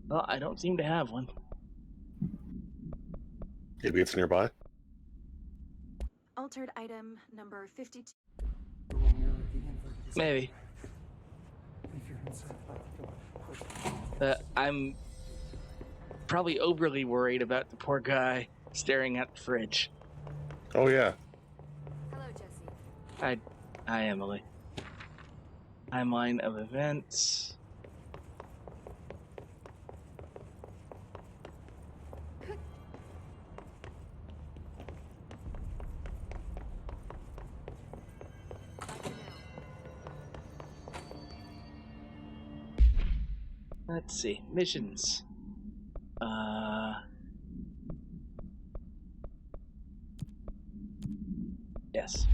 Well, I don't seem to have one. Maybe it's nearby. Altered item number 52. Maybe. I'm probably overly worried about the poor guy staring at the fridge. Oh yeah. Hello, Jesse. Hi, Emily. Timeline of events. Let's see. Missions. Yes.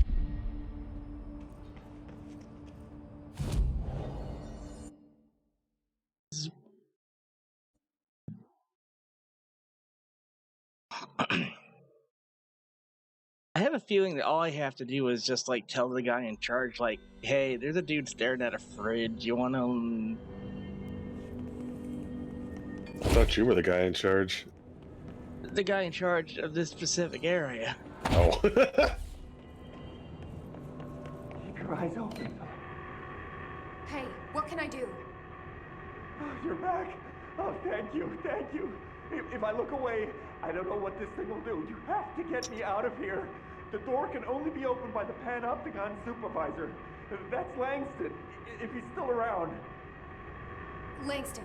I have a feeling that all I have to do is just like tell the guy in charge, like, "Hey, there's a dude staring at a fridge. You want to?" I thought you were the guy in charge. The guy in charge of this specific area. Oh. Keep your eyes open. Hey, what can I do? Oh, you're back. Oh, thank you, thank you. If I look away, I don't know what this thing will do. You have to get me out of here. The door can only be opened by the Panopticon supervisor. That's Langston, if he's still around. Langston.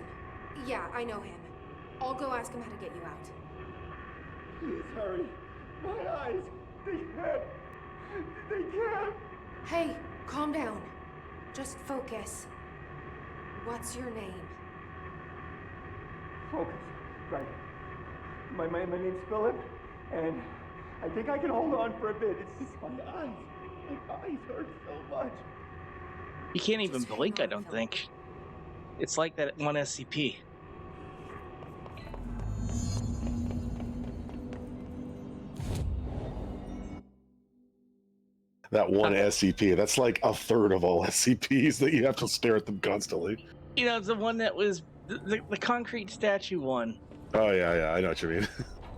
Yeah, I know him. I'll go ask him how to get you out. Please hurry. My eyes, they can't. Hey, calm down. Just focus. What's your name? Focus. Right. My name's Philip, and I think I can hold on for a bit. It's just my eyes. My eyes hurt so much. You can't even blink, I don't think. It's like that one SCP. That one SCP. That's like a third of all SCPs that you have to stare at them constantly. You know, it's the one that was the concrete statue one. Oh yeah, I know what you mean.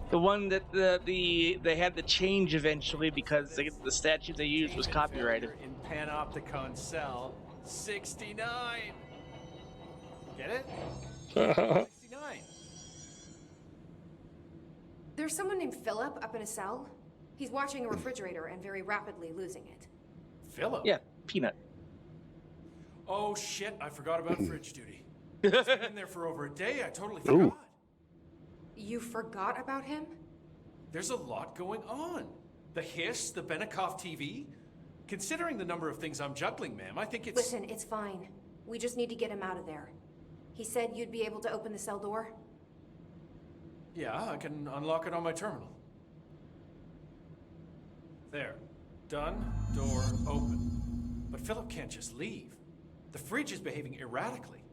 The one that they had to change eventually because the statue they used was copyrighted. In Panopticon cell 69. Get it? 69. There's someone named Philip up in a cell. He's watching a refrigerator and very rapidly losing it. Philip? Yeah, Peanut. Oh shit, I forgot about fridge duty. He's been in there for over a day, I totally forgot. You forgot about him? There's a lot going on. The hiss, the Benikoff TV. Considering the number of things I'm juggling, ma'am, I think it's... Listen, it's fine. We just need to get him out of there. He said you'd be able to open the cell door? Yeah, I can unlock it on my terminal. There. Done. Door open. But Philip can't just leave. The fridge is behaving erratically.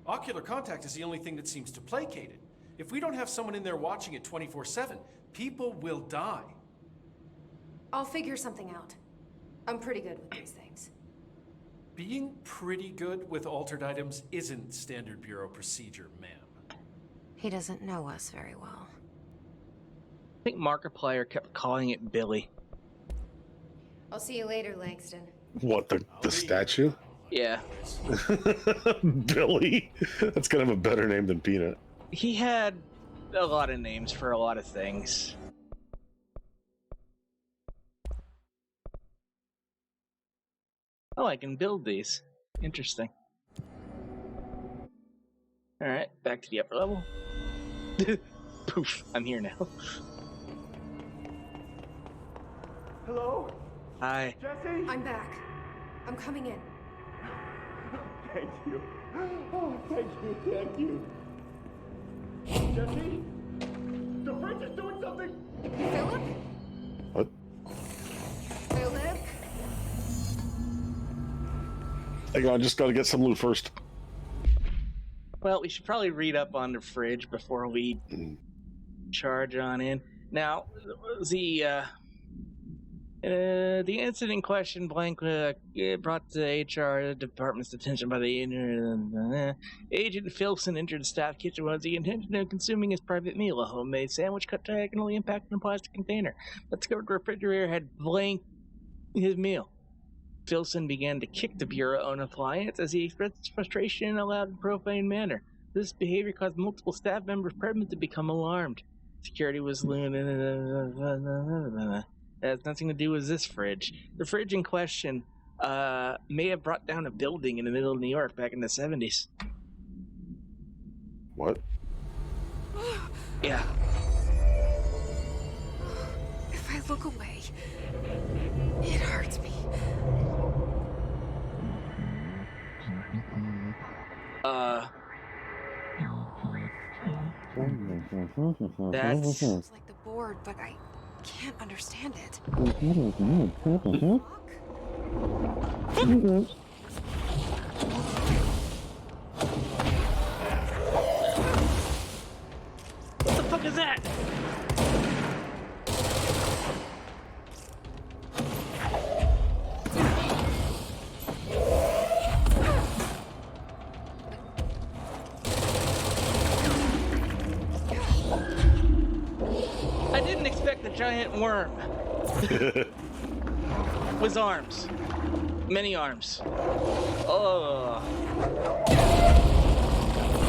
Ocular contact is the only thing that seems to placate it. If we don't have someone in there watching it 24/7, people will die. I'll figure something out. I'm pretty good with these things. Being pretty good with altered items isn't standard bureau procedure, ma'am. He doesn't know us very well. I think Markiplier kept calling it Billy. I'll see you later, Langston. What, the statue? Yeah. Billy? That's kind of a better name than Peanut. He had a lot of names for a lot of things. Oh, I can build these. Interesting. Alright, back to the upper level. Poof, I'm here now. Hello? Hi. Jesse? I'm back. I'm coming in. Thank you. Oh, thank you. Jesse? The fridge is doing something! Philip? What? Philip? Hang on, just gotta get some loot first. Well, we should probably read up on the fridge before we charge on in. Now, the incident in question, blank, brought to HR department's attention by the Agent Filson entered the staff kitchen with the intention of consuming his private meal, a homemade sandwich cut diagonally and packed in a plastic container. The discovered refrigerator had blank his meal. Filson began to kick the bureau on appliance as he expressed his frustration in a loud and profane manner. This behavior caused multiple staff members present to become alarmed. Security was that has nothing to do with this fridge. The fridge in question may have brought down a building in the middle of New York back in the 70s. What? Yeah. If I look away, it hurts me. That's It's like the board, but I can't understand it. What the fuck is that? the giant worm. With arms. Many arms. Oh.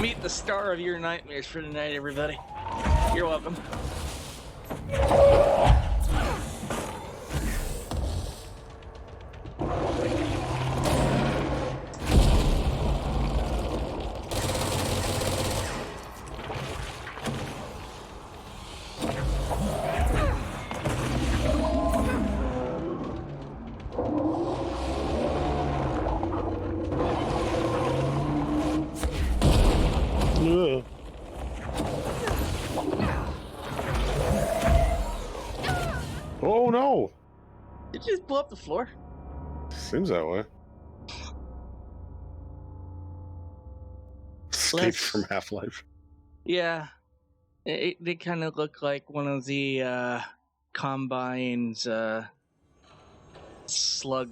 Meet the star of your nightmares for tonight, everybody. You're welcome. Oh no! Did you just blow up the floor? Seems that way. Escaped from Half-Life. Yeah. They kind of look like one of the Combine's slug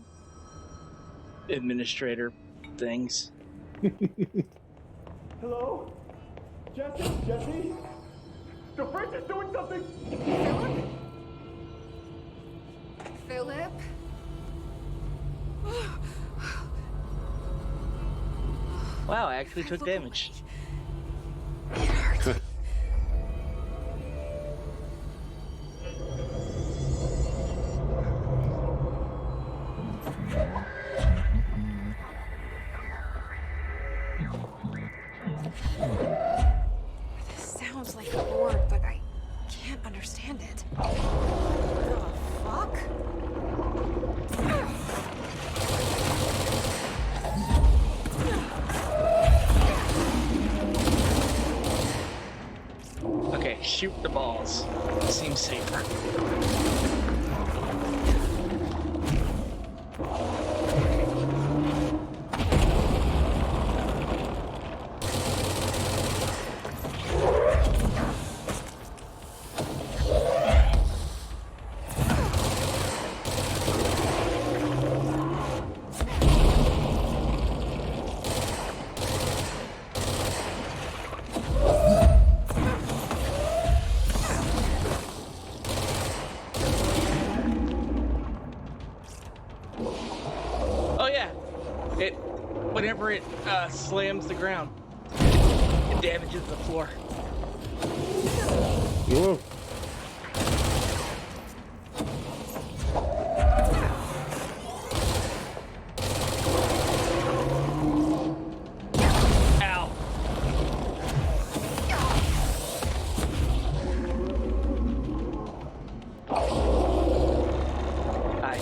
administrator things. Hello? Jesse? The French is doing something! Philip? Wow, I actually took damage. It hurts. This sounds like a board, but I can't understand it. The fuck? Okay, shoot the balls. Seems safer. Whenever it slams the ground, it damages the floor. Whoa. Ow. Hi.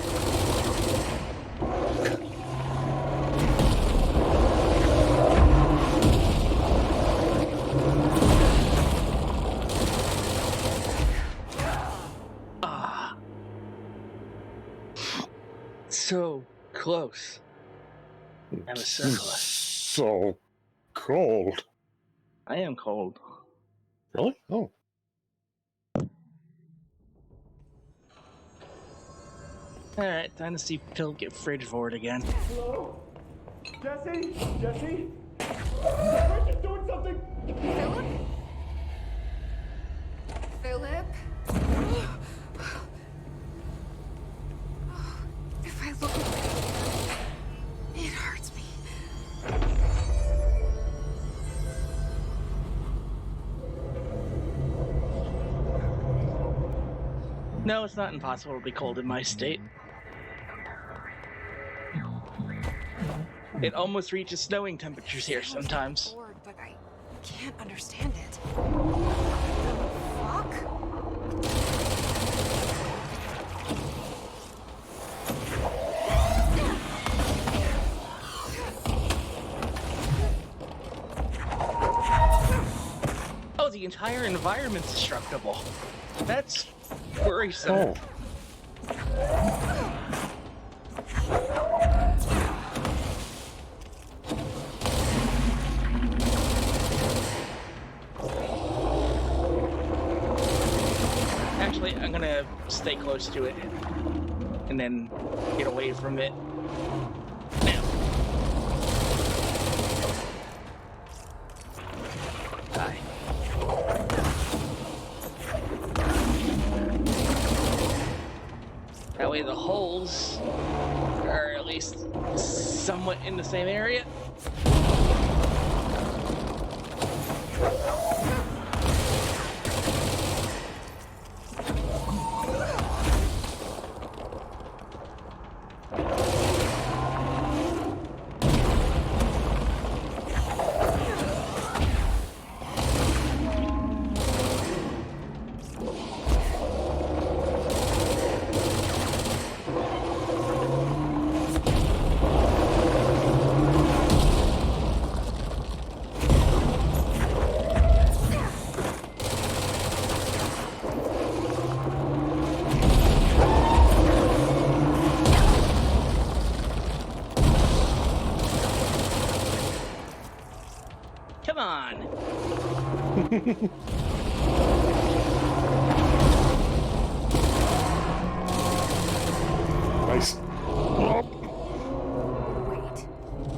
So close. I was so close. So cold. I am cold. Really? Oh. Alright, time to see Phil get fridge forward again. Hello? Jesse? The French is doing something! Philip? If I look at it, it hurts me. No, it's not impossible to be cold in my state. It almost reaches snowing temperatures here sometimes. Bored, but I can't understand it. Fuck? Oh, the entire environment's destructible. That's worrisome. Oh. Actually, I'm gonna stay close to it and then get away from it. Now. Die. way the holes are at least somewhat in the same area. Come on. Nice. Wait,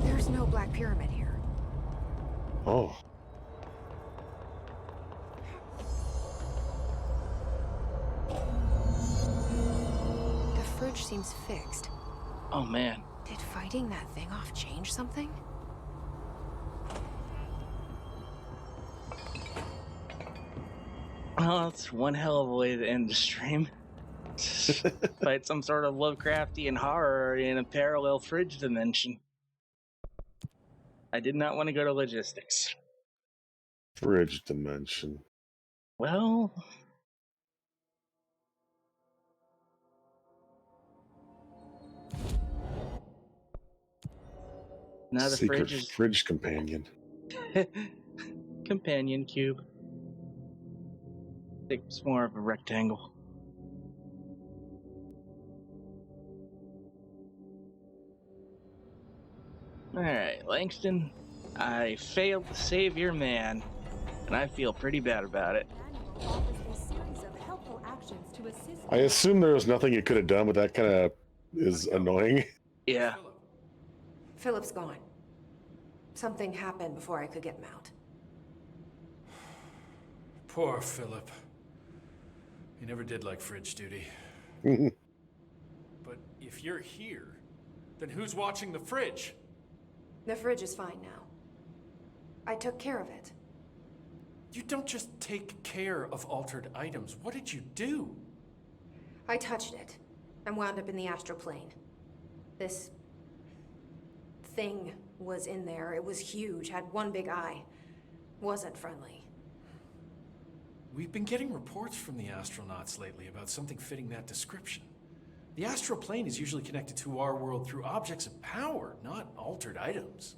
there's no Black Pyramid here. Oh. The fridge seems fixed. Oh man. Did fighting that thing off change something? Well, that's one hell of a way to end the stream. Fight some sort of Lovecraftian horror in a parallel fridge dimension. I did not want to go to logistics. Fridge dimension. Well... now the Secret fridge is... fridge companion. companion cube. It's more of a rectangle. Alright, Langston, I failed to save your man, and I feel pretty bad about it. I assume there was nothing you could have done, but that kind of is annoying. Yeah. Philip's gone. Something happened before I could get him out. Poor Philip. He never did like fridge duty. But if you're here, then who's watching the fridge? The fridge is fine now. I took care of it. You don't just take care of altered items. What did you do? I touched it and wound up in the astral plane. This thing was in there. It was huge, had one big eye. Wasn't friendly. We've been getting reports from the astronauts lately about something fitting that description. The astral plane is usually connected to our world through objects of power, not altered items.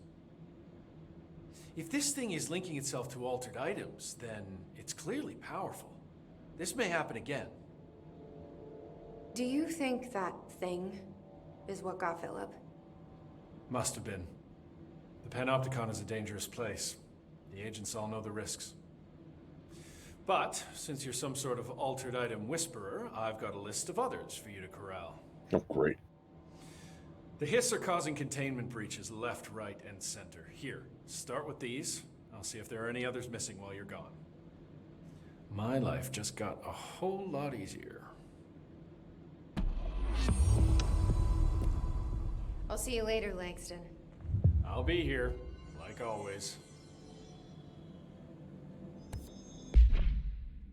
If this thing is linking itself to altered items, then it's clearly powerful. This may happen again. Do you think that thing is what got Philip? Must have been. The Panopticon is a dangerous place. The agents all know the risks. But, since you're some sort of altered item whisperer, I've got a list of others for you to corral. Oh, great. The Hiss are causing containment breaches left, right, and center. Here, start with these. I'll see if there are any others missing while you're gone. My life just got a whole lot easier. I'll see you later, Langston. I'll be here, like always.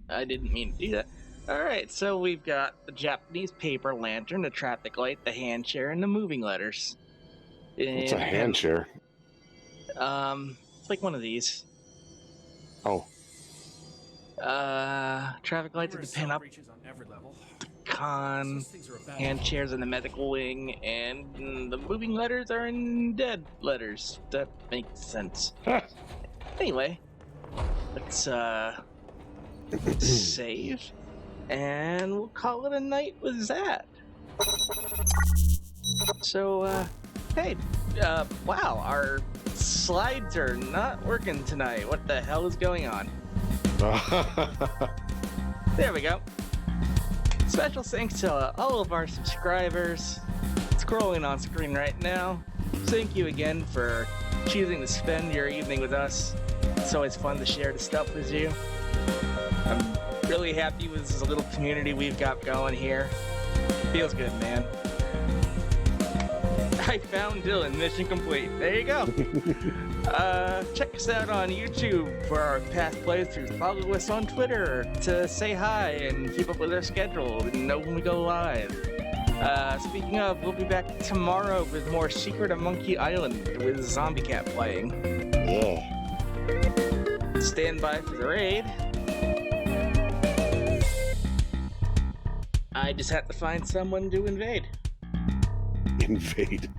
I didn't mean to do that. Alright, so we've got the Japanese paper lantern, the traffic light, the hand chair, and the moving letters. What's a hand chair? It's like one of these. Oh. Traffic lights at the pin-up, con, hand chairs in the medical wing, and the moving letters are in dead letters. That makes sense. Anyway, let's, save, and we'll call it a night with that. So, hey, wow, our slides are not working tonight. What the hell is going on? There we go. Special thanks to all of our subscribers scrolling on screen right now. Thank you again for choosing to spend your evening with us. It's always fun to share the stuff with you. I'm really happy with this little community we've got going here. Feels good, man. I found Dylan. Mission complete. There you go. Check us out on YouTube for our past playthroughs. Follow us on Twitter to say hi and keep up with our schedule and know when we go live. Speaking of, we'll be back tomorrow with more Secret of Monkey Island with Zombie Cat playing. Yeah. Stand by for the raid. I just have to find someone to invade. Invade.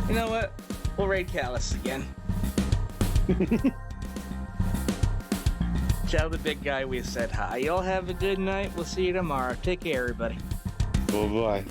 You know what? We'll raid Callus again. Tell the big guy we said hi. Y'all have a good night. We'll see you tomorrow. Take care, everybody. Bye-bye.